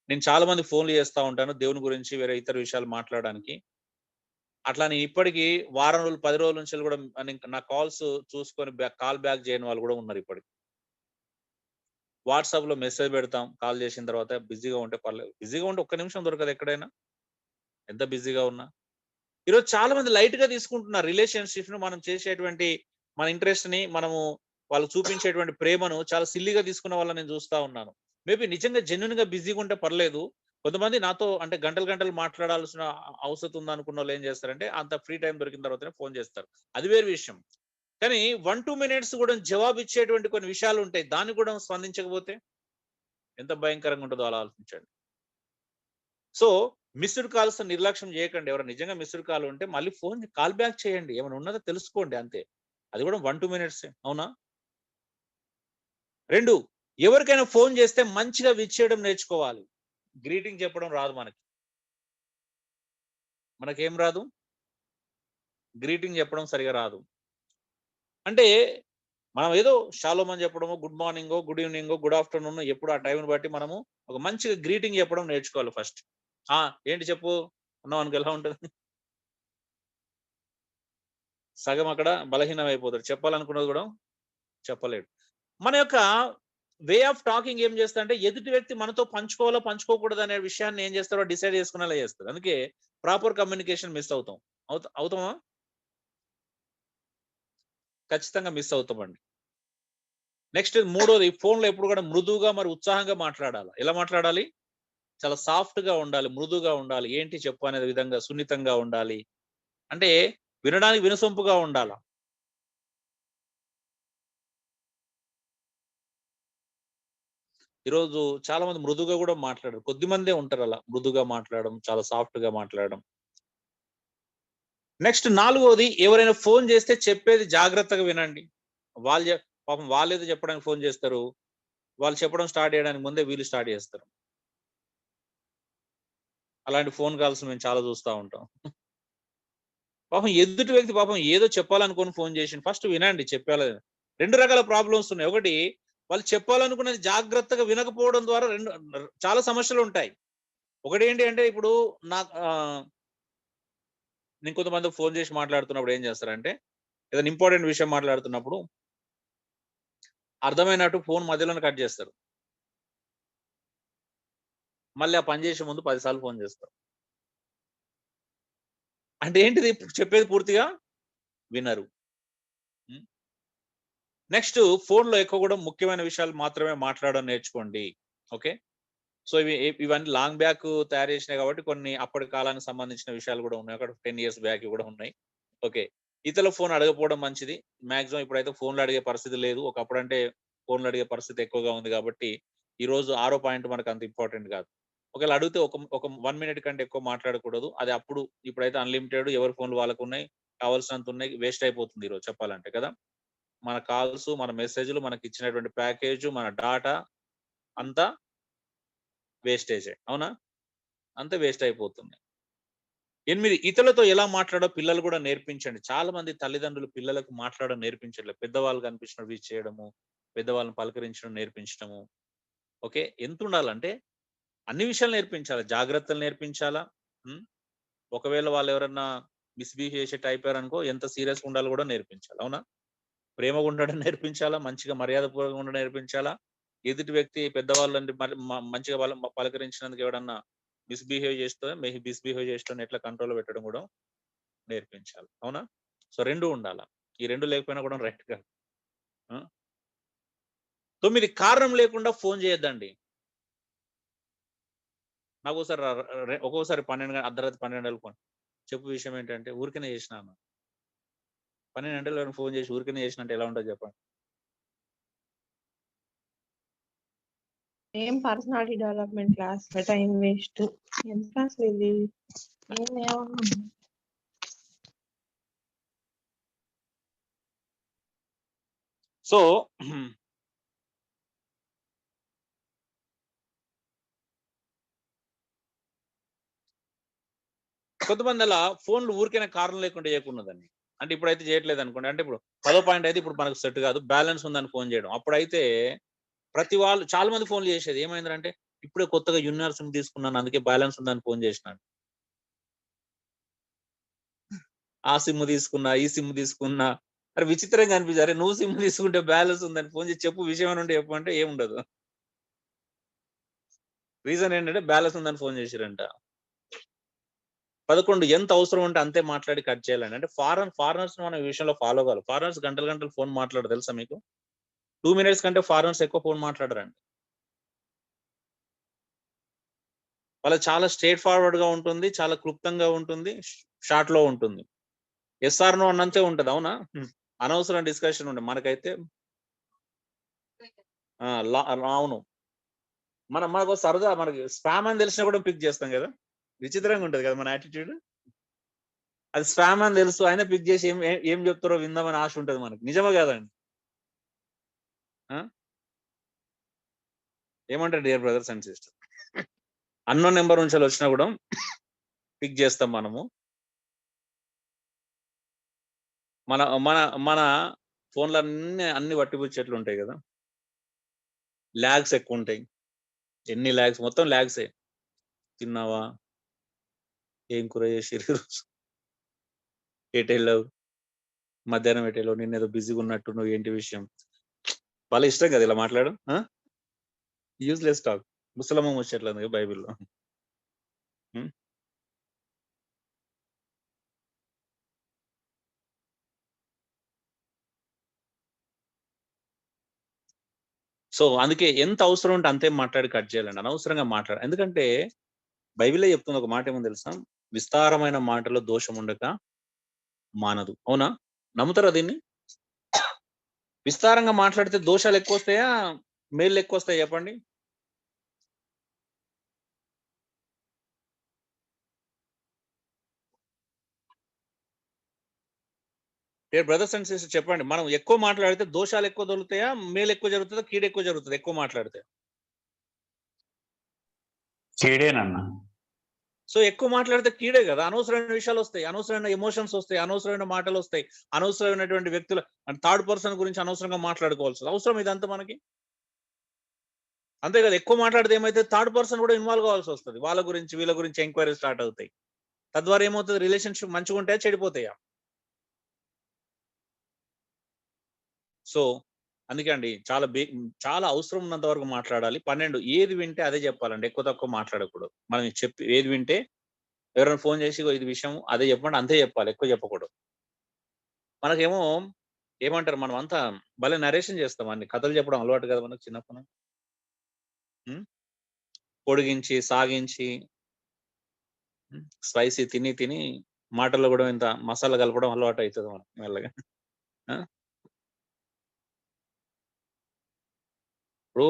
నేను చాలా మంది ఫోన్లు చేస్తా ఉంటాను దేవుని గురించి, వేరే ఇతర విషయాలు మాట్లాడడానికి. అట్లా నేను ఇప్పటికీ వారం రోజులు 10 రోజుల నుంచి కూడా నా కాల్స్ చూసుకొని కాల్ బ్యాక్ చేయని వాళ్ళు కూడా ఉన్నారు. ఇప్పటికి వాట్సాప్ లో మెసేజ్ పెడతాం, కాల్ చేసిన తర్వాత బిజీగా ఉంటే పర్లేదు, బిజీగా ఉంటే ఒక్క నిమిషం దొరకదు ఎక్కడైనా, ఎంత బిజీగా ఉన్నా. ఈరోజు చాలా మంది లైట్ గా తీసుకుంటున్నారు రిలేషన్షిప్ ను, మనం చేసేటువంటి మన ఇంట్రెస్ట్ ని, మనము వాళ్ళు చూపించేటువంటి ప్రేమను చాలా సిల్లీగా తీసుకున్న వాళ్ళని నేను చూస్తా ఉన్నాను. మేబీ నిజంగా జెన్యున్ గా బిజీగా ఉంటే పర్లేదు. కొంతమంది నాతో అంటే గంటలు గంటలు మాట్లాడాల్సిన అవసరం ఉందనుకున్న వాళ్ళు ఏం చేస్తారంటే అంత ఫ్రీ టైం దొరికిన తర్వాతనే ఫోన్ చేస్తారు, అది వేరే విషయం. కానీ 1-2 మినిట్స్ కూడా జవాబు ఇచ్చేటువంటి కొన్ని విషయాలు ఉంటాయి, దాన్ని కూడా స్పందించకపోతే ఎంత భయంకరంగా ఉంటుందో అలా ఆలోచించండి. సో మిస్డ్ కాల్స్ నిర్లక్ష్యం చేయకండి. ఎవరు నిజంగా మిస్డ్ కాల్ ఉంటే మళ్ళీ కాల్ బ్యాక్ చేయండి, ఏమైనా ఉన్నదో తెలుసుకోండి అంతే. అది కూడా 1-2 మినిట్స్. అవునా? 2, ఎవరికైనా ఫోన్ చేస్తే మంచిగా విష్ చేయడం నేర్చుకోవాలి. గ్రీటింగ్ చెప్పడం రాదు మనకేం రాదు, గ్రీటింగ్ చెప్పడం సరిగా రాదు. అంటే మనం ఏదో షాలోమ్ అని చెప్పడము, గుడ్ మార్నింగో, గుడ్ ఈవినింగో, గుడ్ ఆఫ్టర్నూన్, ఎప్పుడు ఆ టైంని బట్టి మనము ఒక మంచిగా గ్రీటింగ్ చెప్పడం నేర్చుకోవాలి ఫస్ట్. ఏంటి చెప్పు అన్నావు అనుకో ఎలా ఉంటుంది, సగం అక్కడ బలహీనం అయిపోతాడు, చెప్పాలనుకున్నది కూడా చెప్పలేడు. మన యొక్క వే ఆఫ్ టాకింగ్ ఏం చేస్తా అంటే ఎదుటి వ్యక్తి మనతో పంచుకోవాలో పంచుకోకూడదు అనే విషయాన్ని ఏం చేస్తారో డిసైడ్ చేసుకునేలా చేస్తారు. అందుకే ప్రాపర్ కమ్యూనికేషన్ మిస్ అవుతామా? ఖచ్చితంగా మిస్ అవుతామండి. నెక్స్ట్ 3వది, ఫోన్ లో ఎప్పుడు కూడా మృదువుగా మరి ఉత్సాహంగా మాట్లాడాలి. ఎలా మాట్లాడాలి? చాలా సాఫ్ట్ గా ఉండాలి, మృదువుగా ఉండాలి. ఏంటి చెప్పు అనే విధంగా సున్నితంగా ఉండాలి. అంటే వినడానికి వినసొంపుగా ఉండాలి. ఈరోజు చాలా మంది మృదువుగా కూడా మాట్లాడరు, కొద్ది మందే ఉంటారు అలా మృదువుగా మాట్లాడడం, చాలా సాఫ్ట్ గా మాట్లాడడం. నెక్స్ట్ 4వది, ఎవరైనా ఫోన్ చేస్తే చెప్పేది జాగ్రత్తగా వినండి. పాపం వాళ్ళేదో చెప్పడానికి ఫోన్ చేస్తారు, వాళ్ళు చెప్పడం స్టార్ట్ చేయడానికి ముందే వీళ్ళు స్టార్ట్ చేస్తారు. అలాంటి ఫోన్ కాల్స్ మేము చాలా చూస్తా ఉంటాం. పాపం ఎదుటి వ్యక్తి పాపం ఏదో చెప్పాలనుకుని ఫోన్ చేసిండు, ఫస్ట్ వినండి చెప్పాలి. 2 రకాల ప్రాబ్లమ్స్ ఉన్నాయి. ఒకటి, వాళ్ళు చెప్పాలనుకున్నది జాగ్రత్తగా వినకపోవడం ద్వారా చాలా సమస్యలు ఉంటాయి. ఒకటి ఏంటి అంటే ఇప్పుడు నేను కొంతమంది ఫోన్ చేసి మాట్లాడుతున్నప్పుడు ఏం చేస్తారంటే ఏదైనా ఇంపార్టెంట్ విషయం మాట్లాడుతున్నప్పుడు అర్థమైనట్టు ఫోన్ మధ్యలోనే కట్ చేస్తారు, మళ్ళీ ఆ పని చేసే ముందు 10 సార్లు ఫోన్ చేస్తారు. అంటే ఏంటిది, చెప్పేది పూర్తిగా వినరు. నెక్స్ట్, ఫోన్ లో ఎక్కువ కూడా ముఖ్యమైన విషయాలు మాత్రమే మాట్లాడడం నేర్చుకోండి. ఓకే, సో ఇవన్నీ లాంగ్ బ్యాక్ తయారు చేసినాయి కాబట్టి కొన్ని అప్పటి కాలానికి సంబంధించిన విషయాలు కూడా ఉన్నాయి. అక్కడ 10 years బ్యాక్ కూడా ఉన్నాయి. ఓకే. ఇతరుల ఫోన్ అడగకపోవడం మంచిది. మాక్సిమం ఇప్పుడైతే ఫోన్లు అడిగే పరిస్థితి లేదు. ఒకప్పుడు అంటే ఫోన్లు అడిగే పరిస్థితి ఎక్కువగా ఉంది కాబట్టి ఈ రోజు 6వ పాయింట్ మనకు అంత ఇంపార్టెంట్ కాదు. ఒకవేళ అడిగితే ఒక 1 minute కంటే ఎక్కువ మాట్లాడకూడదు. అది అప్పుడు. ఇప్పుడైతే అన్లిమిటెడ్, ఎవరి ఫోన్లు వాళ్ళకు ఉన్నాయి, కావాల్సినంత ఉన్నాయి, వేస్ట్ అయిపోతుంది ఈరోజు చెప్పాలంటే కదా. మన కాల్స్, మన మెసేజ్లు, మనకి ఇచ్చినటువంటి ప్యాకేజ్, మన డాటా అంతా వేస్టేజే. అవునా? అంతా వేస్ట్ అయిపోతుంది. 8 ఇతరులతో ఎలా మాట్లాడో పిల్లలు కూడా నేర్పించండి. చాలా మంది తల్లిదండ్రులు పిల్లలకు మాట్లాడడం నేర్పించట్లేదు. పెద్దవాళ్ళు కనిపించినవి చేయడము, పెద్దవాళ్ళని పలకరించడం నేర్పించడము. ఓకే. ఎంత ఉండాలంటే అన్ని విషయాలు నేర్పించాలి. జాగ్రత్తలు నేర్పించాలా. ఒకవేళ వాళ్ళు ఎవరన్నా మిస్‌బిహేవ్ చేసేట్టు అయిపోయారనుకో ఎంత సీరియస్‌గా ఉండాలో కూడా నేర్పించాలి. అవునా? ప్రేమగా ఉండడం నేర్పించాలా, మంచిగా మర్యాదపూర్వకంగా ఉండడం నేర్పించాలా. ఎదుటి వ్యక్తి పెద్దవాళ్ళని మంచిగా పలకరించినందుకు ఎవడన్నా మిస్‌బిహేవ్ చేసేటోన్ని ఎట్లా కంట్రోల్‌లో పెట్టడం కూడా నేర్పించాలి. అవునా? సో 2 ఉండాలా. ఈ 2 లేకపోయినా కూడా రైట్ కాదు. 9 కారణం లేకుండా ఫోన్ చేయొద్దండి. నాకు ఒక్కోసారి అర్ధరాత్రి 12 గంటలకు ఫోన్. చెప్పు విషయం ఏంటంటే ఊరికనే చేసినా అన్న. 12 గంటలకు ఎవరైనా ఫోన్ చేసి ఊరికనే చేసినా అంటే ఎలా ఉంటది చెప్పండి? ఏం personality development class time waste. ఎంత క్లాస్ ఇది? ఏమన్నా సో కొంతమంది అలా ఫోన్లు ఊరికైనా కారణం లేకుండా చేయకున్నదండి. అంటే ఇప్పుడైతే చేయట్లేదు అనుకోండి. అంటే ఇప్పుడు 10వ పాయింట్ అయితే ఇప్పుడు మనకు సెట్ కాదు. బ్యాలెన్స్ ఉందని ఫోన్ చేయడం. అప్పుడైతే ప్రతి వాళ్ళు చాలా మంది ఫోన్లు చేసేది. ఏమైందంటే ఇప్పుడే కొత్తగా యూనినార్ సిమ్ తీసుకున్నాను. అందుకే బ్యాలెన్స్ ఉందని ఫోన్ చేసినాను. ఆ సిమ్ తీసుకున్నా, ఈ సిమ్ తీసుకున్నా. అరే విచిత్రంగా అనిపించింది. అరే నువ్వు సిమ్ తీసుకుంటే బ్యాలెన్స్ ఉందని ఫోన్ చేసి చెప్పు విషయం ఏమైనా ఉంటే చెప్పు అంటే ఏముండదు. రీజన్ ఏంటంటే బ్యాలెన్స్ ఉందని ఫోన్ చేసిరంట. 11 ఎంత అవసరం ఉంటే అంతే మాట్లాడి కట్ చేయాలండి. అంటే ఫారినర్స్ మనం ఈ విషయంలో ఫాలో అవ్వాలి. ఫారినర్స్ గంటలు గంటలు ఫోన్ మాట్లాడరు తెలుసా మీకు? 2 minutes కంటే ఫారినర్స్ ఎక్కువ ఫోన్ మాట్లాడరండి. వాళ్ళకి చాలా స్ట్రెయిట్ ఫార్వర్డ్ గా ఉంటుంది. చాలా క్లుప్తంగా ఉంటుంది. షార్ట్ లో ఉంటుంది. ఎస్ఆర్ నో అన్నంతే ఉంటది. అవునా? అనవసరం డిస్కషన్ ఉండదు. మనకైతే అవును. మనకు సరదా మనకి స్పామ్ అని తెలిసినా కూడా పిక్ చేస్తాం కదా. విచిత్రంగా ఉంటది కదా మన యాటిట్యూడ్. అది స్పామ్ అని తెలుసు అయినా పిక్ చేసి ఏం చెప్తారో విందామని ఆశ ఉంటది మనకి. నిజమే కదండి. ఏమంటారు dear brothers and sister? Unknown number నుంచి వచ్చినా కూడా పిక్ చేస్తాం మనము. మన మన మన ఫోన్లు అన్ని వట్టిపుచ్చేట్లు ఉంటాయి కదా. ల్యాగ్స్ ఎక్కువ ఉంటాయి. ఎన్ని ల్యాగ్స్? మొత్తం ల్యాగ్సే. తిన్నావా? ఏం కూర చేసిర్రు ఈరోజు? ఎటెళ్ళావు? మధ్యాహ్నం ఎటెళ్ళావు? నిన్నేదో బిజీగా ఉన్నట్టున్నావు. ఏంటి విషయం? వాళ్ళ ఇష్టం కదా ఇలా మాట్లాడు. Useless talk. ముసలమ్మ ముచ్చట్లేదు బైబిల్లో. సో అందుకే ఎంత అవసరం ఉంటే అంతే మాట్లాడి కట్ చేయాలండి. అనవసరంగా ఎందుకంటే బైబిలే చెప్తుంది ఒక మాట ఏమో తెలుసా? విస్తారమైన మాటలో దోషం ఉండక మానదు. అవునా? నమ్ముతారా దీన్ని? విస్తారంగా మాట్లాడితే దోషాలు ఎక్కువ వస్తాయా, మేళ్ళు ఎక్కువ వస్తాయి చెప్పండి? బ్రదర్స్ అండ్ సిస్టర్స్ చెప్పండి. మనం ఎక్కువ మాట్లాడితే దోషాలు ఎక్కువ దొరుకుతాయా, మేలు ఎక్కువ జరుగుతుందా, కీడు ఎక్కువ జరుగుతుంది ఎక్కువ మాట్లాడితే? కీడేనన్నా. సో ఎక్కువ మాట్లాడితే కీడే కదా. అనవసరమైన విషయాలు వస్తాయి, అనవసరమైన ఎమోషన్స్ వస్తాయి, అనవసరమైన మాటలు వస్తాయి, అనవసరమైనటువంటి వ్యక్తులు థర్డ్ పర్సన్ గురించి అనవసరంగా మాట్లాడుకోవాల్సి అవసరం ఇదంతా మనకి. అంతే కదా. ఎక్కువ మాట్లాడితే ఏమైతే థర్డ్ పర్సన్ కూడా ఇన్వాల్వ్ కావాల్సి వస్తుంది. వాళ్ళ గురించి వీళ్ళ గురించి ఎంక్వైరీ స్టార్ట్ అవుతాయి. తద్వారా ఏమవుతుంది? రిలేషన్షిప్ మంచిగా ఉంటాయా, చెడిపోతాయా? సో అందుకే అండి చాలా అవసరం ఉన్నంత వరకు మాట్లాడాలి. 12 ఏది వింటే అదే చెప్పాలండి. ఎక్కువ తక్కువ మాట్లాడకూడదు. మనం చెప్పి ఏది వింటే ఎవరైనా ఫోన్ చేసి ఇది విషయం అదే చెప్పండి అంతే చెప్పాలి. ఎక్కువ చెప్పకూడదు. మనకేమో ఏమంటారు, మనం అంతా భలే నరేషన్ చేస్తాం. అన్ని కథలు చెప్పడం అలవాటు కదా మనకు చిన్నప్పుడు. పొడిగించి సాగించి స్పైసీ తిని తిని మాటల్లో కూడా ఇంత మసాలా కలపడం అలవాటు అవుతుంది మనం మెల్లగా. ఇప్పుడు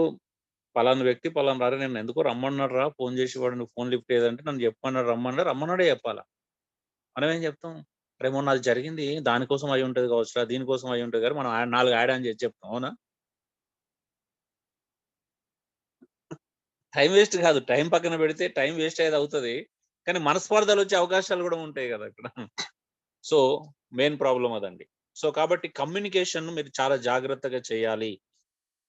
పలానా వ్యక్తి పలానా రా నేను ఎందుకో రమ్మన్నాడు రా, ఫోన్ చేసి వాడు నువ్వు ఫోన్ లిఫ్ట్ చేయదంటే నన్ను చెప్పమన్నాడు రమ్మన్నాడే చెప్పాలా. మనం ఏం చెప్తాం, అరే మొన్న అది జరిగింది దానికోసం అయి ఉంటది కావచ్చు, దీనికోసం అయి ఉంటది కానీ మనం 4 యాడ్ అని చేసి చెప్తాం. అవునా? టైం వేస్ట్ కాదు, టైం పక్కన పెడితే టైం వేస్ట్ అయ్యేది అవుతుంది, కానీ మనస్పార్థాలు వచ్చే అవకాశాలు కూడా ఉంటాయి కదా అక్కడ. సో మెయిన్ ప్రాబ్లం అదండి. సో కాబట్టి కమ్యూనికేషన్ మీరు చాలా జాగ్రత్తగా చేయాలి.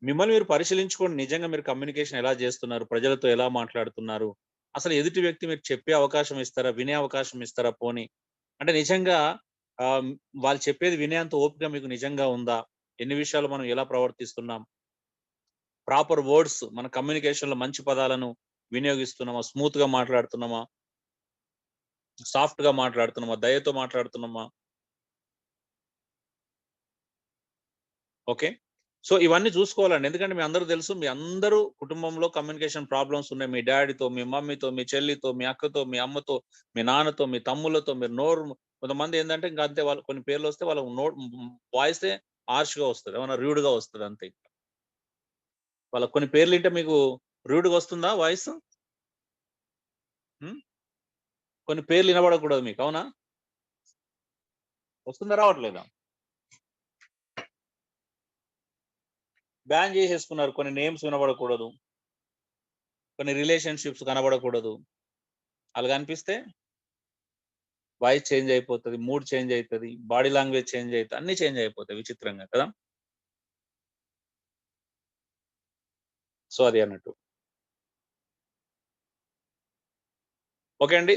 మిమ్మల్ని మీరు పరిశీలించుకోండి, నిజంగా మీరు కమ్యూనికేషన్ ఎలా చేస్తున్నారు, ప్రజలతో ఎలా మాట్లాడుతున్నారు, అసలు ఎదుటి వ్యక్తి మీరు చెప్పే అవకాశం ఇస్తారా, వినే అవకాశం ఇస్తారా, పోనీ అంటే నిజంగా వాళ్ళు చెప్పేది వినేంత ఓపిక మీకు నిజంగా ఉందా, ఎన్ని విషయాలు మనం ఎలా ప్రవర్తిస్తున్నాం, ప్రాపర్ వర్డ్స్ మన కమ్యూనికేషన్ లో మంచి పదాలను వినియోగిస్తున్నామా, స్మూత్ గా మాట్లాడుతున్నామా, సాఫ్ట్ గా మాట్లాడుతున్నామా, దయతో మాట్లాడుతున్నామా. ఓకే, సో ఇవన్నీ చూసుకోవాలండి. ఎందుకంటే మీ అందరూ తెలుసు, మీ అందరూ కుటుంబంలో కమ్యూనికేషన్ ప్రాబ్లమ్స్ ఉన్నాయి. మీ డాడీతో, మీ మమ్మీతో, మీ చెల్లితో, మీ అక్కతో, మీ అమ్మతో, మీ నాన్నతో, మీ తమ్ముళ్ళతో. మీరు నోరు కొంతమంది ఏంటంటే ఇంకా అంతే, వాళ్ళు కొన్ని పేర్లు వస్తే వాళ్ళ వాయిసే హార్ష్ గా వస్తుంది, ఏమన్నా రూడ్ గా వస్తుంది అంతే. వాళ్ళ కొన్ని పేర్లు వింటే మీకు రూడ్ గా వస్తుందా వాయిస్? కొన్ని పేర్లు వినబడకూడదు మీకు, అవునా? వస్తుందా రావట్లేదా? బ్యాన్ చేసేసుకున్నారు, కొన్ని నేమ్స్ వినబడకూడదు, కొన్ని రిలేషన్షిప్స్ కనబడకూడదు. అలా కనిపిస్తే వాయిస్ చేంజ్ అయిపోతుంది, మూడ్ చేంజ్ అవుతుంది, బాడీ లాంగ్వేజ్ చేంజ్ అవుతుంది, అన్ని చేంజ్ అయిపోతాయి విచిత్రంగా కదా. సో అది అన్నట్టు. ఓకే అండి,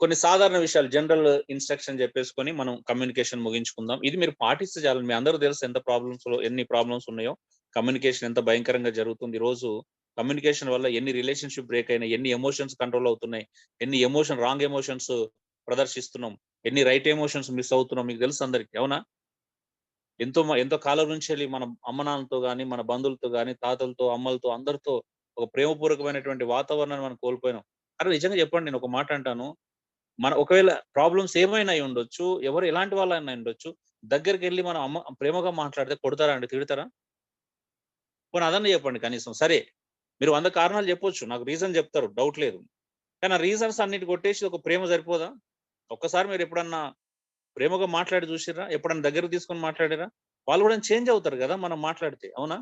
కొన్ని సాధారణ విషయాలు జనరల్ ఇన్స్ట్రక్షన్ చెప్పేసుకొని మనం కమ్యూనికేషన్ ముగించుకుందాం. ఇది మీరు పాటిస్తే చాలు. మీ అందరూ తెలుసు ఎంత ఎన్ని ప్రాబ్లమ్స్ ఉన్నాయో, కమ్యూనికేషన్ ఎంత భయంకరంగా జరుగుతుంది. ఈ రోజు కమ్యూనికేషన్ వల్ల ఎన్ని రిలేషన్షిప్ బ్రేక్ అయినాయి, ఎన్ని ఎమోషన్స్ కంట్రోల్ అవుతున్నాయి, ఎన్ని రాంగ్ ఎమోషన్స్ ప్రదర్శిస్తున్నాం, ఎన్ని రైట్ ఎమోషన్స్ మిస్ అవుతున్నాం, మీకు తెలుసు అందరికి, అవునా? ఎంతో కాలం నుంచి వెళ్ళి మన అమ్మ నాన్నతో గాని, మన బంధువులతో గాని, తాతలతో, అమ్మలతో, అందరితో ఒక ప్రేమపూర్వకమైనటువంటి వాతావరణాన్ని మనం కోల్పోయినాం. అరే నిజంగా చెప్పండి, నేను ఒక మాట అంటాను, మన ఒకవేళ ప్రాబ్లమ్స్ ఏమైనా అయి ఉండొచ్చు, ఎవరు ఎలాంటి వాళ్ళైనా ఉండొచ్చు, దగ్గరికి వెళ్ళి మనం ప్రేమగా మాట్లాడితే కొడతారా అండి, తిడతారా? పోనీ అదన్నా చెప్పండి కనీసం. సరే, మీరు 100 కారణాలు చెప్పొచ్చు, నాకు రీజన్ చెప్తారు, డౌట్ లేదు. కానీ ఆ రీజన్స్ అన్నిటి కొట్టేసి ఒక ప్రేమ సరిపోదా? ఒక్కసారి మీరు ఎప్పుడన్నా ప్రేమగా మాట్లాడి చూసిర్రా? ఎప్పుడన్నా దగ్గరకు తీసుకొని మాట్లాడారా? వాళ్ళు కూడా చేంజ్ అవుతారు కదా మనం మాట్లాడితే, అవునా?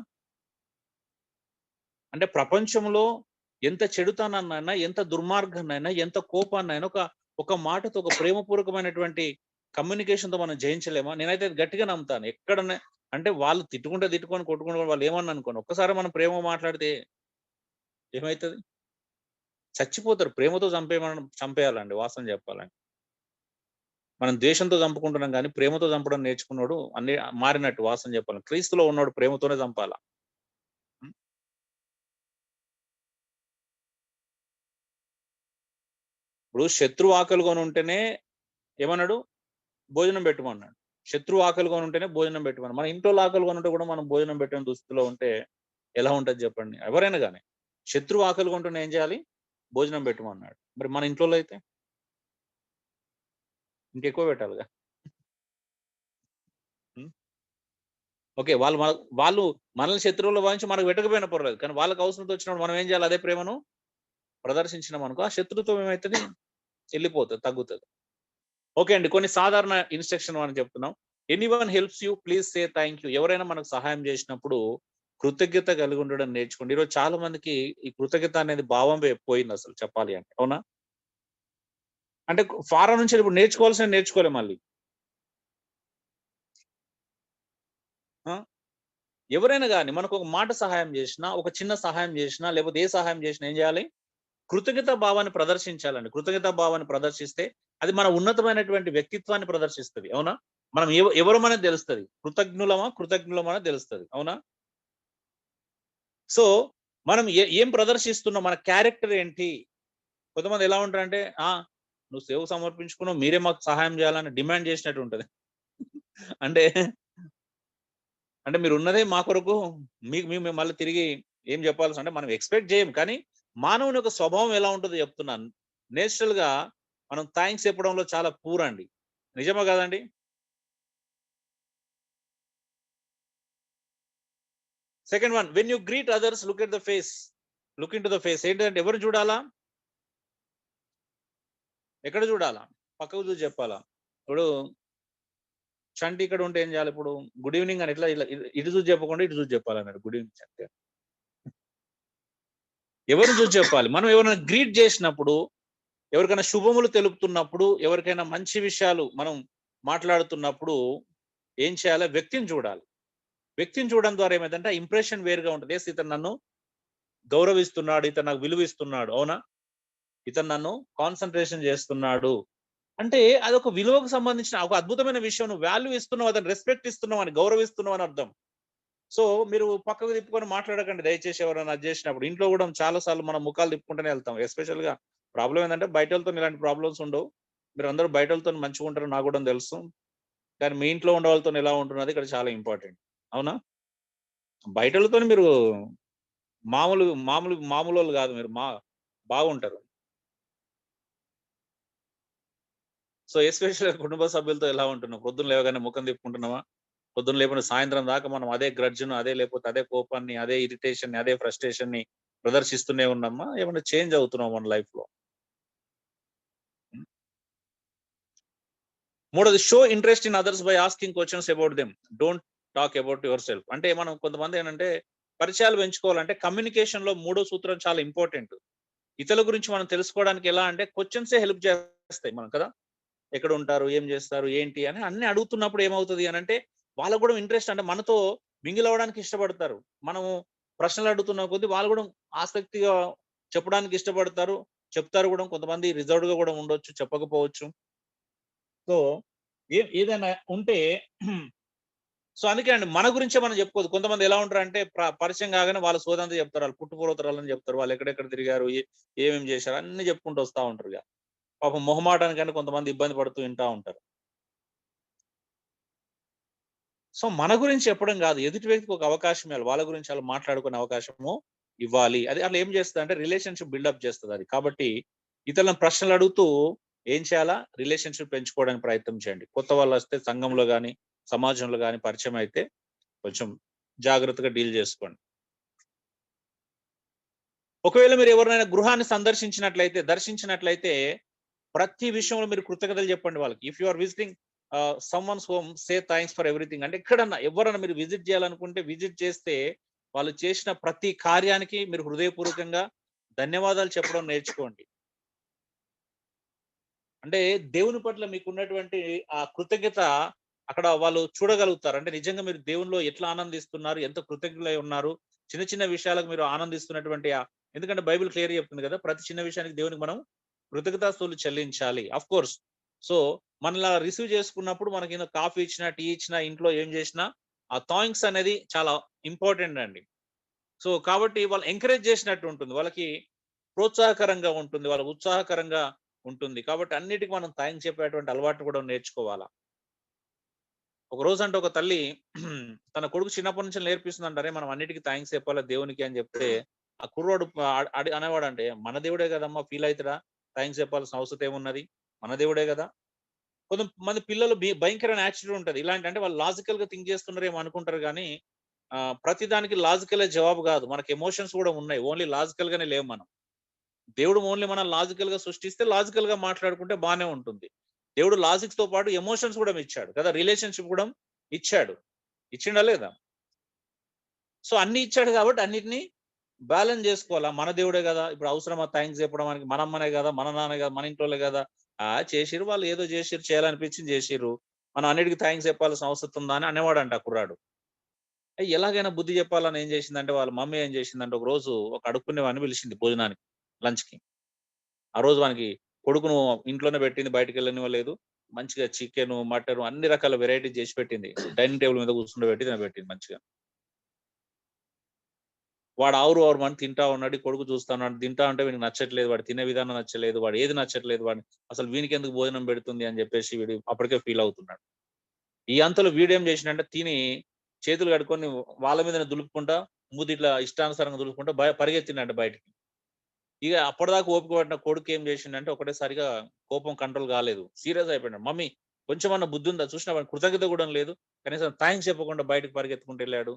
అంటే ప్రపంచంలో ఎంత చెడుతనాన్నైనా, ఎంత దుర్మార్గాన్నైనా, ఎంత కోపాన్నైనా ఒక మాటతో, ఒక ప్రేమపూర్వకమైనటువంటి కమ్యూనికేషన్ తో మనం జయించలేమా? నేనైతే గట్టిగా నమ్ముతాను. ఎక్కడన్నా అంటే వాళ్ళు తిట్టుకొని కొట్టుకుంటే వాళ్ళు ఏమన్నా అనుకోండి, ఒక్కసారి మనం ప్రేమ మాట్లాడితే ఏమైతుంది? చచ్చిపోతారు. ప్రేమతో చంపేయాలండి వాస్తవం చెప్పాలండి. మనం ద్వేషంతో చంపుకుంటున్నాం కానీ ప్రేమతో చంపడం నేర్చుకున్నాడు అన్ని మారినట్టు వాస్తవం చెప్పాలి. క్రీస్తులో ఉన్నాడు ప్రేమతోనే చంపాల. ఇప్పుడు శత్రువు ఆకలికొని ఉంటేనే ఏమన్నాడు? భోజనం పెట్టమన్నాడు. శత్రువు ఆకలికొని ఉంటేనే భోజనం పెట్టమన్నాడు. మన ఇంట్లో ఆకలికొని ఉంటే కూడా మనం భోజనం పెట్టిన దుస్థితిలో ఉంటే ఎలా ఉంటది చెప్పండి? ఎవరైనా కానీ శత్రువు ఆకలిగా ఉంటేనే ఏం చేయాలి? భోజనం పెట్టమన్నాడు. మరి మన ఇంట్లో అయితే ఇంకెక్కువ పెట్టాలిగా. ఓకే, వాళ్ళు మనల్ని శత్రువులు భావించి మనకు పెట్టకపోయినా పర్లేదు, కానీ వాళ్ళకి అవసరంతో వచ్చినప్పుడు మనం ఏం చేయాలి? అదే ప్రేమను ప్రదర్శించినాం అనుకో, ఆ శత్రుత్వం ఏమవుతుంది? వెళ్ళిపోతుంది, తగ్గుతుంది. ఓకే అండి, కొన్ని సాధారణ ఇన్స్ట్రక్షన్ మనం చెప్తున్నాం. Anyone helps you please say thank you. ఎవరైనా మనకు సహాయం చేసినప్పుడు కృతజ్ఞత కలిగి ఉండడం నేర్చుకోండి. ఈరోజు చాలా మందికి ఈ కృతజ్ఞత అనేది భావం పోయింది అసలు చెప్పాలి అంటే, అవునా? అంటే ఫారం నుంచి ఇప్పుడు నేర్చుకోలే మళ్ళీ. ఎవరైనా కానీ మనకు ఒక మాట సహాయం చేసినా, ఒక చిన్న సహాయం చేసినా, లేకపోతే ఏ సహాయం చేసినా ఏం చేయాలి? కృతజ్ఞతా భావాన్ని ప్రదర్శించాలండి. కృతజ్ఞతా భావాన్ని ప్రదర్శిస్తే అది మన ఉన్నతమైనటువంటి వ్యక్తిత్వాన్ని ప్రదర్శిస్తుంది, అవునా? మనం ఎవరమనేది తెలుస్తుంది, కృతజ్ఞులమా తెలుస్తుంది, అవునా? సో మనం ఏం ప్రదర్శిస్తున్నాం, మన క్యారెక్టర్ ఏంటి? కొంతమంది ఎలా ఉంటారంటే, నువ్వు సేవ సమర్పించుకున్నావు, మీరే మాకు సహాయం చేయాలని డిమాండ్ చేసినట్టు ఉంటది. అంటే మీరు ఉన్నదే మా కొరకు, మీకు మేము మళ్ళీ తిరిగి ఏం చెప్పాల్సి, అంటే మనం ఎక్స్పెక్ట్ చేయం, కానీ మానవుని యొక్క స్వభావం ఎలా ఉంటుందో చెప్తున్నాను. నేచురల్ గా మనం థ్యాంక్స్ చెప్పడంలో చాలా పూర్ అండి. నిజమా కాదండి? Second one, when you greet others look at the face, look in to the face. ఏంటంటే ఎవరు చూడాలా? ఎక్కడ చూడాలా? పక్కకు చూసి చెప్పాలా? ఇప్పుడు చంటి ఇక్కడ ఉంటే ఏం చేయాలి? ఇప్పుడు గుడ్ ఈవినింగ్ అని ఇట్లా ఇటు చూసి చెప్పకుండా ఇటు చూసి చెప్పాలన్నాడు. గుడ్ ఈవినింగ్ అంటే ఎవరిని చూసి చెప్పాలి? మనం ఎవరైనా గ్రీట్ చేసినప్పుడు, ఎవరికైనా శుభములు తెలుపుతున్నప్పుడు, ఎవరికైనా మంచి విషయాలు మనం మాట్లాడుతున్నప్పుడు ఏం చేయాలి? వ్యక్తిని చూడాలి. వ్యక్తిని చూడడం ద్వారా ఏమైందంటే ఇంప్రెషన్ వేరుగా ఉంటుంది. ఎస్, ఇతను నన్ను గౌరవిస్తున్నాడు, ఇతను నాకు విలువ ఇస్తున్నాడు, అవునా, ఇతను నన్ను కాన్సన్ట్రేషన్ చేస్తున్నాడు అంటే అదొక విలువకు సంబంధించిన ఒక అద్భుతమైన విషయం. నువ్వు వాల్యూ ఇస్తున్నావు, అతను రెస్పెక్ట్ ఇస్తున్నావు అని, గౌరవిస్తున్నావు అని అర్థం. సో మీరు పక్కకు తిప్పుకొని మాట్లాడకండి దయచేసి. ఎవరైనా అది చేసినప్పుడు ఇంట్లో కూడా చాలా సార్లు మనం ముఖాలు తిప్పుకుంటూనే వెళ్తాం. ఎస్పెషల్ గా ప్రాబ్లం ఏంటంటే బయట వాళ్ళతో ఇలాంటి ప్రాబ్లమ్స్ ఉండవు. మీరు అందరూ బయట వాళ్ళతో మంచిగా ఉంటారు, నాకు కూడా తెలుసు. కానీ మీ ఇంట్లో ఉండే వాళ్ళతో ఎలా ఉంటున్నది ఇక్కడ చాలా ఇంపార్టెంట్, అవునా? బయట వాళ్ళతో మీరు మామూలు మామూలు మామూలు వాళ్ళు కాదు, మీరు బాగుంటారు. సో ఎస్పెషల్ కుటుంబ సభ్యులతో ఎలా ఉంటున్నావు? పొద్దున్న లేవగానే ముఖం తిప్పుకుంటున్నావా? పొద్దున్న లేకుండా సాయంత్రం దాకా మనం అదే గ్రడ్జ్ను, అదే లేకపోతే అదే కోపాన్ని, అదే ఇరిటేషన్ ని, అదే ఫ్రస్ట్రేషన్ ని ప్రదర్శిస్తూనే ఉన్నామా? ఏమైనా చేంజ్ అవుతున్నాం మన లైఫ్ లో? మూడోది, show interest in others by asking questions about them, don't talk about your self. అంటే మనం కొంతమంది ఏంటంటే పరిచయాలు పెంచుకోవాలంటే కమ్యూనికేషన్ లో మూడో సూత్రం చాలా ఇంపార్టెంట్. ఇతరుల గురించి మనం తెలుసుకోవడానికి ఎలా అంటే క్వశ్చన్సే హెల్ప్ చేస్తాయి మనం, కదా? ఎక్కడ ఉంటారు, ఏం చేస్తారు, ఏంటి అని అన్ని అడుగుతున్నప్పుడు ఏమవుతుంది అని అంటే వాళ్ళకు కూడా ఇంట్రెస్ట్, అంటే మనతో మింగిల్ అవ్వడానికి ఇష్టపడతారు. మనము ప్రశ్నలు అడుగుతున్న కొద్దీ వాళ్ళు కూడా ఆసక్తిగా చెప్పడానికి ఇష్టపడతారు, చెప్తారు కూడా. కొంతమంది రిజర్వ్డ్ గా కూడా ఉండొచ్చు, చెప్పకపోవచ్చు. సో ఏదైనా ఉంటే సో అందుకే అండి మన గురించే మనం చెప్పుకోదు. కొంతమంది ఎలా ఉంటారు అంటే పరిచయం కాగానే వాళ్ళ సోదంతా చెప్తారు, వాళ్ళు పుట్టుపూర్వతరాలని చెప్తారు, వాళ్ళు ఎక్కడెక్కడ తిరిగారు, ఏమేమి చేశారు అన్ని చెప్పుకుంటూ వస్తూ ఉంటారు. ఇక పాపం మొహమాటానికని కొంతమంది ఇబ్బంది పడుతూ వింటా ఉంటారు. సో మన గురించి చెప్పడం కాదు, ఎదుటి వ్యక్తికి ఒక అవకాశం ఇవ్వాలి, వాళ్ళ గురించి అలా మాట్లాడుకునే అవకాశము ఇవ్వాలి. అది అట్లా ఏం చేస్తుంది అంటే రిలేషన్షిప్ బిల్డప్ చేస్తుంది అది. కాబట్టి ఇతరులను ప్రశ్నలు అడుగుతూ ఏం చేయాలా? రిలేషన్షిప్ పెంచుకోవడానికి ప్రయత్నం చేయండి. కొత్త వాళ్ళు వస్తే సంఘంలో కానీ సమాజంలో కానీ పరిచయం అయితే కొంచెం జాగ్రత్తగా డీల్ చేసుకోండి. ఒకవేళ మీరు ఎవరినైనా గృహాన్ని దర్శించినట్లయితే ప్రతి విషయంలో మీరు కృతజ్ఞతలు చెప్పండి వాళ్ళకి. If you are visiting someone's home, say thanks for everything. అంటే ఎక్కడన్నా ఎవరన్నా మీరు విజిట్ చేయాలనుకుంటే విజిట్ చేస్తే వాళ్ళు చేసిన ప్రతి కార్యానికి మీరు హృదయపూర్వకంగా ధన్యవాదాలు చెప్పడం నేర్చుకోండి. అంటే దేవుని పట్ల మీకున్నటువంటి ఆ కృతజ్ఞత అక్కడ వాళ్ళు చూడగలుగుతారు. అంటే నిజంగా మీరు దేవునిలో ఎట్లా ఆనందిస్తున్నారు, ఎంత కృతజ్ఞులై ఉన్నారు, చిన్న చిన్న విషయాలకు మీరు ఆనందిస్తున్నటువంటి ఎందుకంటే బైబిల్ క్లియర్ చెప్తుంది కదా, ప్రతి చిన్న విషయానికి దేవునికి మనం కృతజ్ఞతాస్తుతులు చెల్లించాలి. Of course. సో మనలా రిసీవ్ చేసుకున్నప్పుడు మనకి కాఫీ ఇచ్చినా, టీ ఇచ్చినా, ఇంట్లో ఏం చేసినా ఆ థాంక్స్ అనేది చాలా ఇంపార్టెంట్ అండి. సో కాబట్టి వాళ్ళు ఎంకరేజ్ చేసినట్టు ఉంటుంది, వాళ్ళకి ప్రోత్సాహకరంగా ఉంటుంది, వాళ్ళకి ఉత్సాహకరంగా ఉంటుంది. కాబట్టి అన్నిటికీ మనం థాంక్స్ చెప్పేటువంటి అలవాటు కూడా నేర్చుకోవాలా. ఒక రోజు అంటే ఒక తల్లి తన కొడుకు చిన్నప్పటి నుంచి నేర్పిస్తుందంట, అరే మనం అన్నిటికీ థాంక్స్ చెప్పాలా దేవునికి అని చెప్తే ఆ కుర్రోడు అనేవాడు అంటే మన దేవుడే కదమ్మా, ఫీల్ అవుతాడా? థాంక్స్ చెప్పాల్సిన అవసరం ఏమున్నది, మన దేవుడే కదా. కొంతమంది పిల్లలు భయంకరమైన యాటిట్యూడ్ ఉంటది. ఇలాంటి అంటే వాళ్ళు లాజికల్ గా థింక్ చేస్తున్నారేమో అనుకుంటారు కానీ ప్రతి దానికి లాజికల్ జవాబు కాదు, మనకి ఎమోషన్స్ కూడా ఉన్నాయి, ఓన్లీ లాజికల్ గానే లేవు మనం. దేవుడు ఓన్లీ మనం లాజికల్ గా సృష్టిస్తే లాజికల్ గా మాట్లాడుకుంటే బానే ఉంటుంది. దేవుడు లాజిక్స్ తో పాటు ఎమోషన్స్ కూడా ఇచ్చాడు కదా, రిలేషన్షిప్ కూడా ఇచ్చాడు, ఇచ్చిండా లేదా? సో అన్ని ఇచ్చాడు కాబట్టి అన్నిటిని బ్యాలెన్స్ చేసుకోవాలా. మన దేవుడే కదా, ఇప్పుడు అవసరమా థాంక్స్ చెప్పడం? మన అమ్మనే కదా, మన నాన్న కదా, మన ఇంట్లోనే కదా. చేసిరు వాళ్ళు, ఏదో చేసిరు, చేయాలనిపించింది చేసిరు, మనం అన్నిటికీ థాంక్స్ చెప్పాల్సిన అవసరం ఉందా అని అనేవాడంట కుర్రాడు. ఎలాగైనా బుద్ధి చెప్పాలని ఏం చేసిందంటే వాళ్ళ మమ్మీ ఏం చేసిందంటే ఒక రోజు ఒక అడుక్కునే వాడిని పిలిచింది భోజనానికి, లంచ్ కి. ఆ రోజు వానికి కొడుకును ఇంట్లోనే పెట్టింది, బయటకు వెళ్ళనివ్వలేదు. మంచిగా చికెన్, మటన్ అన్ని రకాల వెరైటీ చేసి పెట్టింది, డైనింగ్ టేబుల్ మీద కూర్చుండబెట్టి పెట్టింది మంచిగా. వాడు ఆవురు మని తింటా ఉన్నాడు, కొడుకు చూస్తా ఉన్నాడు, తింటా ఉంటే వీడికి నచ్చట్లేదు, వాడు తినే విధానం నచ్చలేదు, వాడు ఏది నచ్చట్లేదు, వాడు అసలు వీనికి ఎందుకు భోజనం పెడుతుంది అని చెప్పేసి వీడు అప్పటికే ఫీల్ అవుతున్నాడు. ఈ అంతలో వీడేం చేసినంటే తిని చేతులు కడుక్కొని వాళ్ళ మీద దులుపుకుంటా, మూతి ఇట్లా ఇష్టానుసారంగా దులుపుకుంటా పరిగెత్తిండంట బయటికి. ఇక అప్పటిదాకా ఓపిక పడిన కొడుకు ఏం చేసిండంటే ఒకటేసారిగా కోపం కంట్రోల్ కాలేదు, సీరియస్ అయిపోయినాడు. మమ్మీ కొంచెమన్నా బుద్ధి ఉందా, చూసినా కృతజ్ఞత కూడా లేదు, కనీసం థ్యాంక్స్ చెప్పకుండా బయటకు పరిగెత్తుకుంటూ వెళ్ళాడు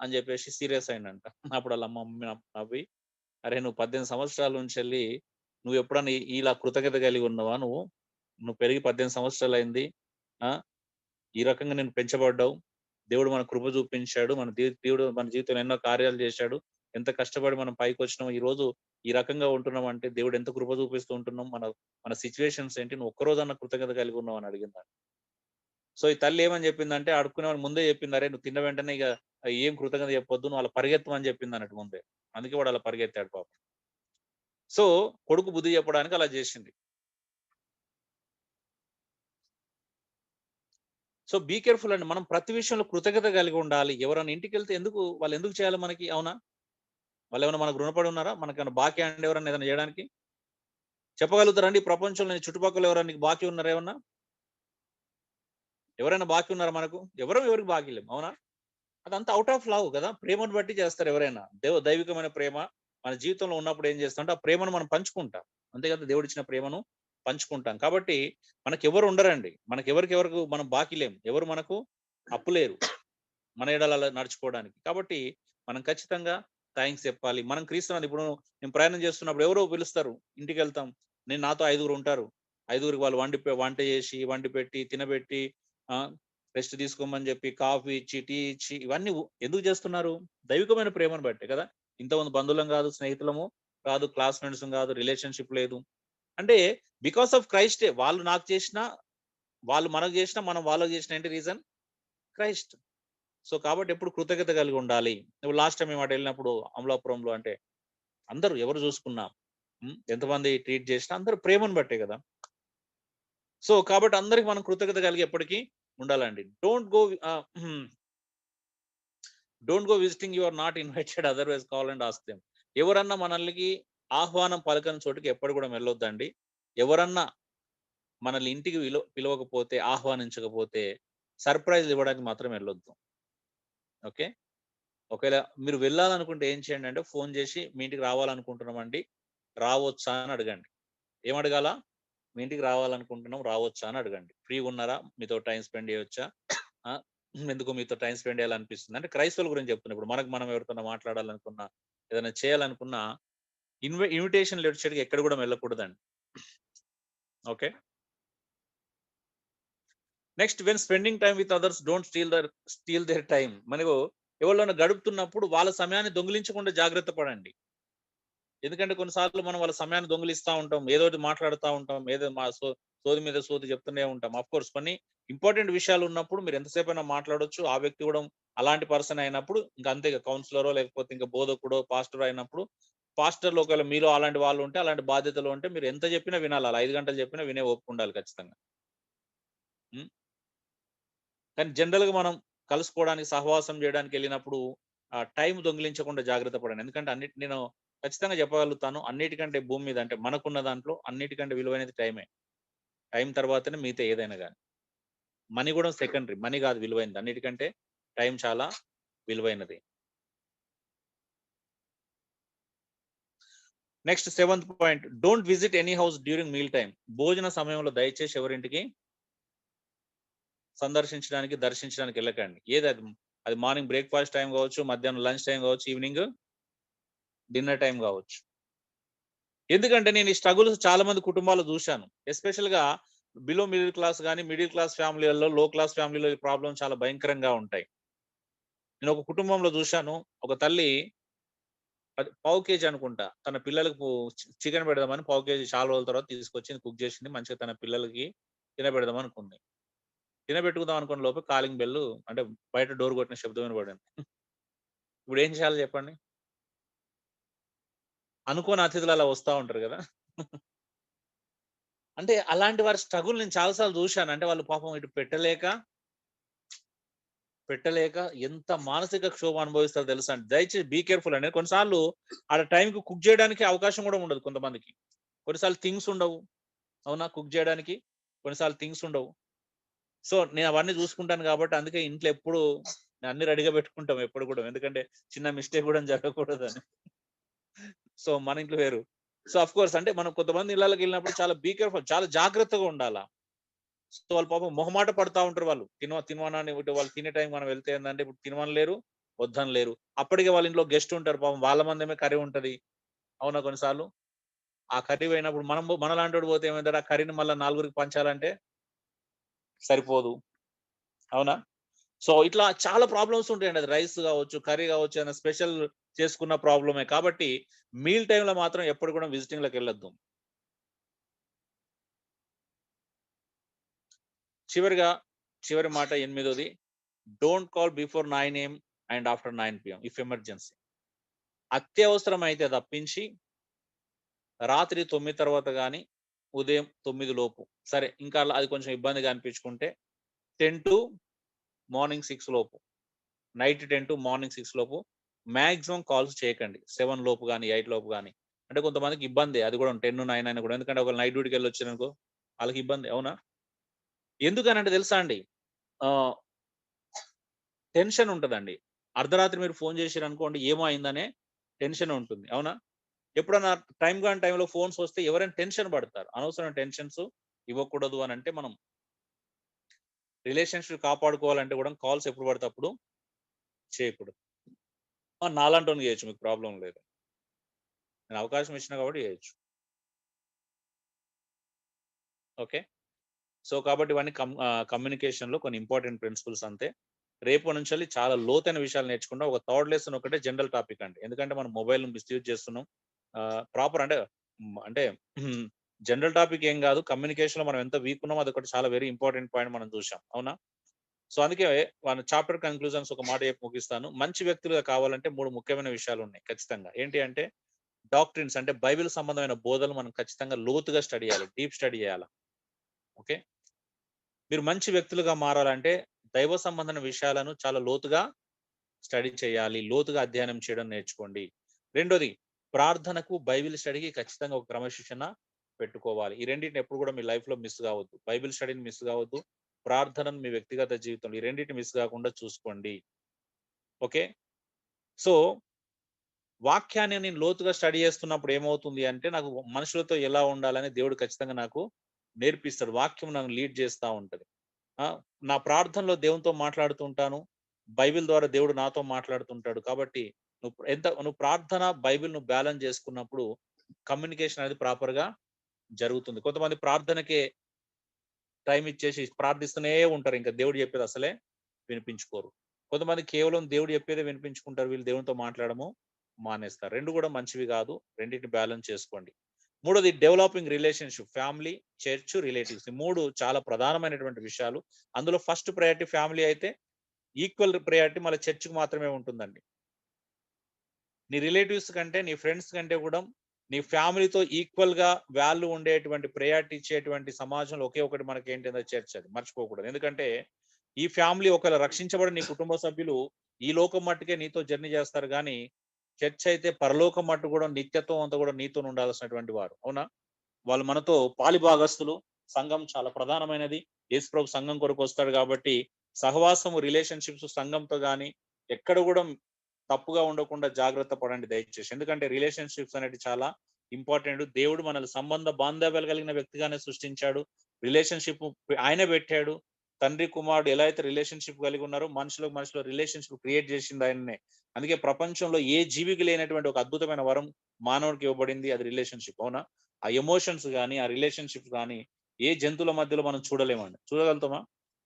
అని చెప్పేసి సీరియస్ అయిందంట. అప్పుడు వాళ్ళ మమ్మీ నవ్వి, అరే నువ్వు 18 సంవత్సరాల నుంచి వెళ్ళి నువ్వు ఎప్పుడన్నా ఇలా కృతజ్ఞత కలిగి ఉన్నావా, నువ్వు పెరిగి 18 సంవత్సరాలు అయింది, ఈ రకంగా నేను పెంచబడ్డావు, దేవుడు మన కృప చూపించాడు, దేవుడు మన జీవితంలో ఎన్నో కార్యాలు చేశాడు, ఎంత కష్టపడి మనం పైకి వచ్చినాం, ఈ రోజు ఈ రకంగా ఉంటున్నాం అంటే దేవుడు ఎంత కృప చూపిస్తూ ఉంటున్నాం, మన సిచ్యువేషన్స్ ఏంటి, నువ్వు ఒక్కరోజన్న కృతజ్ఞత కలిగి ఉన్నావు అని అడిగింది. సో ఈ తల్లి ఏమని చెప్పిందంటే, అడుక్కునే ముందే చెప్పింది, అరే నువ్వు తిన్న వెంటనే ఇక ఏం కృతజ్ఞత చెప్పొద్దు, నువ్వు అలా పరిగెత్తమని చెప్పింది అన్నట్టు ముందే. అందుకే వాడు అలా పరిగెత్తాడు పాపం. సో కొడుకు బుద్ధి చెప్పడానికి అలా చేసింది. సో బీ కేర్ఫుల్ అండి, మనం ప్రతి విషయంలో కృతజ్ఞత కలిగి ఉండాలి. ఎవరైనా ఇంటికి వెళ్తే వాళ్ళు ఎందుకు చేయాలి మనకి, అవునా? వాళ్ళు ఏమైనా మనకు రుణపడి ఉన్నారా? మనకేమైనా బాకీ అండి ఎవరైనా ఏదైనా చేయడానికి? చెప్పగలుగుతారండి ఈ ప్రపంచంలో చుట్టుపక్కల ఎవరైనా నీకు బాకీ ఉన్నారా? ఎవరైనా బాకీ ఉన్నారా మనకు? ఎవరికి బాకీ లేము, అవునా? అదంతా అవుట్ ఆఫ్ లవ్ కదా, ప్రేమను బట్టి చేస్తారు ఎవరైనా. దైవికమైన ప్రేమ మన జీవితంలో ఉన్నప్పుడు ఏం చేస్తామంటే ఆ ప్రేమను మనం పంచుకుంటాం, అంతే కదా, దేవుడు ఇచ్చిన ప్రేమను పంచుకుంటాం. కాబట్టి మనకు ఎవరు ఉండరండి, ఎవరికి మనం బాకీ లేము, ఎవరు మనకు అప్పు లేరు మన ఎడల నడుచుకోవడానికి. కాబట్టి మనం ఖచ్చితంగా థ్యాంక్స్ చెప్పాలి. మనం క్రీస్తున్నారు. ఇప్పుడు నేను ప్రయాణం చేస్తున్నప్పుడు ఎవరో పిలుస్తారు, ఇంటికి వెళ్తాం, నాతో 5గురు ఉంటారు, 5గురికి వాళ్ళు వంట చేసి వండి పెట్టి తినబెట్టి రెస్ట్ తీసుకోమని చెప్పి కాఫీ ఇచ్చి టీ ఇచ్చి ఇవన్నీ ఎందుకు చేస్తున్నారు? దైవికమైన ప్రేమను బట్టే కదా. ఇంతమంది బంధువులం కాదు, స్నేహితులము కాదు, క్లాస్మేట్స్ కాదు, రిలేషన్షిప్ లేదు అంటే బికాస్ ఆఫ్ క్రైస్టే. వాళ్ళు నాకు చేసిన, వాళ్ళు మనకు చేసిన, మనం వాళ్ళకి చేసిన ఏంటి రీజన్? క్రైస్ట్. సో కాబట్టి ఎప్పుడు కృతజ్ఞత కలిగి ఉండాలి. నువ్వు లాస్ట్ టైం మేము అటు వెళ్ళినప్పుడు అమలాపురంలో అంటే అందరూ ఎవరు చూసుకున్నా, ఎంతమంది ట్రీట్ చేసినా అందరూ ప్రేమను బట్టే కదా. సో కాబట్టి అందరికి మనం కృతజ్ఞత కలిగి ఎప్పటికీ ఉండాలండి. Don't go visiting, you are not invited, otherwise call and ask them. ఎవరన్నా మనల్ని ఆహ్వానం పలకని చోటుకి ఎప్పుడు కూడా వెళ్ళొద్దండి. ఎవరన్నా మనల్ని ఇంటికి పిలవకపోతే, ఆహ్వానించకపోతే సర్ప్రైజ్ ఇవ్వడానికి మాత్రం వెళ్ళొద్దు. ఓకే, ఒకవేళ మీరు వెళ్ళాలనుకుంటే ఏం చేయండి అంటే ఫోన్ చేసి మీ ఇంటికి రావాలనుకుంటున్నామండి, రావచ్చా అని అడగండి. ఏం అడగాల? మీ ఇంటికి రావాలనుకుంటున్నాం, రావచ్చా అని అడగండి. ఫ్రీగా ఉన్నారా, మీతో టైం స్పెండ్ చేయవచ్చా, ఎందుకు మీతో టైం స్పెండ్ చేయాలనిపిస్తుంది అంటే క్రైస్తవుల గురించి చెప్తున్నా. ఇప్పుడు మనం ఎవరితో మాట్లాడాలనుకున్నా, ఏదైనా చేయాలనుకున్నా ఇన్విటేషన్ లెటర్ ఎక్కడ కూడా వెళ్ళకూడదండి. Okay, next, when spending time with others don't steal their time. మనకు ఎవరిలోనూ గడుపుతున్నప్పుడు వాళ్ళ సమయాన్ని దొంగిలించకుండా జాగ్రత్త పడండి. ఎందుకంటే కొన్నిసార్లు మనం వాళ్ళ సమయాన్ని దొంగిలిస్తూ ఉంటాం, ఏదో మాట్లాడుతూ ఉంటాం, ఏదో మా సోది మీద సోది చెప్తూనే ఉంటాం. ఆఫ్ కోర్స్ కొన్ని ఇంపార్టెంట్ విషయాలు ఉన్నప్పుడు మీరు ఎంతసేపు అయినా మాట్లాడొచ్చు. ఆ వ్యక్తి కూడా అలాంటి పర్సన్ అయినప్పుడు ఇంకా అంతే, కౌన్సిలరో లేకపోతే ఇంకా బోధకుడో పాస్టర్ అయినప్పుడు, పాస్టర్లు ఒకవేళ మీలో అలాంటి వాళ్ళు ఉంటే, అలాంటి బాధ్యతలు ఉంటే మీరు ఎంత చెప్పినా వినాలి. అలా 5 గంటలు చెప్పినా వినే ఓపిక ఉండాలి ఖచ్చితంగా. కానీ జనరల్ గా మనం కలుసుకోవడానికి, సహవాసం చేయడానికి వెళ్ళినప్పుడు ఆ టైం దొంగిలించకుండా జాగ్రత్త పడండి. ఎందుకంటే నేను ఖచ్చితంగా చెప్పగలుగుతాను, అన్నిటికంటే భూమి మీద అంటే మనకున్న దాంట్లో అన్నిటికంటే విలువైనది టైమే. టైం తర్వాతనే మిగతా ఏదైనా కానీ. మనీ కూడా సెకండరీ, మనీ కాదు విలువైనది, అన్నిటికంటే టైం చాలా విలువైనది. Next 7th point, don't visit any house during meal time. భోజన సమయంలో దయచేసి ఎవరింటికి సందర్శించడానికి, దర్శించడానికి వెళ్ళకండి. అది మార్నింగ్ బ్రేక్ఫాస్ట్ టైం కావచ్చు, మధ్యాహ్నం లంచ్ టైం కావచ్చు, ఈవినింగ్ డిన్నర్ టైం కావచ్చు. ఎందుకంటే నేను ఈ స్ట్రగుల్స్ చాలా మంది కుటుంబాలు చూశాను. ఎస్పెషల్ గా బిలో మిడిల్ క్లాస్ కానీ, మిడిల్ క్లాస్ ఫ్యామిలీలలో, లో క్లాస్ ఫ్యామిలీలో ఈ ప్రాబ్లం చాలా భయంకరంగా ఉంటాయి. నేను ఒక కుటుంబంలో చూశాను, ఒక తల్లి 1/4 కేజీ అనుకుంటా తన పిల్లలకు చికెన్ పెడదామని 1/4 కేజీ చాలా రోజుల తర్వాత తీసుకొచ్చి కుక్ చేసింది, మంచిగా తన పిల్లలకి తినబెడదాం అనుకుంది. తినబెట్టుకుందాం అనుకున్న లోపు కాలింగ్ బెల్ అంటే బయట డోర్ కొట్టిన శబ్దం వినబడింది. ఇప్పుడు ఏం చేయాలి చెప్పండి? అనుకోని అతిథులు అలా వస్తూ ఉంటారు కదా. అంటే అలాంటి వారి స్ట్రగుల్ నేను చాలాసార్లు చూశాను. అంటే వాళ్ళు పాపం ఇటు పెట్టలేక ఎంత మానసిక క్షోభ అనుభవిస్తారో తెలుసా అండి. దయచేసి బీ కేర్ఫుల్ అండి. కొన్నిసార్లు ఆ టైంకి కుక్ చేయడానికి అవకాశం కూడా ఉండదు కొంతమందికి. కొన్నిసార్లు థింగ్స్ ఉండవు, అవునా, కుక్ చేయడానికి కొన్నిసార్లు థింగ్స్ ఉండవు. సో నేను అవన్నీ చూసుకుంటాను కాబట్టి అందుకే ఇంట్లో ఎప్పుడు అన్ని రెడీగా పెట్టుకుంటాం ఎప్పుడు కూడా, ఎందుకంటే చిన్న మిస్టేక్ కూడా జరగకూడదని. సో మన ఇంట్లో వేరు. సో అఫ్ కోర్స్ అంటే మనం కొంతమంది ఇళ్ళకి వెళ్ళినప్పుడు చాలా బీ కేర్ఫుల్, చాలా జాగ్రత్తగా ఉండాలా. సో వాళ్ళు పాపం మొహమాట పడతా ఉంటారు. వాళ్ళు తినవనాన్ని వాళ్ళు తినే టైం మనం వెళ్తే ఏంటంటే ఇప్పుడు తినవనలేరు, వద్దనలేరు. అప్పటికే వాళ్ళ ఇంట్లో గెస్ట్ ఉంటారు, పాపం వాళ్ళ మందమే కర్రీ ఉంటది. అవునా? కొన్నిసార్లు ఆ కర్రీ పోయినప్పుడు మనలాంటి పోతే ఏమైందంటే ఆ కర్రీని మళ్ళీ 4గురికి పంచాలంటే సరిపోదు. అవునా? సో ఇట్లా చాలా ప్రాబ్లమ్స్ ఉంటాయండి. అది రైస్ కావచ్చు, కర్రీ కావచ్చు, ఏదైనా స్పెషల్ చేసుకున్న ప్రాబ్లమే. కాబట్టి మీల్ టైంలో మాత్రం ఎప్పుడు కూడా విజిటింగ్‌లకి వెళ్ళొద్దు. చివరి మాట 8ది, don't call before 9 AM and after 9 PM if emergency. అత్యవసరం అయితే తప్పించి రాత్రి 9 తర్వాత గాని, ఉదయం 9 లోపు. సరే ఇంకా అది కొంచెం ఇబ్బందిగా అనిపించుకుంటే 10 to మార్నింగ్ 6 లోపు, నైట్ 10 to మార్నింగ్ 6 లోపు మాక్సిమం కాల్స్ చేయకండి. 7 లోపు గాని, 8 లోపు గాని. అంటే కొంతమందికి ఇబ్బంది అది కూడా 10, 9 అయినా కూడా. ఎందుకంటే ఒకళ్ళు నైట్ డ్యూటీకి వెళ్ళొచ్చారనుకో వాళ్ళకి ఇబ్బంది. అవునా? ఎందుకనంటే తెలుసా అండి, టెన్షన్ ఉంటదండి. అర్ధరాత్రి మీరు ఫోన్ చేసిరనుకోండి ఏమో అయిందనే టెన్షన్ ఉంటుంది. అవునా? ఎప్పుడన్నా టైం కాని టైంలో ఫోన్స్ వస్తే ఎవరైనా టెన్షన్ పడతారు. అనవసరమైన టెన్షన్స్ ఇవ్వకూడదు అని అంటే మనం రిలేషన్షిప్ కాపాడుకోవాలంటే కూడా కాల్స్ ఎప్పుడు పడితే అప్పుడు చేయకూడదు. నాలాంటోని చేయొచ్చు, మీకు ప్రాబ్లం లేదు. నేను అవకాశం ఇచ్చినా కాబట్టి చేయొచ్చు. ఓకే. సో కాబట్టి ఇవన్నీ కమ్యూనికేషన్‌లో కొన్ని ఇంపార్టెంట్ ప్రిన్సిపల్స్ అంతే. రేపటి నుంచి చాలా లోతైన విషయాలు నేర్చుకుందాం. ఒక థర్డ్ లెసన్ ఒకటే జనరల్ టాపిక్ అండి. ఎందుకంటే మనం మొబైల్‌ని మిస్‌యూజ్ చేస్తున్నాం. ప్రాపర్ అంటే అంటే జనరల్ టాపిక్ ఏం కాదు. కమ్యూనికేషన్‌లో మనం ఎంత వీక్ ఉన్నామో అదొకటి చాలా వెరీ ఇంపార్టెంట్ పాయింట్ మనం చూసాం. అవునా? సో అందుకే మన చాప్టర్ కన్క్లూజన్స్ ఒక మాట చెప్పి ముగిస్తాను. మంచి వ్యక్తులుగా కావాలంటే 3 ముఖ్యమైన విషయాలు ఉన్నాయి ఖచ్చితంగా. ఏంటి అంటే డాక్ట్రిన్స్ అంటే బైబిల్ సంబంధమైన బోధనలు మనం ఖచ్చితంగా లోతుగా స్టడీ చేయాలి. డీప్ స్టడీ చేయాలి. ఓకే. మీరు మంచి వ్యక్తులుగా మారాలంటే దైవ సంబంధమైన విషయాలను చాలా లోతుగా స్టడీ చేయాలి. లోతుగా అధ్యయనం చేయడం నేర్చుకోండి. రెండోది ప్రార్థనకు, బైబిల్ స్టడీకి ఖచ్చితంగా ఒక క్రమశిక్షణ పెట్టుకోవాలి. ఈ రెండింటిని ఎప్పుడు కూడా మీ లైఫ్‌లో మిస్ కావద్దు. బైబిల్ స్టడీని మిస్ కావద్దు. ప్రార్థనను మీ వ్యక్తిగత జీవితంలో ఈ రెండింటిని మిస్ కాకుండా చూసుకోండి. ఓకే. సో వాక్యాన్ని నేను లోతుగా స్టడీ చేస్తున్నప్పుడు ఏమవుతుంది అంటే నాకు మనుషులతో ఎలా ఉండాలని దేవుడు ఖచ్చితంగా నాకు నేర్పిస్తాడు. వాక్యం నన్ను లీడ్ చేస్తా ఉంటది. నా ప్రార్థనలో దేవునితో మాట్లాడుతూ ఉంటాను. బైబిల్ ద్వారా దేవుడు నాతో మాట్లాడుతుంటాడు. కాబట్టి నువ్వు ప్రార్థన, బైబిల్ నువ్వు బ్యాలెన్స్ చేసుకున్నప్పుడు కమ్యూనికేషన్ అనేది ప్రాపర్‌గా జరుగుతుంది. కొంతమంది ప్రార్థనకే టైం ఇచ్చేసి ప్రార్థిస్తూనే ఉంటారు. ఇంకా దేవుడు చెప్పేది అసలే వినిపించుకోరు. కొంతమంది కేవలం దేవుడు చెప్పేదే వినిపించుకుంటారు. వీళ్ళు దేవునితో మాట్లాడము మానేస్తారు. 2 కూడా మంచివి కాదు. రెండిటిని బ్యాలెన్స్ చేసుకోండి. మూడోది developing relationship, family, church, relatives. ఈ 3 చాలా ప్రధానమైనటువంటి విషయాలు. అందులో ఫస్ట్ ప్రయారిటీ ఫ్యామిలీ అయితే ఈక్వల్ ప్రయారిటీ మళ్ళీ చర్చ్‌కి మాత్రమే ఉంటుందండి. నీ రిలేటివ్స్ కంటే, నీ ఫ్రెండ్స్ కంటే కూడా నీ ఫ్యామిలీతో ఈక్వల్‌గా వాల్యూ ఉండేటువంటి ప్రయారిటీ ఇచ్చేటువంటి సమాజంలో ఒకే ఒకటి మనకి ఏంటంటే చర్చ్. అది మర్చిపోకూడదు. ఎందుకంటే ఈ ఫ్యామిలీ ఒకవేళ రక్షించబడిన నీ కుటుంబ సభ్యులు ఈ లోకం మట్టుకే నీతో జర్నీ చేస్తారు గానీ, చర్చ్ అయితే పరలోకం మట్టు కూడా నిత్యత్వం అంతా కూడా నీతోనే ఉండాల్సినటువంటి వారు. అవునా? వాళ్ళు మనతో పాలిభాగస్తులు. సంఘం చాలా ప్రధానమైనది. యేసుప్రభు సంఘం కొరకు వస్తాడు కాబట్టి సహవాసము, రిలేషన్‌షిప్స్ సంఘంతో గాని ఎక్కడ కూడా తప్పుగా ఉండకుండా జాగ్రత్త పడండి దయచేసి. ఎందుకంటే రిలేషన్‌షిప్స్ అనేటివి చాలా ఇంపార్టెంట్. దేవుడు మనల్ని సంబంధ బాంధవ్యాలు కలిగిన వ్యక్తిగానే సృష్టించాడు. రిలేషన్‌షిప్ ఆయనే పెట్టాడు. తండ్రి, కుమారుడు ఎలా అయితే రిలేషన్‌షిప్ కలిగి ఉన్నారో మనుషుల రిలేషన్‌షిప్ క్రియేట్ చేసింది ఆయననే. అందుకే ప్రపంచంలో ఏ జీవికి లేనటువంటి ఒక అద్భుతమైన వరం మానవుడికి ఇవ్వబడింది. అది రిలేషన్‌షిప్. అవునా? ఆ ఎమోషన్స్ గాని, ఆ రిలేషన్‌షిప్స్ గాని ఏ జంతువుల మధ్యలో మనం చూడలేమండి. చూడగలుగుతామా?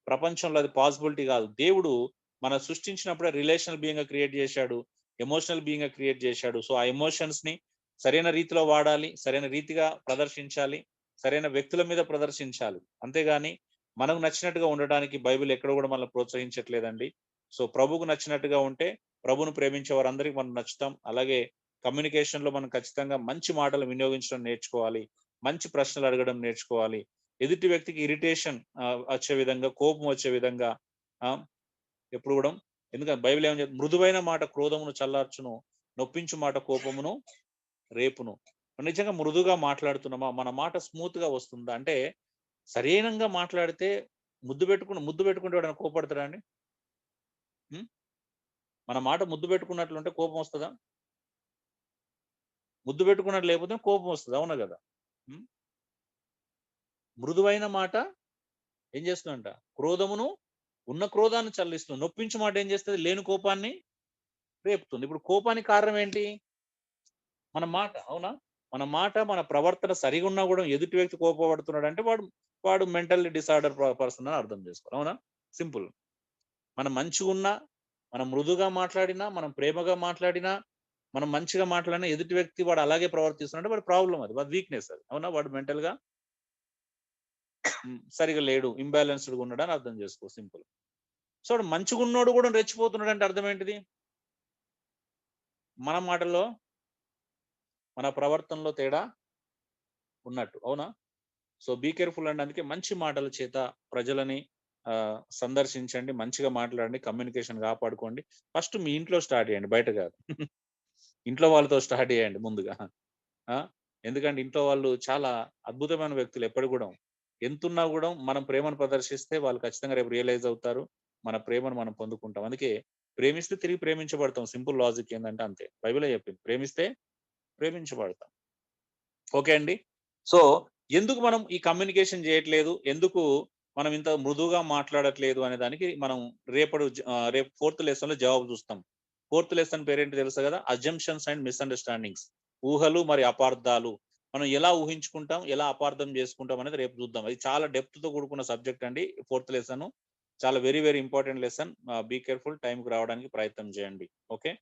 ప్రపంచంలో అది పాసిబిలిటీ కాదు. దేవుడు మనం సృష్టించినప్పుడే రిలేషనల్ బీయింగ్‌గా క్రియేట్ చేశాడు. ఎమోషనల్ బీయింగ్‌గా క్రియేట్ చేశాడు. సో ఆ ఎమోషన్స్‌ని సరైన రీతిలో వాడాలి. సరైన రీతిగా ప్రదర్శించాలి. సరైన వ్యక్తుల మీద ప్రదర్శించాలి. అంతేగాని మనకు నచ్చినట్టుగా ఉండడానికి బైబిల్ ఎక్కడ కూడా మనల్ని ప్రోత్సహించట్లేదండి. సో ప్రభువుకు నచ్చినట్టుగా ఉంటే ప్రభువును ప్రేమించే వారందరికీ మనం నచ్చుతాం. అలాగే కమ్యూనికేషన్‌లో మనం ఖచ్చితంగా మంచి మాటలు వినియోగించడం నేర్చుకోవాలి. మంచి ప్రశ్నలు అడగడం నేర్చుకోవాలి. ఎదుటి వ్యక్తికి ఇరిటేషన్ వచ్చే విధంగా, కోపం వచ్చే విధంగా ఎప్పుడు కూడా ఎందుకంటే బైబిల్ ఏమని చెప్తుంది? మృదువైన మాట క్రోధమును చల్లార్చును, నొప్పించు మాట కోపమును రేపును. నిజంగా మృదుగా మాట్లాడుతున్నామా? మన మాట స్మూత్ గా వస్తుందా? అంటే సరైనంగా మాట్లాడితే ముద్దు పెట్టుకుంటే ఎవడైనా కోపడతాడా అండి? మన మాట ముద్దు పెట్టుకున్నట్లుంటే కోపం వస్తుందా? ముద్దు పెట్టుకున్నట్టు లేకపోతే కోపం వస్తుంది, అవునా కదా? మృదువైన మాట ఏం చేస్తుందంట? క్రోధమును ఉన్న క్రోధాన్ని చల్లిస్తుంది. నొప్పించు మాట ఏం చేస్తుంది? లేని కోపాన్ని రేపుతుంది. ఇప్పుడు కోపానికి కారణం ఏంటి? మన మాట, అవునా? మన మాట, మన ప్రవర్తన సరిగా ఉన్నా కూడా ఎదుటి వ్యక్తి కోపపడుతున్నాడు అంటే వాడు మెంటల్లీ డిసార్డర్ పర్సన్ అని అర్థం చేసుకోవాలి, అవునా? సింపుల్. మనం మంచిగా ఉన్నా, మనం మృదుగా మాట్లాడినా, మనం ప్రేమగా మాట్లాడినా, మనం మంచిగా మాట్లాడినా ఎదుటి వ్యక్తి వాడు అలాగే ప్రవర్తిస్తున్నాడు, వాడు ప్రాబ్లం, అది వాడు వీక్నెస్, అది, అవునా? వాడు మెంటల్ గా సరిగా లేడు, ఇంబ్యాలెన్స్డ్గా ఉన్నాడు అని అర్థం చేసుకో, సింపుల్. సో వాడు మంచిగా ఉన్నోడు కూడా రెచ్చిపోతున్నాడు అంటే అర్థం ఏంటిది? మన మాటల్లో, మన ప్రవర్తనలో తేడా ఉన్నట్టు, అవునా? సో బీ కేర్ఫుల్ అండి. అందుకే మంచి మాటల చేత ప్రజలని సందర్శించండి, మంచిగా మాట్లాడండి, కమ్యూనికేషన్ కాపాడుకోండి. ఫస్ట్ మీ ఇంట్లో స్టార్ట్ చేయండి, బయట కాదు. ఇంట్లో వాళ్ళతో స్టార్ట్ చేయండి ముందుగా. ఎందుకంటే ఇంట్లో వాళ్ళు చాలా అద్భుతమైన వ్యక్తులు. ఎప్పుడు కూడా ఎంతున్నా కూడా మనం ప్రేమను ప్రదర్శిస్తే వాళ్ళు ఖచ్చితంగా రేపు రియలైజ్ అవుతారు, మన ప్రేమను మనం పొందుకుంటాం. అందుకే ప్రేమిస్తే తిరిగి ప్రేమించబడతాం. సింపుల్ లాజిక్ ఏంటంటే అంతే, బైబిలే చెప్పింది, ప్రేమిస్తే ప్రేమించబడతాం. ఓకే అండి. సో ఎందుకు మనం ఈ కమ్యూనికేషన్ చేయట్లేదు, ఎందుకు మనం ఇంత మృదువుగా మాట్లాడట్లేదు అనే దానికి మనం రేపు 4th లెసన్ లో జవాబు చూస్తాం. 4th లెసన్ పేరేంటి తెలుసు కదా? అజంప్షన్స్ అండ్ మిస్అండర్స్టాండింగ్స్, ఊహలు మరి అపార్థాలు. మనం ఎలా ఊహించుకుంటాం, ఎలా అపార్థం చేసుకుంటాం అనేది రేపు చూద్దాం. అది చాలా డెప్త్ తో కూడుకున్న సబ్జెక్ట్ అండి 4th లెసన్. చాలా very very important lesson. Be careful, టైంకి రావడానికి ప్రయత్నం చేయండి. ఓకే,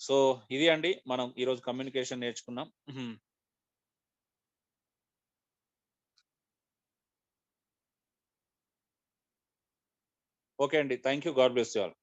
సో ఇది అండి మనం ఈరోజు కమ్యూనికేషన్ నేర్చుకున్నాం. ఓకే అండి, thank you, God bless you all.